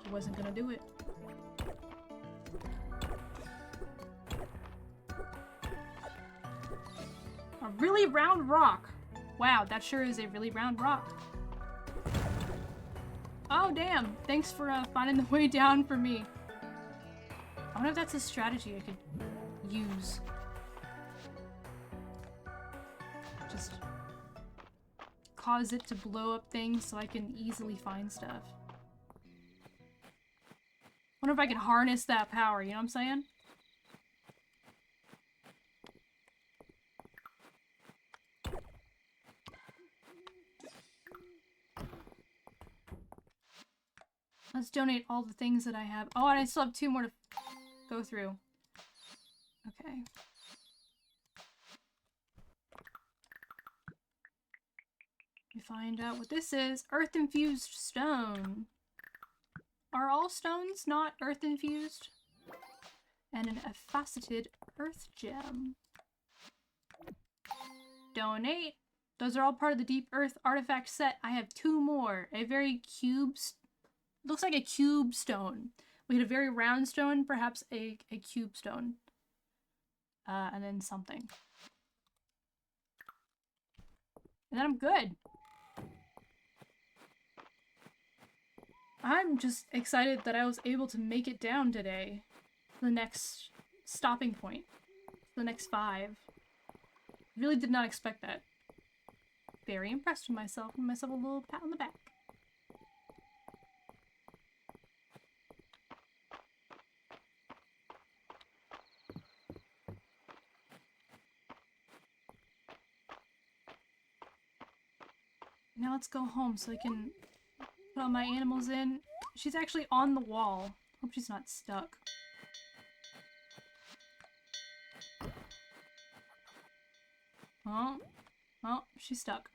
He wasn't gonna do it. A really round rock. Wow, that sure is a really round rock. Oh, damn. Thanks for finding the way down for me. I wonder if that's a strategy I could use. Just cause it to blow up things so I can easily find stuff. Wonder if I can harness that power, you know what I'm saying? Let's donate all the things that I have. Oh, and I still have 2 more to go through. Okay. We find out what this is. Earth-infused stone. Are all stones not earth-infused? And a faceted earth gem. Donate. Those are all part of the Deep Earth artifact set. I have 2 more. A very looks like a cube stone. We had a very round stone, perhaps a cube stone. And then something. And then I'm good. I'm just excited that I was able to make it down today. The next stopping point. The next 5. Really did not expect that. Very impressed with myself. Give myself a little pat on the back. Now let's go home so I can put all my animals in. She's actually on the wall. Hope she's not stuck. Oh, she's stuck.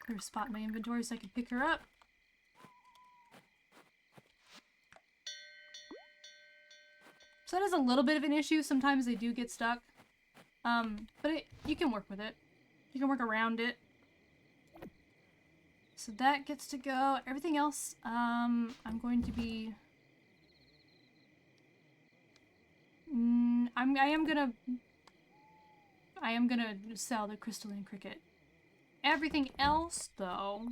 Clear a spot in my inventory so I can pick her up. So that is a little bit of an issue. Sometimes they do get stuck. But you can work with it. You can work around it. So that gets to go. Everything else, I'm going to be... fine. I am gonna sell the crystalline cricket. Everything else, though,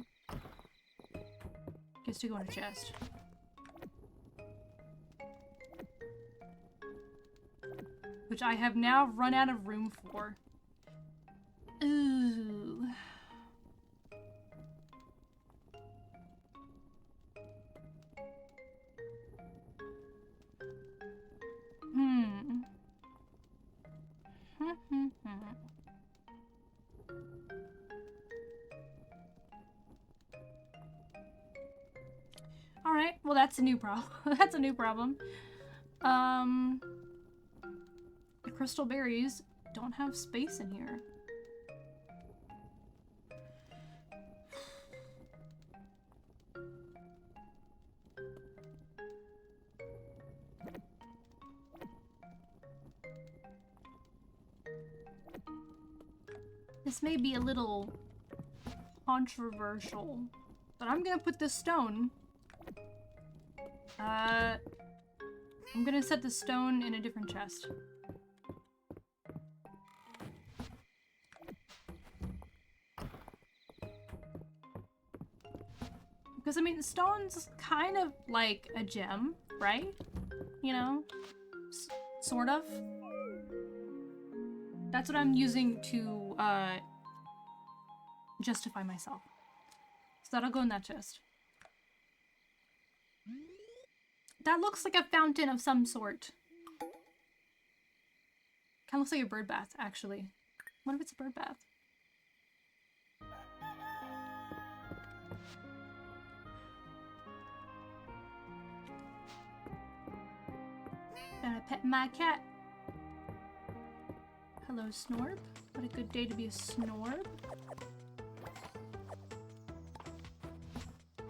gets to go in a chest. Which I have now run out of room for. Ooh. Alright, well that's a new problem. That's a new problem. The crystal berries don't have space in here. This may be a little controversial, but I'm gonna put this stone. I'm gonna set the stone in a different chest. Because, I mean, the stone's kind of like a gem, right? You know? Sort of. That's what I'm using to, justify myself. So that'll go in that chest. That looks like a fountain of some sort. Kinda looks like a bird bath, actually. What if it's a bird bath? Gonna pet my cat. Hello, Snorb. What a good day to be a Snorb.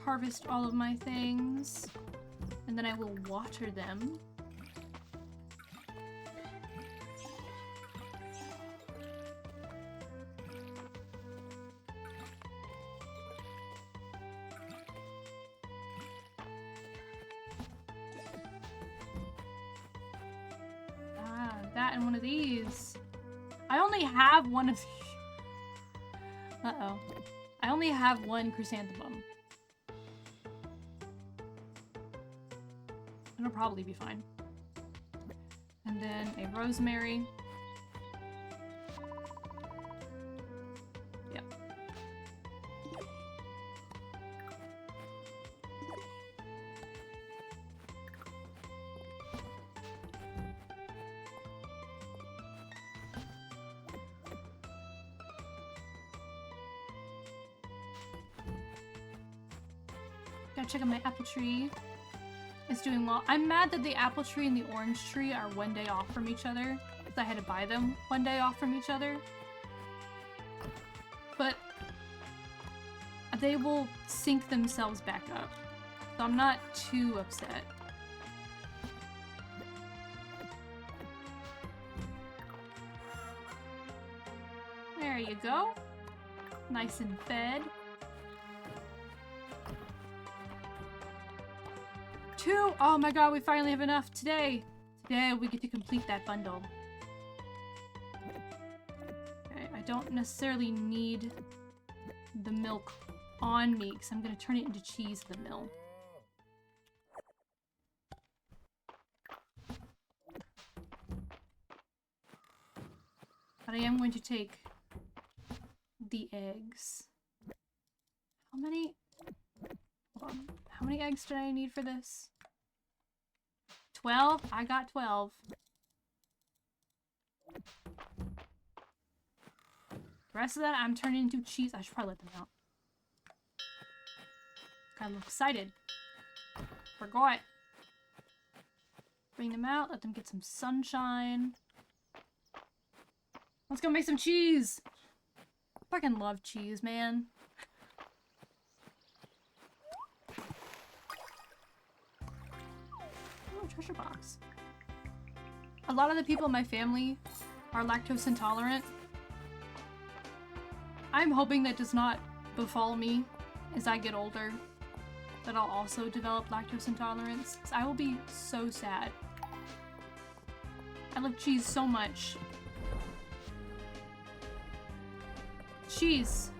Harvest all of my things, and then I will water them. That and one of these. I only have one of these. Uh-oh. I only have one chrysanthemum. It'll probably be fine. And then a rosemary. Yep. Gotta check out my apple tree. It's doing well. I'm mad that the apple tree and the orange tree are one day off from each other. Because I had to buy them one day off from each other. But they will sync themselves back up. So I'm not too upset. There you go. Nice and fed. 2! Oh my god, we finally have enough today! Today we get to complete that bundle. Okay, I don't necessarily need the milk on me, because I'm going to turn it into cheese at the mill. But I am going to take the eggs. How many? Hold on. How many eggs did I need for this? 12? I got 12. The rest of that I'm turning into cheese. I should probably let them out. Kind of excited. Forgot. Bring them out. Let them get some sunshine. Let's go make some cheese! I fucking love cheese, man. Oh, treasure box. A lot of the people in my family are lactose intolerant. I'm hoping that does not befall me as I get older. That I'll also develop lactose intolerance. 'Cause I will be so sad. I love cheese so much. Cheese.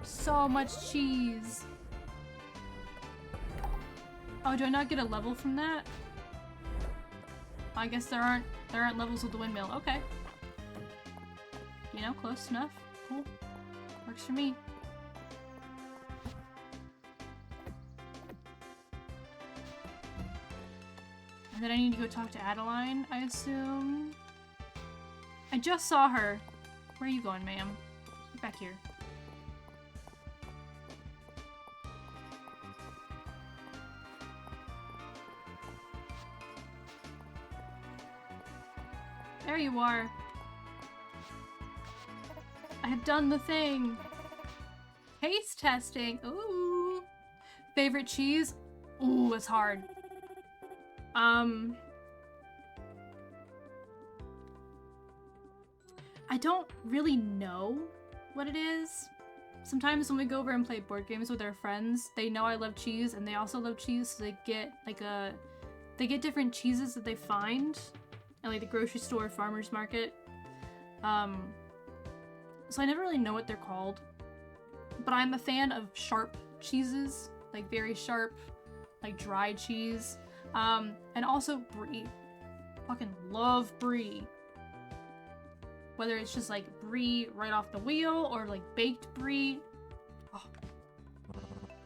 So much cheese. Oh, do I not get a level from that? I guess there aren't levels with the windmill. Okay. You know, close enough. Cool. Works for me. And then I need to go talk to Adeline, I assume. I just saw her. Where are you going, ma'am? Get back here. There you are. I have done the thing. Taste testing. Ooh. Favorite cheese? Ooh, it's hard. I don't really know what it is. Sometimes when we go over and play board games with our friends, they know I love cheese and they also love cheese, so they get like they get different cheeses that they find at like the grocery store, farmer's market. So I never really know what they're called, but I'm a fan of sharp cheeses, like very sharp, like dry cheese. And also brie. Fucking love brie. Whether it's just like brie right off the wheel or like baked brie. Oh,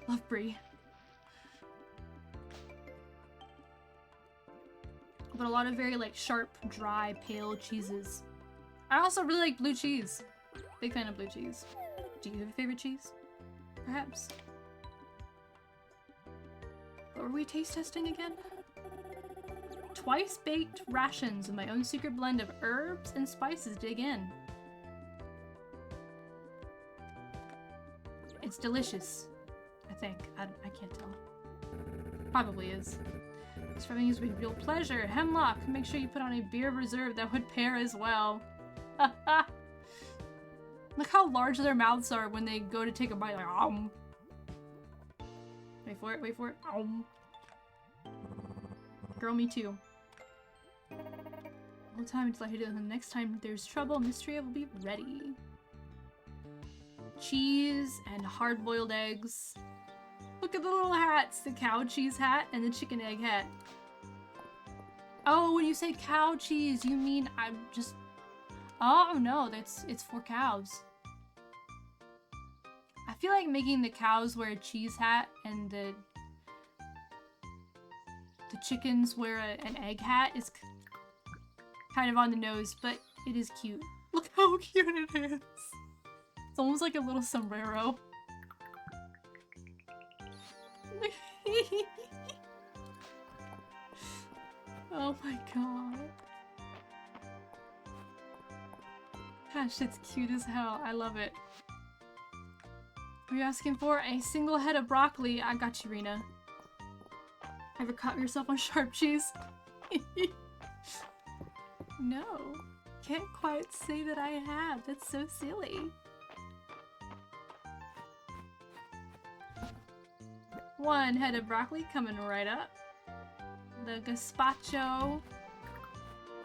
love brie. But a lot of very like sharp, dry, pale cheeses. I also really like blue cheese. Big fan of blue cheese. Do you have a favorite cheese? Perhaps. What were we taste testing again? Twice baked rations with my own secret blend of herbs and spices. Dig in. It's delicious. I think. I can't tell. Probably is. This rubbing is a real pleasure. Hemlock. Make sure you put on a beer reserve that would pair as well. Look how large their mouths are when they go to take a bite. Like, Wait for it, wait for it. Girl, me too. All time until I hit it, and the next time there's trouble, Mistria will be ready. Cheese and hard-boiled eggs. Look at the little hats. The cow cheese hat and the chicken egg hat. Oh, when you say cow cheese, you mean I'm just... Oh, no, it's for cows. I feel like making the cows wear a cheese hat and the chickens wear an egg hat is kind of on the nose, but it is cute. Look how cute it is. It's almost like a little sombrero. Oh my god. Gosh, it's cute as hell. I love it. Are you asking for a single head of broccoli? I got you, Rena. Ever caught yourself on sharp cheese? No. Can't quite say that I have. That's so silly. One head of broccoli coming right up. The gazpacho.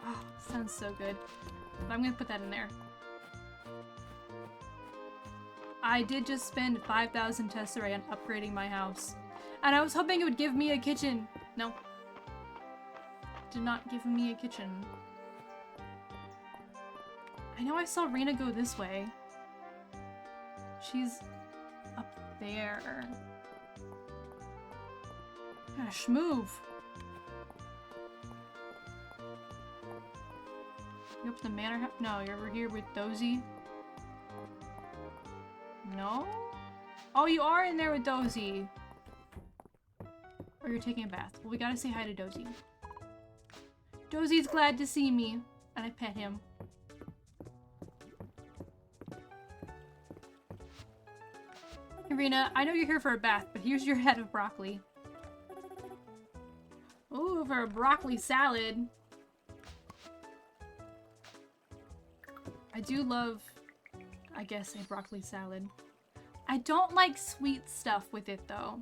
Oh, sounds so good. But I'm gonna put that in there. I did just spend 5,000 tesserae on upgrading my house. And I was hoping it would give me a kitchen. No. Did not give me a kitchen. I know I saw Rena go this way. She's up there. Gosh, move. You up to the manor house? No, you're over here with Dozy. No? Oh, you are in there with Dozy. Or you're taking a bath. Well, we gotta say hi to Dozy. Dozy's glad to see me. And I pet him. Irina, I know you're here for a bath, but here's your head of broccoli. Ooh, for a broccoli salad. I do love, I guess, a broccoli salad. I don't like sweet stuff with it though.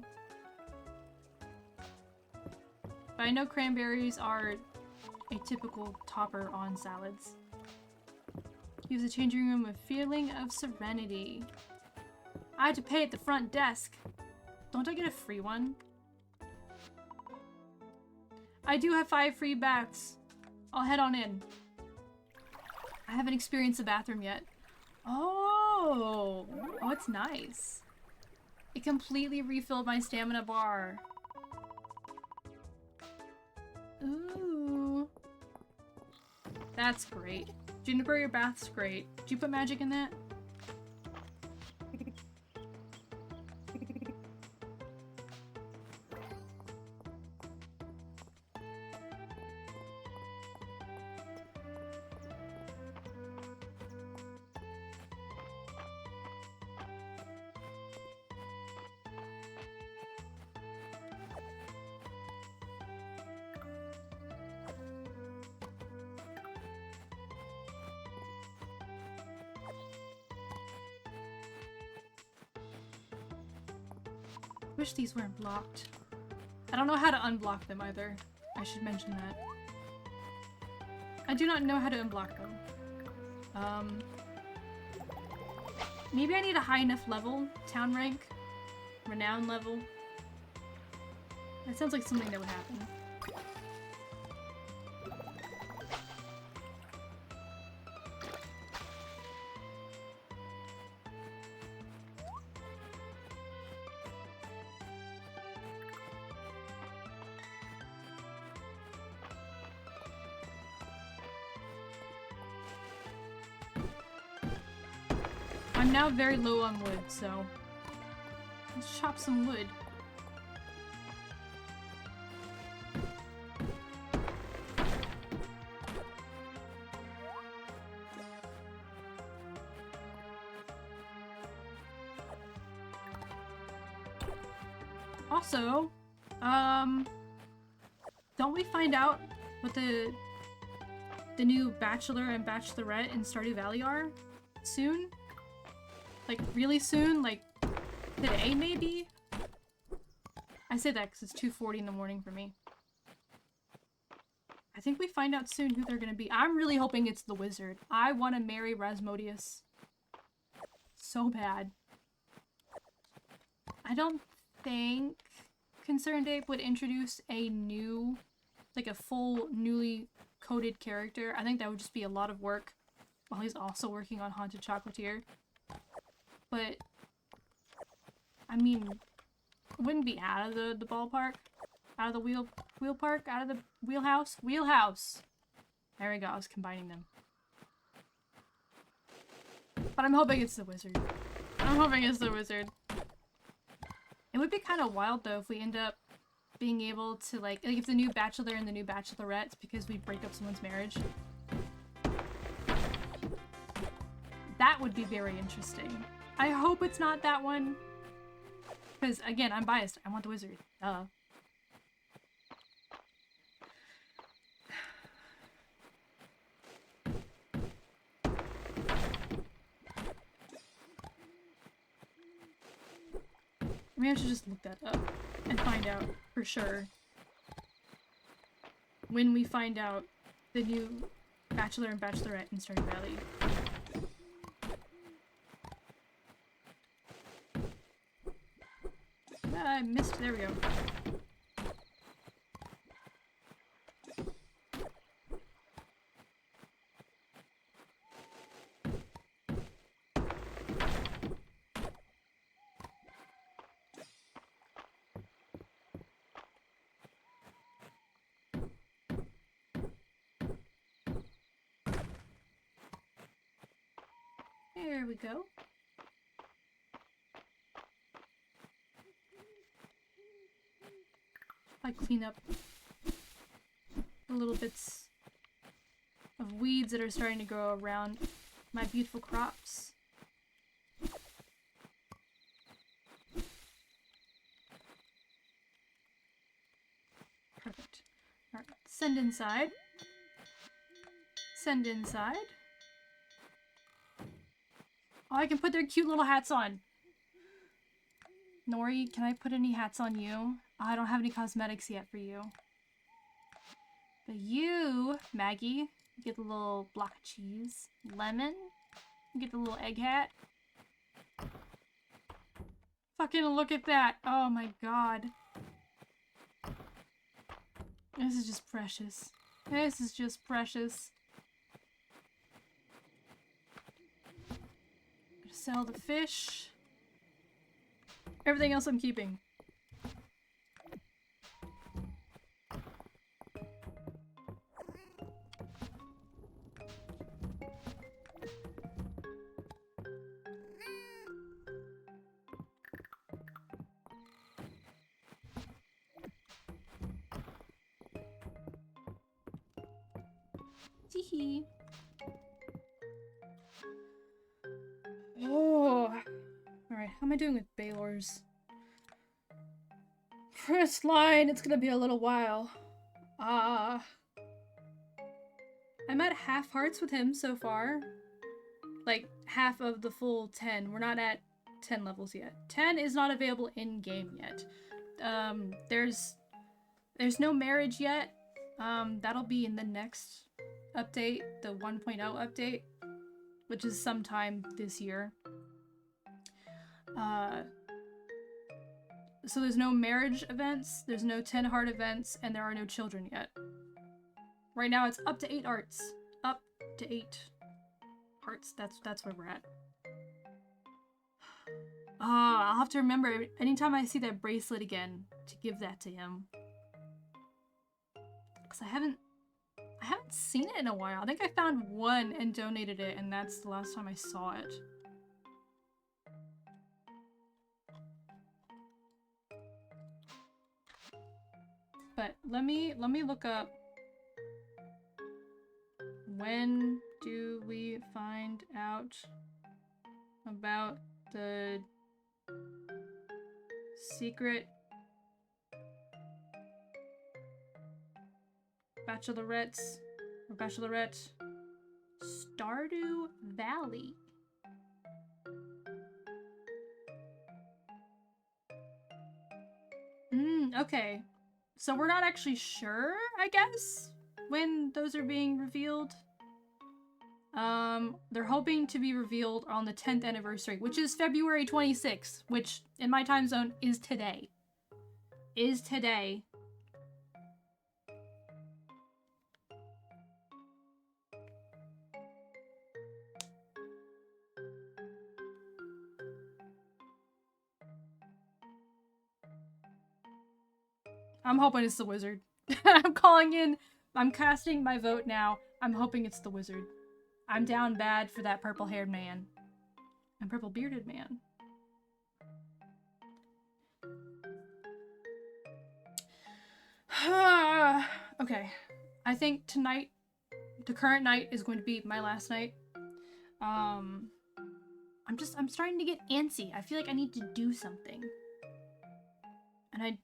But I know cranberries are a typical topper on salads. Gives the changing room a feeling of serenity. I had to pay at the front desk. Don't I get a free one? I do have 5 free baths. I'll head on in. I haven't experienced the bathroom yet. Oh, it's nice. It completely refilled my stamina bar. Ooh. That's great. Juniper, your bath's great. Did you put magic in that? Wish these weren't blocked. I don't know how to unblock them either. I should mention that. I do not know how to unblock them. Maybe I need a high enough level, town rank, renown level. That sounds like something that would happen. I'm now very low on wood, so let's chop some wood. Also, don't we find out what the new Bachelor and Bachelorette in Stardew Valley are soon? Like, really soon? Like, today, maybe? I say that because it's 2:40 in the morning for me. I think we find out soon who they're gonna be. I'm really hoping it's the wizard. I want to marry Rasmodius. So bad. I don't think Concerned Ape would introduce a new, like a full, newly coded character. I think that would just be a lot of work while he's also working on Haunted Chocolatier. But, I mean, it wouldn't be out of the ballpark. Out of the wheel park? Out of the wheelhouse? Wheelhouse! There we go, I was combining them. But I'm hoping it's the wizard. I'm hoping it's the wizard. It would be kind of wild, though, if we end up being able to, like if the new Bachelor and the new Bachelorette, because we break up someone's marriage. That would be very interesting. I hope it's not that one. Because, again, I'm biased. I want the wizard. Duh. Maybe I should just look that up and find out for sure. When we find out the new Bachelor and Bachelorette in Stardew Valley. I missed. There we go. There we go. I clean up the little bits of weeds that are starting to grow around my beautiful crops. Perfect. Alright, send inside. Send inside. Oh, I can put their cute little hats on. Nori, can I put any hats on you? I don't have any cosmetics yet for you. But you, Maggie, you get the little block of cheese. Lemon, you get the little egg hat. Fucking look at that. Oh my god. This is just precious. This is just precious. Gonna sell the fish. Everything else I'm keeping. Teehee. Oh. Alright, how am I doing with Baylor's? First line, it's gonna be a little while. I'm at half hearts with him so far. Like, half of the full 10. We're not at 10 levels yet. 10 is not available in-game yet. There's no marriage yet. That'll be in the next update, the 1.0 update, which is sometime this year. So there's no marriage events, there's no 10 heart events, and there are no children yet. Right now it's up to 8 hearts. Up to 8 hearts. That's where we're at. I'll have to remember anytime I see that bracelet again to give that to him. Because I haven't seen it in a while. I think I found one and donated it, and that's the last time I saw it. But let me look up, when do we find out about the secret bachelorettes or bachelorette? Stardew Valley. Okay. So we're not actually sure, I guess, when those are being revealed. They're hoping to be revealed on the 10th anniversary, which is February 26th, which in my time zone is today. Is today. I'm hoping it's the wizard. I'm calling in. I'm casting my vote now. I'm hoping it's the wizard. I'm down bad for that purple-haired man. And purple-bearded man. Okay. I think tonight, the current night, is going to be my last night. I'm starting to get antsy. I feel like I need to do something. And I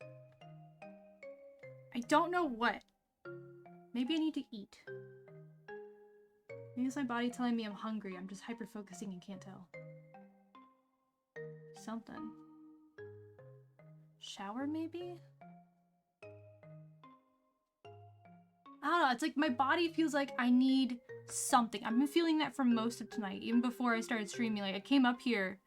don't know what. Maybe I need to eat. Maybe it's my body telling me I'm hungry. I'm just hyper-focusing and can't tell. Something. Shower, maybe? I don't know. It's like my body feels like I need something. I've been feeling that for most of tonight. Even before I started streaming. Like, I came up here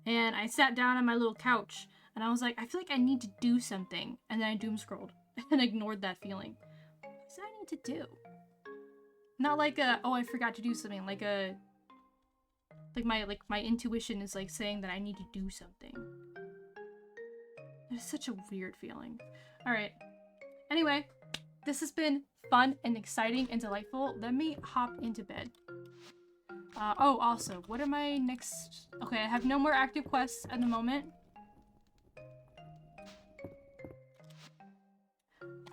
and I sat down on my little couch and I was like, I feel like I need to do something. And then I doom-scrolled and ignored that feeling. What does I need to do? Not like a, oh, I forgot to do something. Like my intuition is like saying that I need to do something. It's such a weird feeling. Alright. Anyway, this has been fun and exciting and delightful. Let me hop into bed. Oh, also, what are my next... Okay, I have no more active quests at the moment.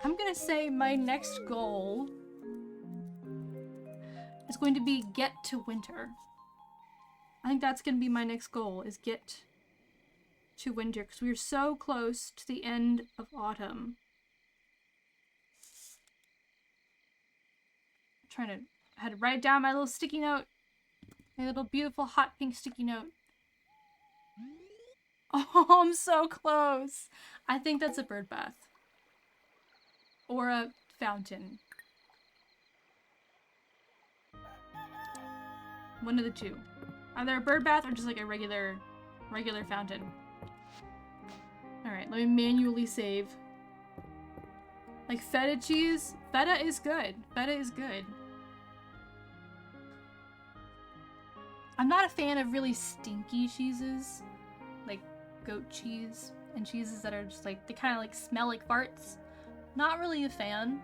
I'm gonna say my next goal is going to be get to winter. I think that's gonna be my next goal, is get to winter, because we are so close to the end of autumn. I had to write down my little sticky note. My little beautiful hot pink sticky note. Oh, I'm so close. I think that's a bird bath. Or a fountain. One of the two. Either a bird bath or just like a regular fountain. Alright, let me manually save. Like feta cheese? Feta is good. Feta is good. I'm not a fan of really stinky cheeses. Like goat cheese and cheeses that are just like, they kind of like smell like farts. Not really a fan.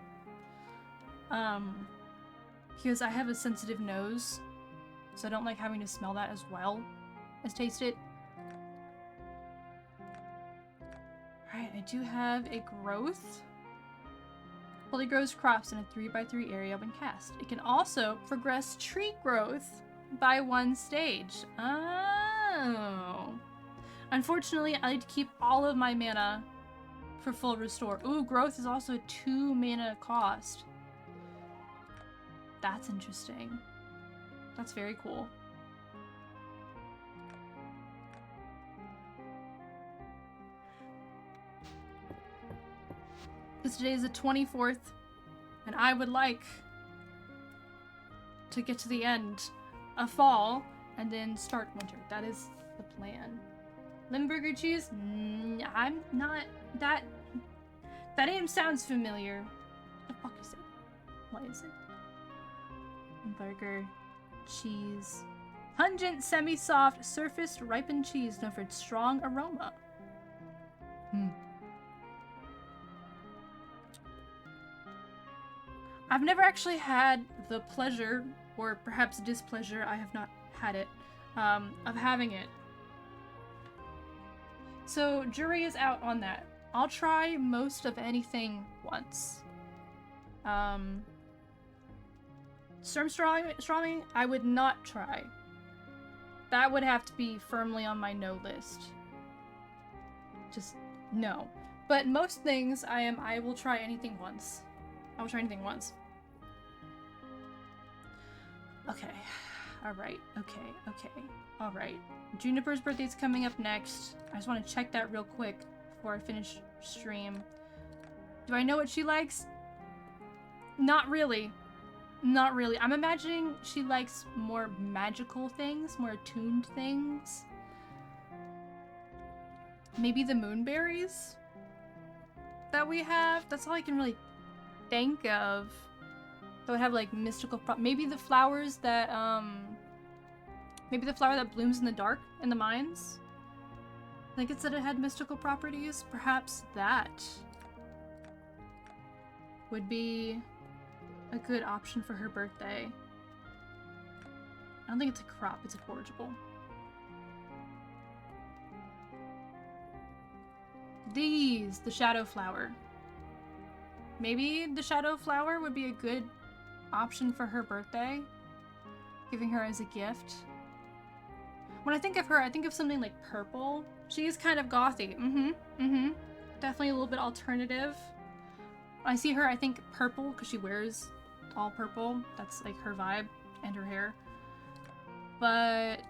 Because I have a sensitive nose. So I don't like having to smell that as well as taste it. Alright, I do have a growth. Fully grows crops in a 3x3 area when cast. It can also progress tree growth by 1 stage. Oh. Unfortunately, I like to keep all of my mana for full restore. Ooh, growth is also a 2 mana cost. That's interesting. That's very cool. Because today is the 24th, and I would like to get to the end of fall and then start winter. That is the plan. Limburger cheese? I'm not that. That name sounds familiar. What the fuck is it? What is it? Limburger cheese. Pungent, semi-soft, surfaced, ripened cheese known for its strong aroma. I've never actually had the pleasure, or perhaps displeasure, I have not had it, of having it. So, jury is out on that. I'll try most of anything once. Stormstorming, I would not try. That would have to be firmly on my no list. Just, no. But most things, I will try anything once. I will try anything once. Okay. Alright. Okay. Alright. Juniper's birthday's coming up next. I just want to check that real quick before I finish stream. Do I know what she likes? Not really. Not really. I'm imagining she likes more magical things, more attuned things. Maybe the moonberries that we have? That's all I can really think of. That would have like mystical maybe the flowers that maybe the flower that blooms in the dark in the mines. I think it said it had mystical properties. Perhaps that would be a good option for her birthday. I don't think it's a crop, it's a forageable. These, the shadow flower. Maybe the shadow flower would be a good option for her birthday. Giving her as a gift. When I think of her, I think of something like purple. She is kind of gothy. Definitely a little bit alternative. When I see her, I think purple because she wears all purple. That's like her vibe and her hair. But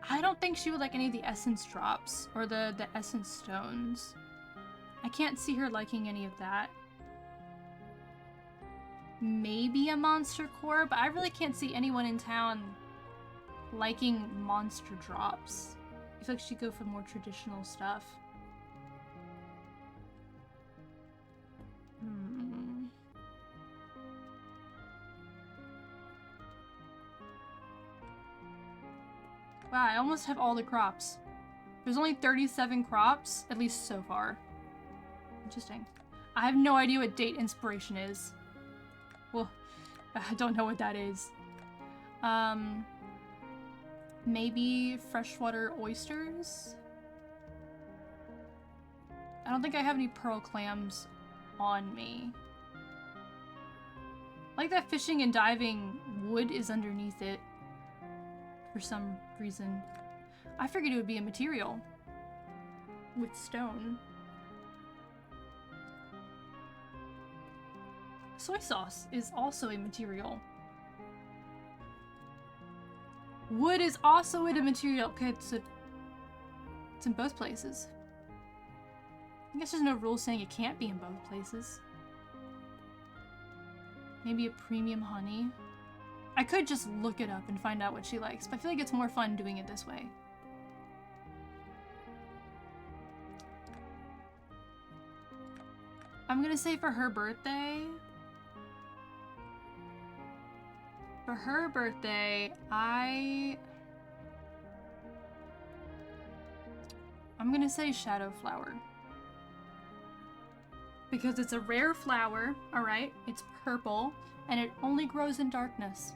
I don't think she would like any of the essence drops or the essence stones. I can't see her liking any of that. Maybe a monster core, but I really can't see anyone in town liking monster drops. I feel like she'd go for more traditional stuff. Wow, I almost have all the crops. There's only 37 crops, at least so far. Interesting. I have no idea what date inspiration is. Well, I don't know what that is. Maybe freshwater oysters? I don't think I have any pearl clams on me. Like that fishing and diving wood is underneath it. For some reason. I figured it would be a material. With stone. Soy sauce is also a material. Wood is also in a material. Okay, so it's in both places. I guess there's no rule saying it can't be in both places. Maybe a premium honey. I could just look it up and find out what she likes, but I feel like it's more fun doing it this way. I'm gonna say for her birthday. For her birthday, I'm gonna say Shadow Flower. Because it's a rare flower, alright? It's purple, and it only grows in darkness.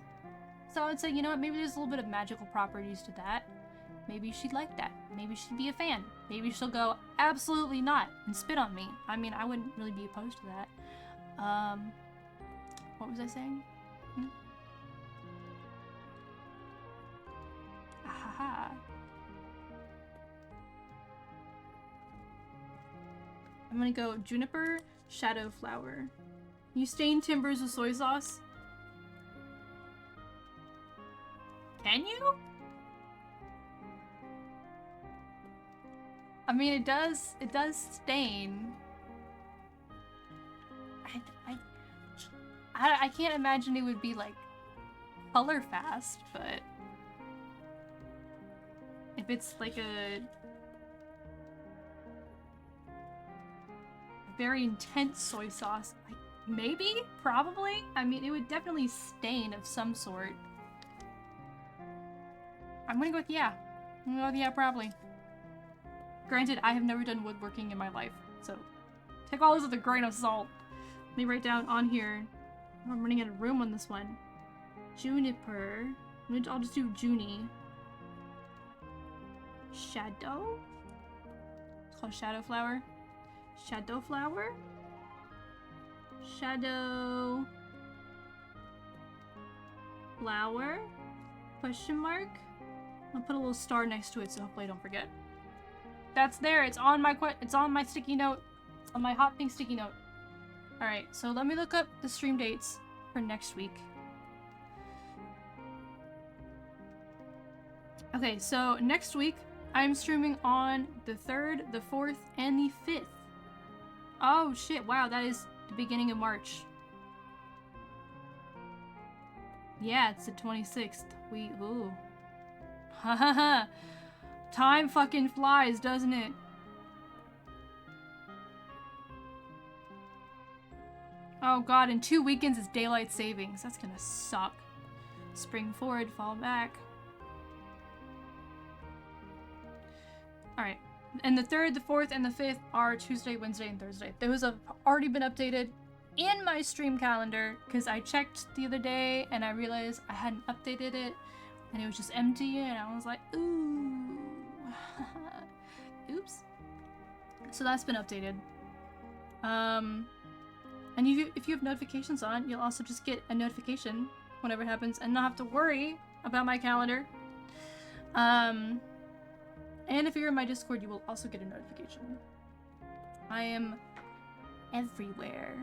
So I would say, you know what, maybe there's a little bit of magical properties to that. Maybe she'd like that. Maybe she'd be a fan. Maybe she'll go, absolutely not, and spit on me. I mean, I wouldn't really be opposed to that. What was I saying? Ahaha. I'm gonna go Juniper, Shadow Flower. You stain timbers with soy sauce? Can you? I mean, it does stain. I can't imagine it would be like color fast, but if it's like a very intense soy sauce, like maybe, probably. I mean, it would definitely stain of some sort. I'm gonna go with yeah. I'm gonna go with yeah, probably. Granted, I have never done woodworking in my life, so take all this with a grain of salt. Let me write down on here. I'm running out of room on this one. Juniper. I'll just do Junie. Shadow? It's called Shadow Flower. Shadow Flower? Shadow Flower? Question mark? I'll put a little star next to it so hopefully I don't forget. That's there. It's on my sticky note. It's on my hot pink sticky note. Alright, so let me look up the stream dates for next week. Okay, so next week I'm streaming on the 3rd, the 4th, and the 5th. Oh shit, wow, that is the beginning of March. Yeah, it's the 26th. Ooh. Ha ha ha. Time fucking flies, doesn't it? Oh god, in 2 weekends is daylight savings. That's gonna suck. Spring forward, fall back. Alright. And the 3rd, the 4th, and the 5th are Tuesday, Wednesday, and Thursday. Those have already been updated in my stream calendar because I checked the other day and I realized I hadn't updated it and it was just empty and I was like, ooh. Oops. So that's been updated. And if you have notifications on, you'll also just get a notification whenever it happens and not have to worry about my calendar. And if you're in my Discord, you will also get a notification. I am everywhere.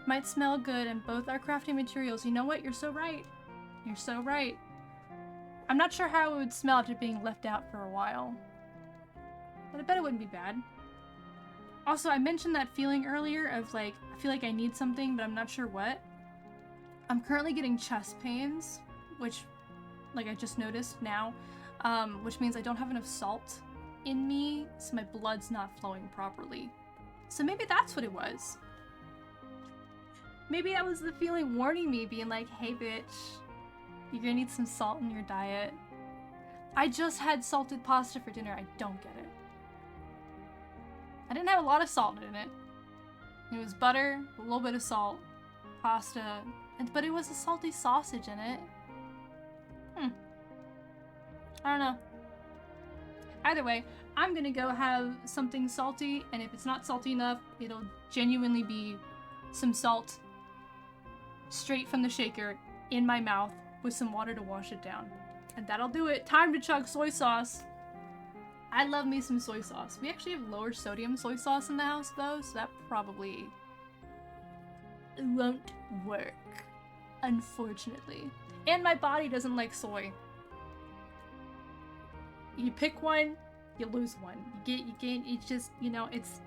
Might smell good and both are crafting materials. You know what? You're so right. You're so right. I'm not sure how it would smell after being left out for a while. But I bet it wouldn't be bad. Also, I mentioned that feeling earlier of like, I feel like I need something, but I'm not sure what. I'm currently getting chest pains, which, like I just noticed now, which means I don't have enough salt in me, so my blood's not flowing properly. So maybe that's what it was. Maybe that was the feeling warning me, being like, hey bitch, you're gonna need some salt in your diet. I just had salted pasta for dinner. I don't get it. I didn't have a lot of salt in it. It was butter, a little bit of salt, pasta, but it was a salty sausage in it. I don't know. Either way, I'm gonna go have something salty, and if it's not salty enough, it'll genuinely be some salt straight from the shaker in my mouth with some water to wash it down. And that'll do it. Time to chug soy sauce. I love me some soy sauce. We actually have lower sodium soy sauce in the house though, so that probably won't work, unfortunately. And my body doesn't like soy. You pick one, you lose one. You gain, it's just, you know, it's...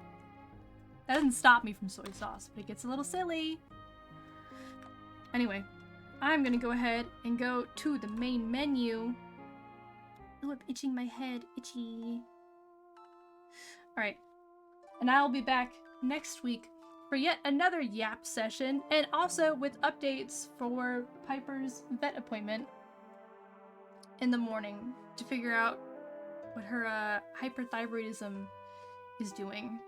That doesn't stop me from soy sauce, but it gets a little silly. Anyway, I'm gonna go ahead and go to the main menu. Oh, I'm itching my head. Itchy. Alright. And I'll be back next week for yet another yap session, and also with updates for Piper's vet appointment in the morning to figure out what her hyperthyroidism is doing.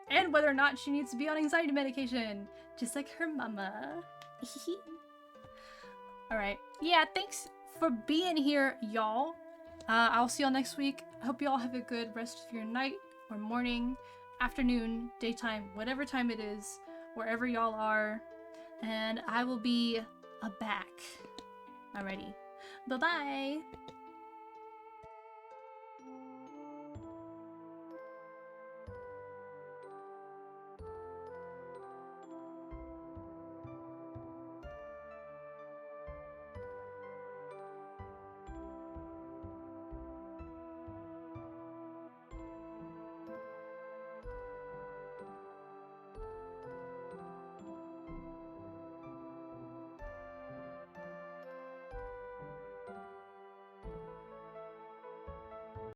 And whether or not she needs to be on anxiety medication, just like her mama. Alright. Yeah, thanks for being here, y'all. I'll see y'all next week. I hope y'all have a good rest of your night or morning, afternoon, daytime, whatever time it is, wherever y'all are. And I will be back. Alrighty. Bye-bye.